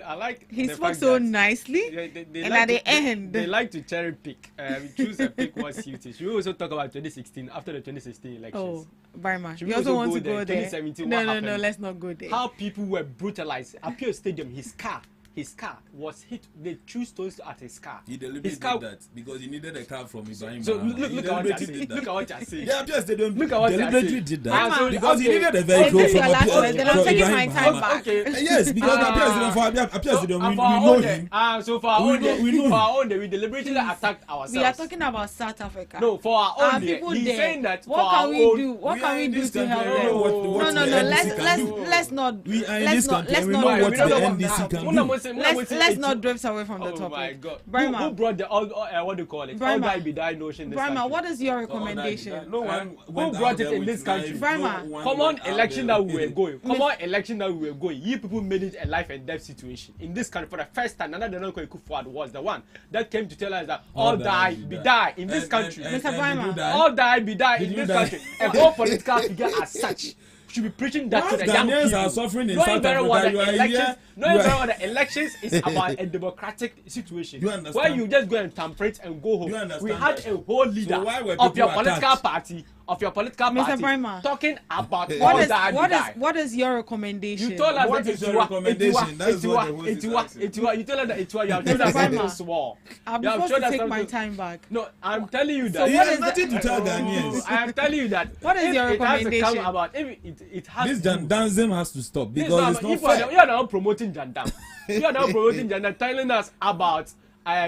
I like. He spoke so nicely, and at the end, they like to cherry pick. Choose and pick what suits. We also talk about 2016 after the 2016 elections. Oh, very much. We also want to go there. 2017. No, let's not go there. How people were brutalized. Appeal Stadium, his car his car was hit. They threw stones at his car. He deliberately His car, did that because he needed a car from Ibrahim. so Mahama. look He at what I deliberately say. did that. Look at what I say. They appears they don't Look at what I deliberately say. did that So, because he okay. needed a vehicle Okay, from your last word, then I'm taking my time Mahama. back. Okay. Yes, because appears they don't. We know him. So for our We own know- day, we know for him. our own day, we deliberately attacked ourselves. We are talking about South Africa. No, for our own day. people He's there. saying that for What can our we own, do? What We can are we in do this to country, help we know them? what No, the NDC can do. let's not. We are in let's this not. country Let's and we not. know what the know what- NDC can Let's- do. Let's not drift away from the Oh topic. my God! Brahma. Who brought the what do you call it? Brahma. All die be die notion in this Brahma, country? what is your recommendation? No one Who went brought out it there in with this country? knife. Brahma. No one Come on, went out election there that we were with- going. Come on, election that we were going. You people made it a life and death situation in this country for the first time. Nana Nana Kufuor was the one that came to tell us that all die be die in this country. Mr. Brahma. All die be die in you this die? country. A whole political figure as such should be preaching that to Whilst the young Ghanaians people. are suffering in Knowing South very well Africa, that you are elections, here, knowing you are- very well that elections is about a democratic situation. You understand? Where you just go and temperate and go home. You understand We had that? a whole leader So why were of your people political attacked? party. Of your political Mr. party Brahma. talking about all What is die be die. what is your recommendation? You told us What that is your recommendation? That is what the host is asking. you told us that you have told us something small. I'm You have supposed told to us take my something- time back. No, I'm telling you So that. He what has is nothing the- to tell Ghanaians. I am telling you that. What is if your it has to recommendation? come about, if it has This to do- Jandazim has to stop This because is it's not if you are fair. the- you are now promoting Jandam. You are now promoting Jandam, telling us about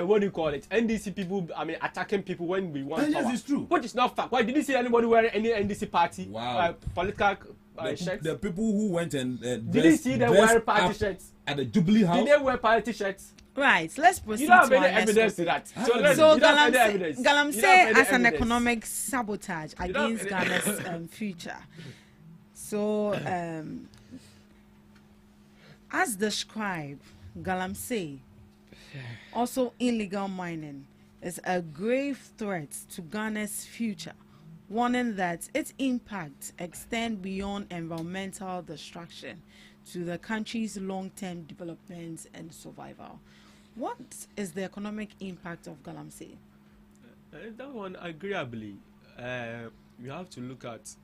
what do you call it? NDC people, attacking people when we want Yes, power. it's true. Which is not fact. Why did you see anybody wearing any NDC party Wow. political The, shirts? the people who went and Did you see them dressed wearing party up shirts? at the Jubilee House? Did they wear party shirts? Right, let's proceed You don't have to any our next evidence to topic. that. So, So you don't have any evidence. You don't have Galamsey any as an evidence. economic sabotage You don't against have any- Ghana's future. So, as described, Galamsey, also illegal mining, is a grave threat to Ghana's future, warning that its impact extend beyond environmental destruction to the country's long-term development and survival. What is the economic impact of Galamsey? That one, agreeably, you have to look at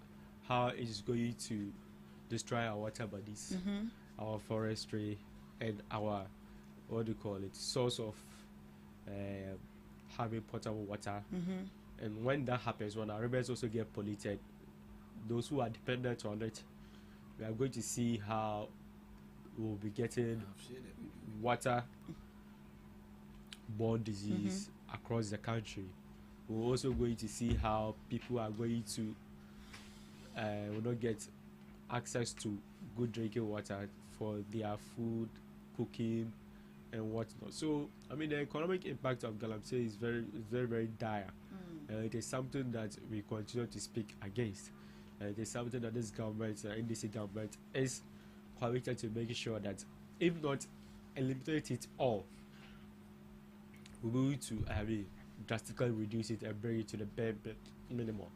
how it's going to destroy our water bodies, our forestry, and our, what do you call it, source of having potable water. And when that happens, when our rivers also get polluted, those who are dependent on it, we are going to see how we'll be getting water-borne disease across the country. We're also going to see how people are going to will not get access to good drinking water for their food, cooking, and whatnot. So, the economic impact of Galamsey is very, very dire. It is something that we continue to speak against. It is something that this government, NDC government, is committed to making sure that, if not eliminate it all, we'll be able to drastically reduce it and bring it to the bare minimum.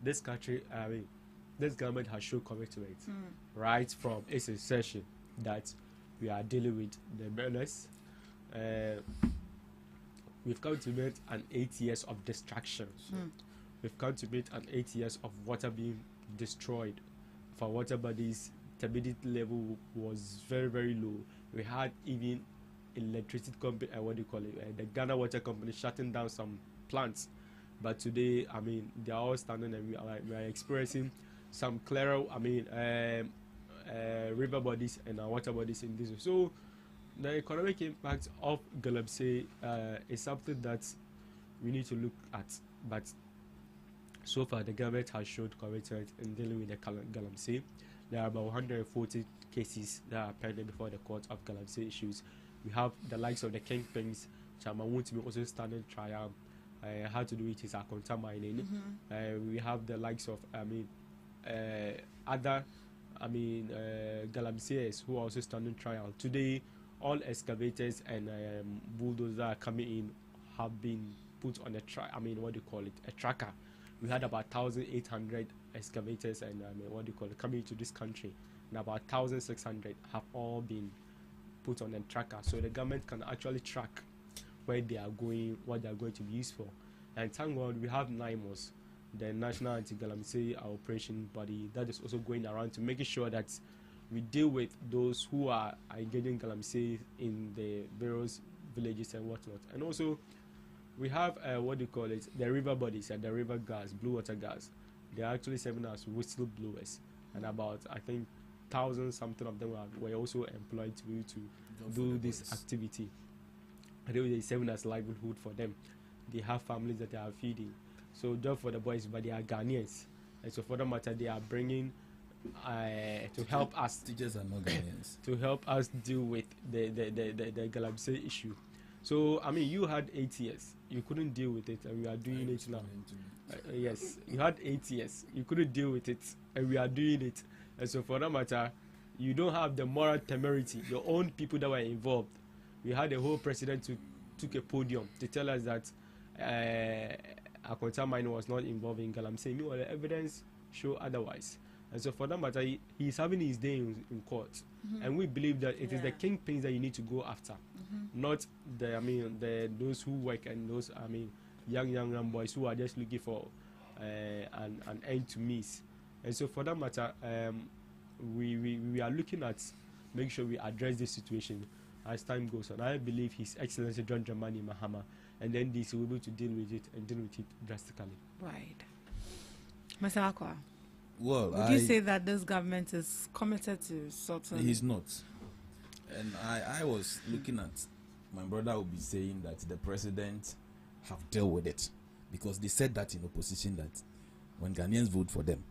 This country, this government has shown commitment right from its inception that we are dealing with the menace. We've come to meet an 8 years of destruction. We've come to meet an 8 years of water being destroyed. For water bodies, turbidity level was very, very low. We had even electricity company, the Ghana Water Company shutting down some plants. But today, they are all standing and we are experiencing some clearer, river bodies and our water bodies in this. So the economic impact of Galamsey is something that we need to look at. But so far, the government has showed commitment in dealing with the Galamsey. There are about 140 cases that are pending before the court of Galamsey issues. We have the likes of the kingpins, which are also standing trial. How to do it is mining. We have the likes of other Galamseyers who are also standing trial. Today, all excavators and bulldozers that are coming in have been put on a tracker. We had about 1,800 excavators and coming into this country, and about 1,600 have all been put on a tracker, so the government can actually track where they are going, what they are going to be used for. And thank God we have NIMOS, the National Anti-Galamsey Operation Body, that is also going around to making sure that we deal with those who are getting galamsey in the various villages and whatnot. And also, we have what do you call it? The river bodies and the river gas, blue water gas. They are actually serving as whistleblowers, and about I think thousands something of them were also employed to be able to do this activity. And they serving as livelihood for them. They have families that they are feeding. So job for the boys, but they are Ghanaians, and so for that matter, they are bringing to help us. Teachers are not Ghanaians. To help us deal with the galamsey issue. So I mean, you had 8 years, you couldn't deal with it, and we are doing it now. Yes, you had 8 years, you couldn't deal with it, and we are doing it. And so for that matter, you don't have the moral temerity. Your own people that were involved. We had a whole president who took a podium to tell us that Akonta Mine was not involved in galamsey. Meanwhile, the evidence show otherwise. And so for that matter, he's having his day in court. And we believe that it is the kingpins that you need to go after, not those who work and those young boys who are just looking for an end to miss. And so for that matter, we are looking at make sure we address this situation as time goes on. I believe His Excellency John Dramani Mahama and then this will be able to deal with it and deal with it drastically. Right. Mr. Akwa, well, would you say that this government is committed to sorting? He's not. And I was looking at my brother will be saying that the president have dealt with it, because they said that in opposition that when Ghanaians vote for them,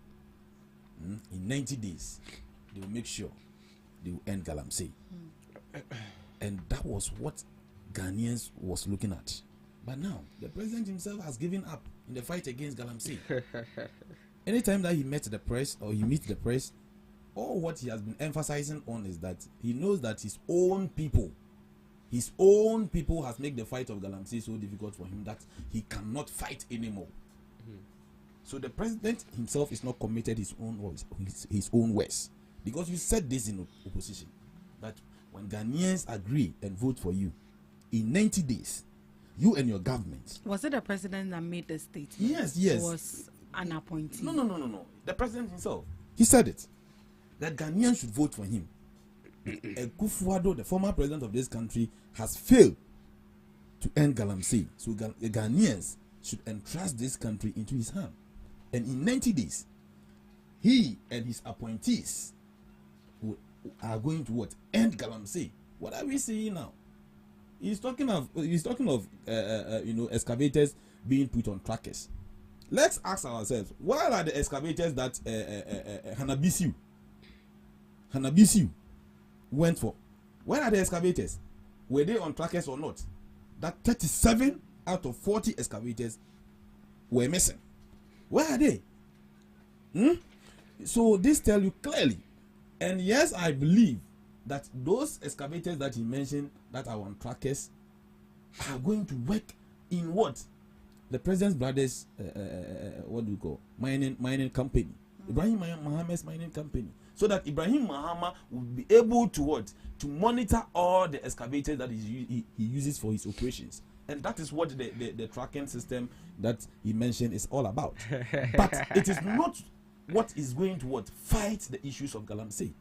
in 90 days they will make sure they will end galamsey. And that was what Ghanaians was looking at. But now the president himself has given up in the fight against galamsey. Anytime that he met the press or he meets the press, all what he has been emphasizing on is that he knows that his own people has made the fight of galamsey so difficult for him that he cannot fight anymore. So the president himself is not committed his own words, because you said this in opposition that when Ghanaians agree and vote for you in 90 days, you and your government. Was it the president that made the statement? Yes. It was an appointee. No. The president himself. He said it. That Ghanaians should vote for him. Kufuor, the former president of this country, has failed to end galamsey. So the Ghanaians should entrust this country into his hand. And in 90 days, he and his appointees are going to end galamsey. What are we seeing now? He's talking of excavators being put on trackers. Let's ask ourselves, where are the excavators that Hanabisiu went for? Where are the excavators? Were they on trackers or not? That 37 out of 40 excavators were missing. Where are they? So this tells you clearly. And yes, I believe that those excavators that he mentioned that are on trackers are going to work in what? The president's brothers, what do you call? Mining company. Ibrahim Mahama's mining company. So that Ibrahim Mahama will be able to what? To monitor all the excavators that he uses for his operations. And that is what the tracking system that he mentioned is all about. But it is not what is going to fight the issues of galamsey.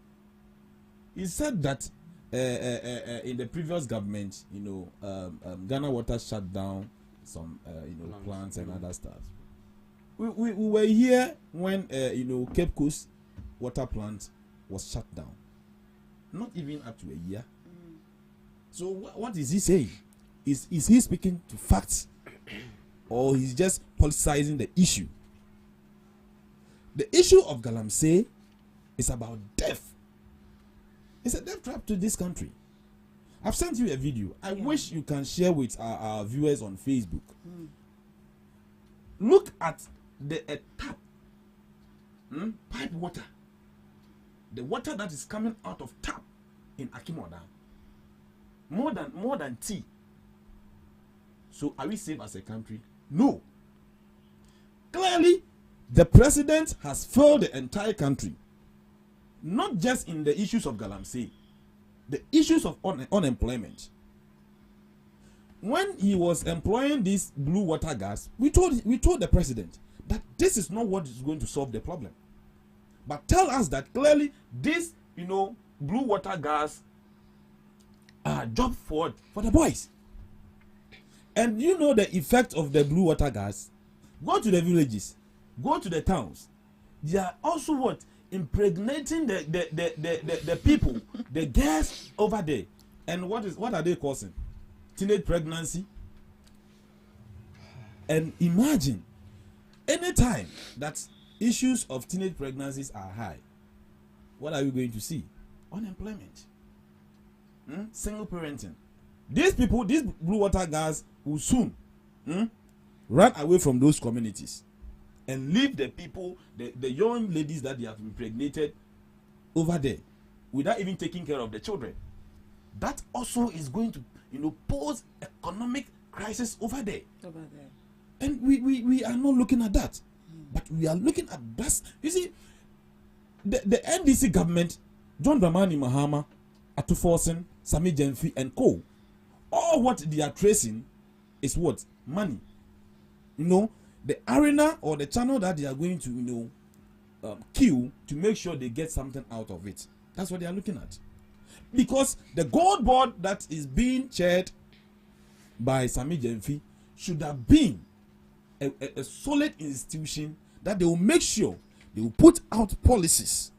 He said that in the previous government, Ghana Water shut down some plants and other stuff. We were here when Cape Coast water plant was shut down. Not even up to a year. So what is he saying? Is he speaking to facts, or he's just politicizing the issue? The issue of galamsey is about death. It's a death trap to this country. I've sent you a video. I wish you can share with our viewers on Facebook. Look at the tap, pipe water. The water that is coming out of tap in Akimoda. More than tea. So are we safe as a country? No. Clearly, the president has failed the entire country. Not just in the issues of galamsey, the issues of unemployment. When he was employing this blue water gas, we told the president that this is not what is going to solve the problem. But tell us that clearly this blue water gas job for the boys. And you know the effect of the blue water gas. Go to the villages, go to the towns. They are also what? Impregnating the people, the girls over there. And what are they causing? Teenage pregnancy. And imagine, anytime that issues of teenage pregnancies are high, what are we going to see? Unemployment. Single parenting. These people, these blue water guys will soon run away from those communities and leave the people, the young ladies that they have impregnated over there without even taking care of the children. That also is going to, pose economic crisis over there. And we are not looking at that. But we are looking at that. You see, the NDC government, John Dramani Mahama, Atuforsen, Sami Jenfi, and co. All what they are tracing is what? Money. The arena or the channel that they are going to, kill to make sure they get something out of it. That's what they are looking at. Because the gold board that is being chaired by Sami Jenfi should have been a solid institution that they will make sure they will put out policies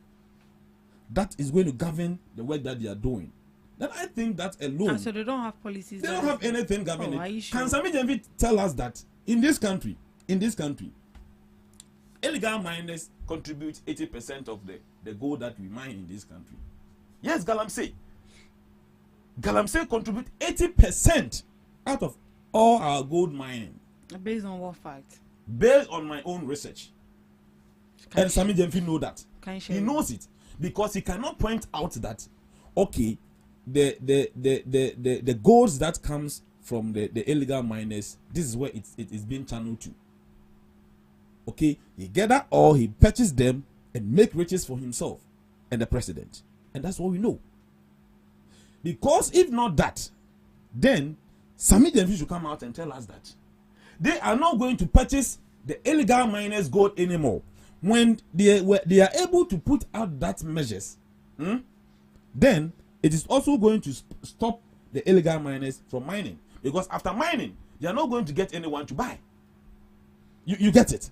that is going to govern the work that they are doing. Then I think that alone. So they don't have policies. They don't have anything governing it. Sure? Can Sami Jenfi tell us that in this country, illegal miners contribute 80% of the gold that we mine in this country? Yes, Galamsey. Galamsey contribute 80% out of all our gold mining. Based on what fact? Based on my own research. And Sami Jenfi know that. He knows it because he cannot point out that, okay, the golds that comes from the illegal miners, this is where it is being channeled to. Okay, he gather or he purchase them and make riches for himself and the president. And that's what we know. Because if not that, then Sami Jenfi should come out and tell us that they are not going to purchase the illegal miners' gold anymore. When they are able to put out that measures, then it is also going to stop the illegal miners from mining. Because after mining, they are not going to get anyone to buy. You get it?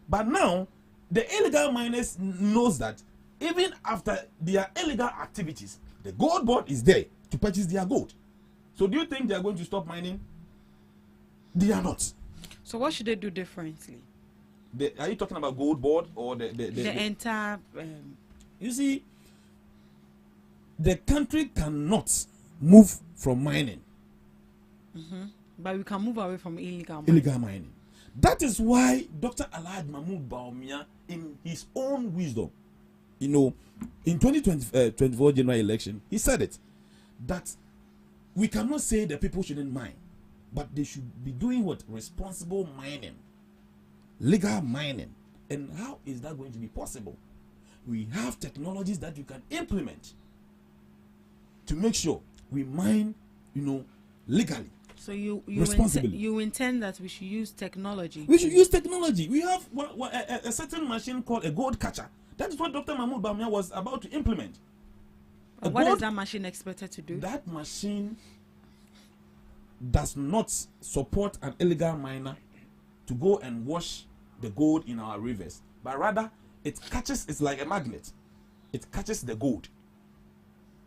But now, the illegal miners knows that even after their illegal activities, the gold board is there to purchase their gold. So do you think they are going to stop mining? They are not. So what should they do differently? Are you talking about gold board or the entire? You see, the country cannot move from mining. But we can move away from illegal mining. That is why Dr. Alhaji Mahmoud Bawumia, in his own wisdom, in 2024 general election, he said it, that we cannot say the people shouldn't mine, but they should be doing what? Responsible mining, legal mining. And how is that going to be possible? We have technologies that you can implement to make sure we mine, legally. So you intend that we should use technology. We should use technology. We have a certain machine called a gold catcher. That is what Dr. Mahmoud Bawumia was about to implement. What is that machine expected to do? That machine does not support an illegal miner to go and wash the gold in our rivers, but rather it catches, it's like a magnet. It catches the gold.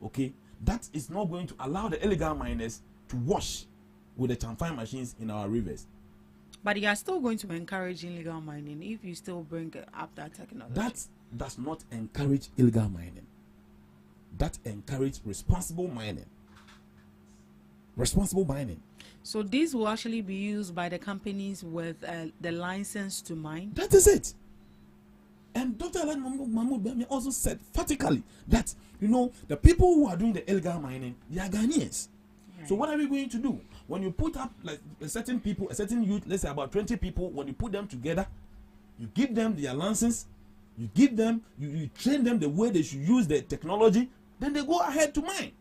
Okay? That is not going to allow the illegal miners to wash with the chamfine machines in our rivers. But you are still going to encourage illegal mining if you still bring up that technology. That does not encourage illegal mining. That encourages responsible mining. Responsible mining. So these will actually be used by the companies with the license to mine? That is it. And Dr. Alhaji Mahmoud Bawumia also said emphatically that, the people who are doing the illegal mining, they are Ghanaians. Right. So what are we going to do? When you put up like a certain youth, let's say about 20 people, when you put them together, you give them their license, you give them, you train them the way they should use the technology, then they go ahead to mine.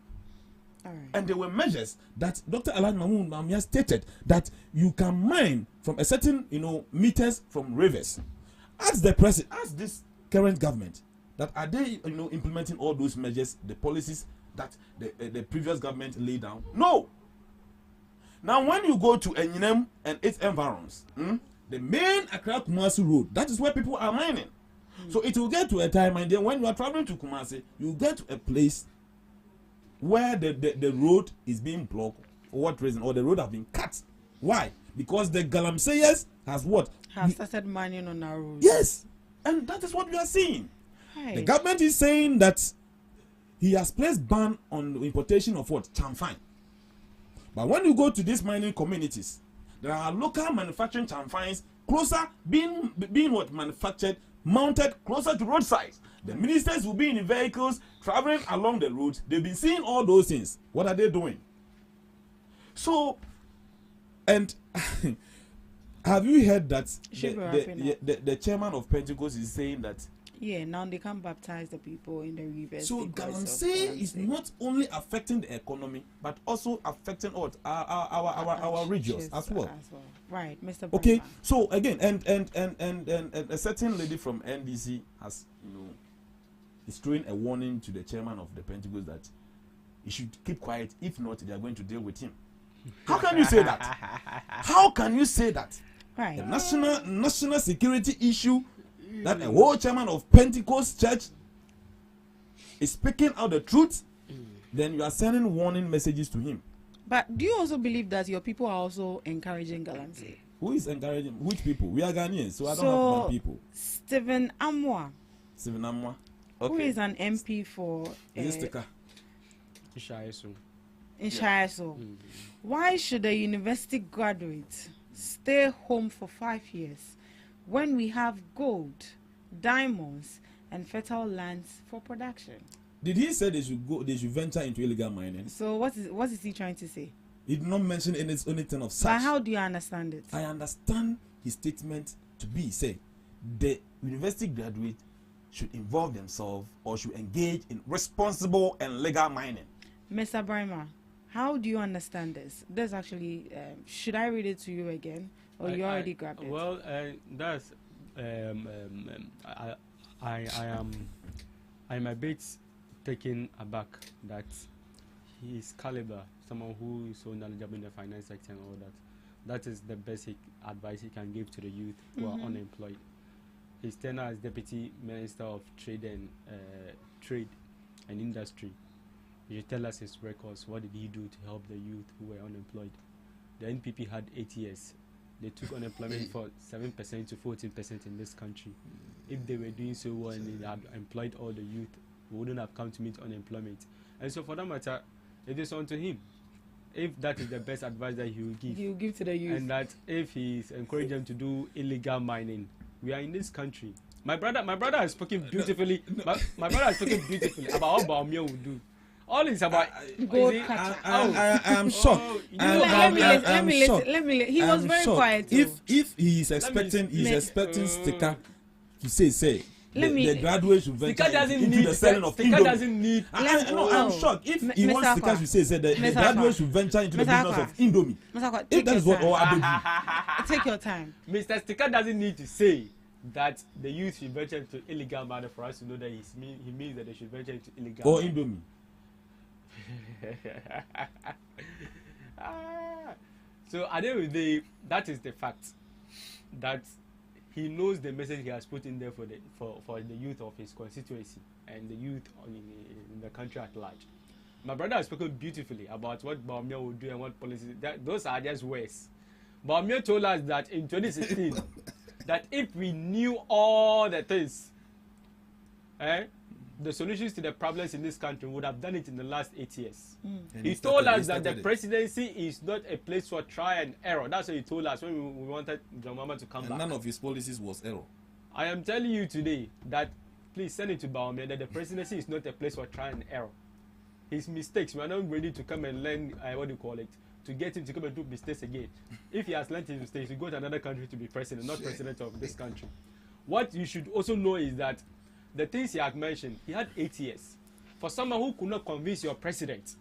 All right. And there were measures that Dr. Alhaji Mahmoud Bawumia stated that you can mine from a certain, meters from rivers. Ask the president, ask this current government, That are they, implementing all those measures, the policies that the previous government laid down? No. Now, when you go to Enyinem and its environs, the main Accra Kumasi road, that is where people are mining. So it will get to a time, and then when you are traveling to Kumasi, you get to a place where the road is being blocked. For what reason? Or the road has been cut. Why? Because the Galamseyers has what? Has started mining on our roads. Yes. And that is what we are seeing. Hi. The government is saying that he has placed ban on the importation of what? Chamfine. But when you go to these mining communities, there are local manufacturing chamfines closer, being what? Manufactured, mounted closer to roadsides. The ministers will be in the vehicles traveling along the roads. They've been seeing all those things. What are they doing? So, and have you heard that the chairman of Pentecost is saying that? Yeah, now they can't baptize the people in the rivers. So Galamsey is not only affecting the economy, but also affecting our regions as well. Right, Mr. Okay, so again, and a certain lady from NDC has, is throwing a warning to the chairman of the Pentecost that he should keep quiet. If not, they are going to deal with him. How can you say that? How can you say that? Right. A national security issue that a whole chairman of Pentecost Church is speaking out the truth, then you are sending warning messages to him. But do you also believe that your people are also encouraging Galamsey? Who is encouraging? Which people? We are Ghanaians, so I don't have my people. Stephen Amwa. Stephen Amwa. Okay. Who is an MP for in Shaiso. Why should a university graduate stay home for 5 years when we have gold, diamonds, and fertile lands for production? Did he say they should venture into illegal mining? So what is he trying to say? He did not mention anything of such. But how do you understand it? I understand his statement to be, say, the university graduate should involve themselves or should engage in responsible and legal mining. Mr. Brima, how do you understand this? This actually, should I read it to you again, or you already grabbed it? Well, that's I'm a bit taken aback that his caliber, someone who is so knowledgeable in the finance sector and all that, that is the basic advice he can give to the youth who are unemployed. His tenure as Deputy Minister of Trade and Industry. You tell us his records. What did he do to help the youth who were unemployed? The NPP had 8 years. They took unemployment for 7% to 14% in this country. If they were doing so well and they had employed all the youth, we wouldn't have come to meet unemployment. And so for that matter, it is on to him. If that is the best advice that he will give to the youth, and that if he is encouraging them to do illegal mining, we are in this country. My brother has spoken beautifully. My brother has spoken beautifully about what Baumia will do. All is about gold. I am shocked. Let me listen. He was very quiet. If he is expecting sticker to say the graduate should venture into the selling of Indomie. I'm shocked. If he wants stickers to say the graduate should venture into the business of Indomie. If that is what take your time. Mr. Sticker doesn't need to say that the youth should venture into illegal matter for us to know that he means that they should venture into illegal or Indomie. So at the end of the day, that is the fact that he knows the message he has put in there for the youth of his constituency and the youth in the country at large. My brother has spoken beautifully about what Baumia will do and what policies. Those are just words. Baumia told us that in 2016 that if we knew all the things, the solutions to the problems in this country, would have done it in the last 8 years. He told us that the presidency is not a place for try and error. That's what he told us when we wanted John Mahama to come back. None of his policies was error. I am telling you today that, please send it to Baumia, that the presidency is not a place for try and error. His mistakes, we are not ready to come and learn, to get him to come and do mistakes again. If he has learned his mistakes, he go to another country to be president, not president of this country. What you should also know is that the things he had mentioned, he had 8 years. For someone who could not convince your president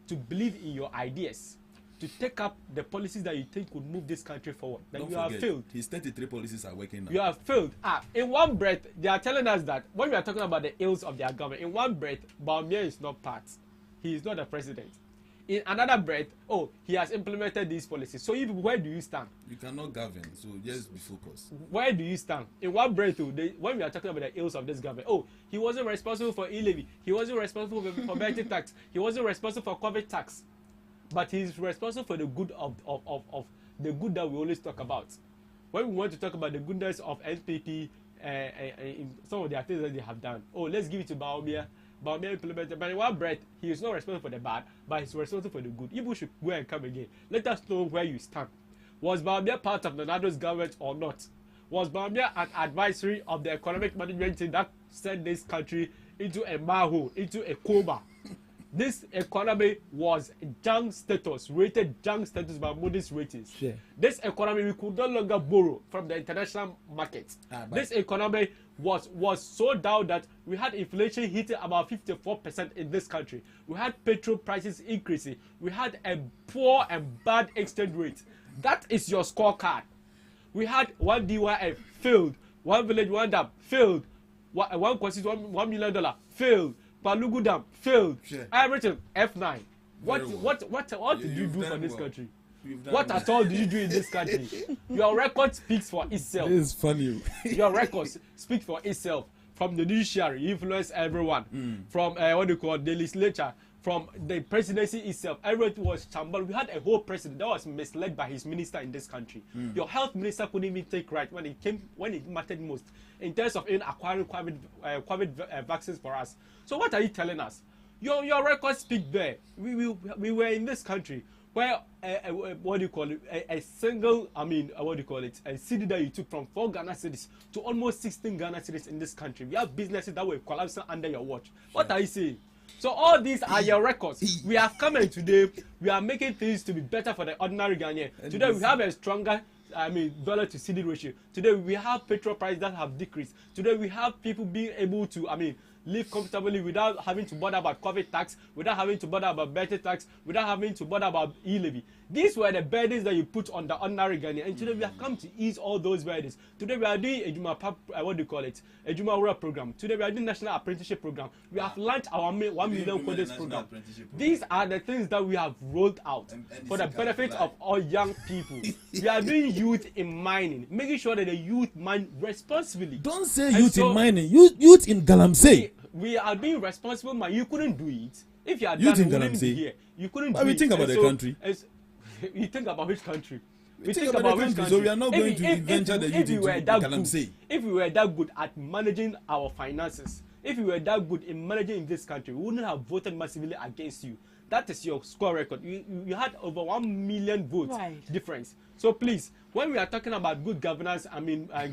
to believe in your ideas, to take up the policies that you think would move this country forward. Then Don't you forget, have failed. His 33 policies are working now. You have failed. In one breath, they are telling us that when we are talking about the ills of their government, in one breath, Baumia is not part. He is not the president. In another breath, he has implemented these policies. So where do you stand? You cannot govern, so just be focused. Where do you stand? In one breath, when we are talking about the ills of this government, he wasn't responsible for e-levy. He wasn't responsible for betting tax. He wasn't responsible for COVID tax. But he's responsible for the good of the good that we always talk about. When we want to talk about the goodness of NPP, in some of the things that they have done, let's give it to Baumia. Baumia implemented, but in one breath, he is not responsible for the bad, but he's responsible for the good. People should go and come again. Let us know where you stand. Was Baumia part of the Nado's government or not? Was Baumia an advisory of the economic management team that sent this country into a manhole, into a coma? This economy was junk status, rated junk status by Moody's ratings. Yeah. This economy, we could no longer borrow from the international market. This economy was so down that we had inflation hitting about 54% in this country. We had petrol prices increasing. We had a poor and bad exchange rate. That is your scorecard. We had one DYF failed, one village, one dam failed, one constituency, $1 million failed. Palugu Dam failed. Sure. Everything F9. What did you do for this country? What at all did you do in this country? Your record speaks for itself. This is funny. Your record speaks for itself. From the judiciary, you influence everyone. From the legislature, from the presidency itself, everything was shambled. We had a whole president that was misled by his minister in this country. Your health minister couldn't even take right when it mattered most in terms of acquiring COVID vaccines for us. So what are you telling us? Your records speak there. We were in this country where a single, a city that you took from 4 Ghana cities to almost 16 Ghana cities in this country. We have businesses that were collapsing under your watch. What are you saying? So all these are your records. We have come in today. We are making things to be better for the ordinary Ghanaian. Today we have a stronger dollar to CD ratio. Today we have petrol prices that have decreased. Today we have people being able to live comfortably without having to bother about COVID tax, without having to bother about better tax, without having to bother about e-levy. These were the burdens that you put on the ordinary Ghanaian. And today we have come to ease all those burdens. Today we are doing a Juma program. Today we are doing National Apprenticeship program. We have launched our 1 million coders program. These are the things that we have rolled out for the benefit of all young people. We are doing youth in mining, making sure that the youth mine responsibly. Don't say youth in mining. Youth in Galamsey. We are being responsible, man. You couldn't do it. If you had youth done in it, wouldn't be Galamsey. here. You couldn't do But we it. think about the country. You think about which country? We think about which country. So we are not going to venture the youth into Galamsey. If we were that good at managing our finances, if we were that good in managing in this country, we wouldn't have voted massively against you. That is your score record. You had over 1 million votes difference. So please, when we are talking about good governance,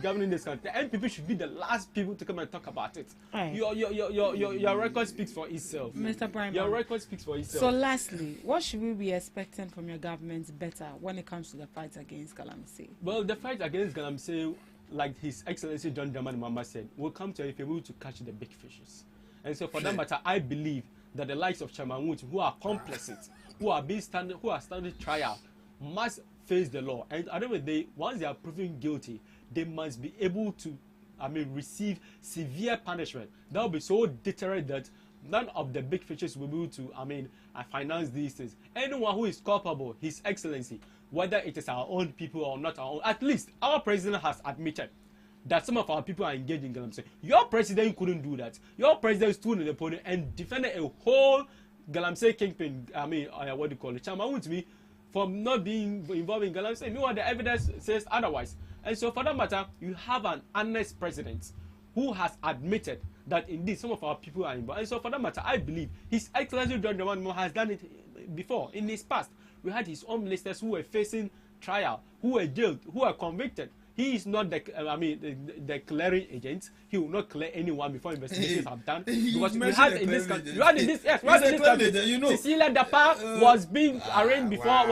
governing this country, the NPP should be the last people to come and talk about it. Right. Your record speaks for itself. Mr. Brian, your record speaks for itself. So lastly, what should we be expecting from your government better when it comes to the fight against Galamsey? Well, the fight against Galamsey, like His Excellency John Dramani Mahama said, will come to if you're able to catch the big fishes. And so for that matter, I believe that the likes of Chairman Wood, who are complicit, who are standing trial, must face the law. And at the end of the day, once they are proven guilty, they must be able to, receive severe punishment. That will be so deterrent that none of the big fishes will be able to, finance these things. Anyone who is culpable, His Excellency, whether it is our own people or not our own, at least our president has admitted that some of our people are engaged in Galamsey. Your president couldn't do that. Your president stood in the podium and defended a whole Galamsey kingpin, Chairman Wood to me, from not being involved in Galamsey. Meanwhile, the evidence says otherwise. And so for that matter, you have an honest president who has admitted that indeed some of our people are involved. And so for that matter, I believe His Excellency John Dramani Mahama has done it before. In his past, we had his own ministers who were facing trial, who were jailed, who were convicted. He is not the clearing agent. He will not clear anyone before investigations have done. Because we had in this country, Cecilia Dapa was being arraigned before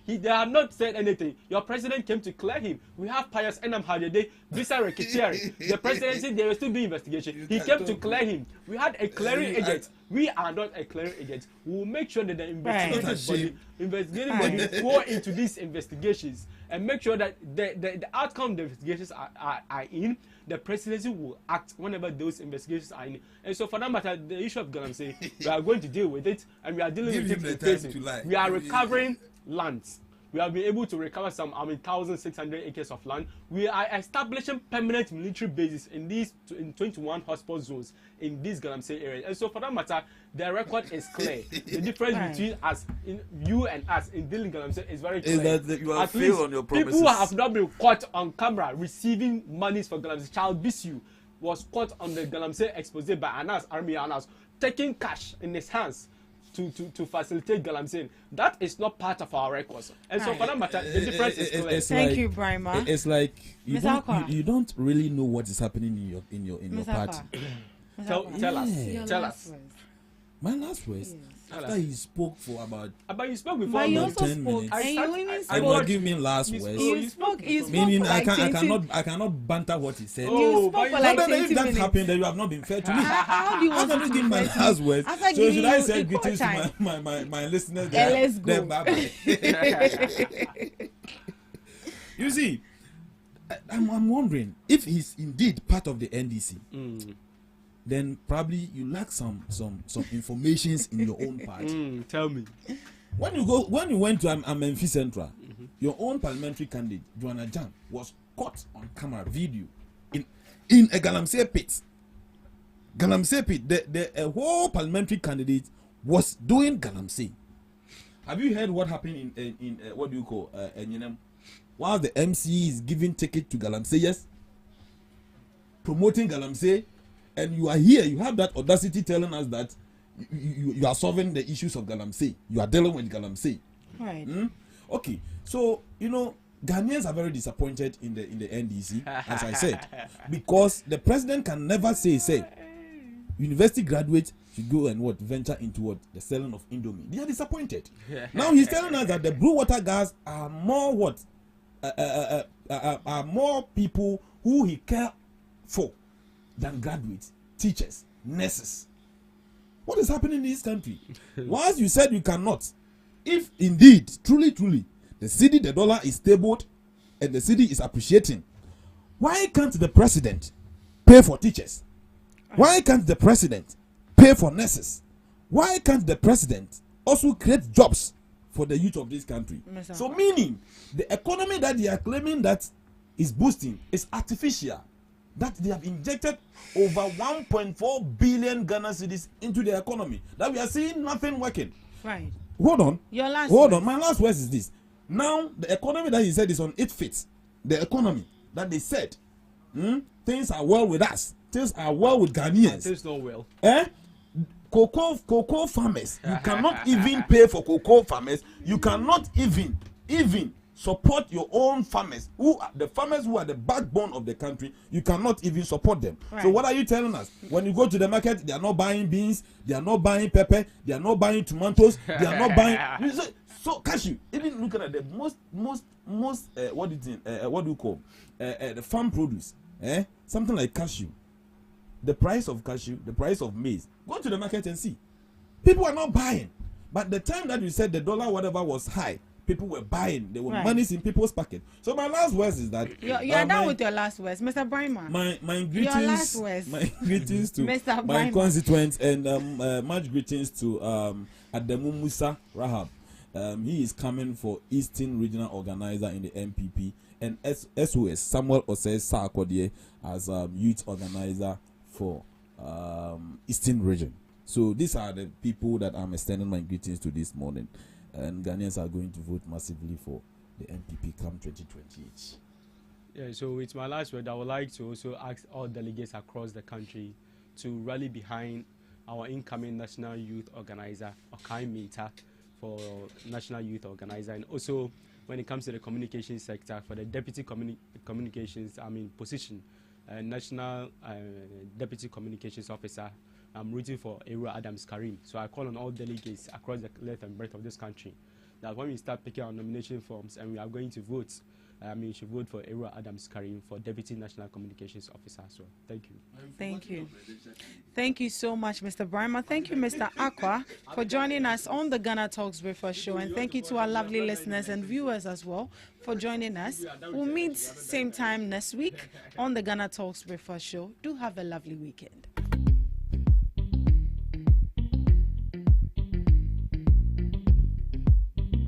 they have not said anything. Your president came to clear him. We have Pius Enam Hadede, Bisa Rekitiari. The presidency, there was still be investigation. He came to clear him. We had a clearing agent We are not a clearing agent. We will make sure that the Right. investigating body go into these investigations and make sure that the outcome of the investigations are in. The presidency will act whenever those investigations are in. And so for that matter, the issue of Galamsey, we are going to deal with it, and we are dealing Give with him it in the time phases. to lie. We are recovering lands. We have been able to recover some 1,600 acres of land. We are establishing permanent military bases in 21 hotspot zones in these Galamsey areas. And so for that matter, the record is clear. The difference between us, you and us in dealing Galamsey is very clear. Is that you have At failed least on your promises. people who have not been caught on camera receiving monies for Galamsey. Child Bisu was caught on the Galamsey expose by Anas, Army Anas, taking cash in his hands to facilitate Galamsey. That is not part of our records. And so for that matter, the difference is clear. Thank you, Brima. It's like Ms. Akwa. you don't really know what is happening in your Ms. party. Akwa. Tell us. My last words. After he spoke for about you spoke before. But you about also 10 spoke, minutes. and you even I will spoke. give me last words. You spoke Meaning for like 20 I cannot banter what he said. You spoke for like 20 if that minutes. happened, then you have not been fair to me. How do you want How to can you give my be fair to last me? words? After So giving should I you say equal greetings to time. my listeners? Let's go. Then bye-bye. You see, I'm wondering if he's indeed part of the NDC. Then probably you lack some informations in your own party. Tell me. When you went to Amenfi Central, your own parliamentary candidate Joanna Jan was caught on camera video in a Galamsey pit. Galamsey pit. A whole parliamentary candidate was doing Galamsey. Have you heard what happened in what do you call Enyinem? While the MC is giving ticket to Galamsey, yes, promoting Galamsey, and you are here, you have that audacity telling us that you are solving the issues of Galamsey. You are dealing with Galamsey. Right. Okay. So, Ghanaians are very disappointed in the NDC, as I said, because the president can never say, university graduates should go and venture into the selling of Indomie. They are disappointed. Now he's telling us that the blue water gas are more are more people who he care for than graduates, teachers, nurses. What is happening in this country? Once you said you cannot, if indeed, truly, the cedi, the dollar is stable and the cedi is appreciating, why can't the president pay for teachers? Why can't the president pay for nurses? Why can't the president also create jobs for the youth of this country? So meaning, the economy that they are claiming that is boosting is artificial. That they have injected over 1.4 billion Ghana cedis into the economy. That we are seeing nothing working. Right. Hold on. Hold on. My last words is this. Now, the economy that he said is on its feet. The economy that they said, things are well with us. Things are well with Ghanaians. Things not well. Cocoa farmers. You cannot even pay for cocoa farmers. You cannot even support your own farmers, the farmers who are the backbone of the country. You cannot even support them. Right. So what are you telling us? When you go to the market, they are not buying beans, they are not buying pepper, they are not buying tomatoes, they are not buying. So cashew. Even looking at the most what do you call the farm produce? Something like cashew. The price of cashew, the price of maize. Go to the market and see. People are not buying. But the time that you said the dollar whatever was high, people were buying. There were monies in people's pocket. So my last words is that you are done with your last words, Mr. Brima. My greetings. Your last words. My greetings to Mr. my Brima. constituents and much greetings to Adamu Musa Rahab. He is coming for Eastern Regional Organizer in the MPP, and SOS Samuel Osei Sarkodie as youth organizer for Eastern Region. So these are the people that I'm extending my greetings to this morning. And Ghanaians are going to vote massively for the MPP come 2028. Yeah, so with my last word, I would like to also ask all delegates across the country to rally behind our incoming National Youth Organizer, Okai Minta, for National Youth Organizer. And also, when it comes to the communication sector, for the Deputy Communications position, National Deputy Communications Officer, I'm rooting for Era Adams Karim. So I call on all delegates across the length and breadth of this country that when we start picking our nomination forms and we are going to vote, you should vote for Era Adams Karim for Deputy National Communications Officer as well. Thank you. Thank you. Thank you so much, Mr. Brima. Thank you, Mr. Aqua, for joining us on the Ghana Talks Breakfast Show. And thank you to our lovely listeners and viewers as well for joining us. We'll meet same time next week on the Ghana Talks Breakfast Show. Do have a lovely weekend.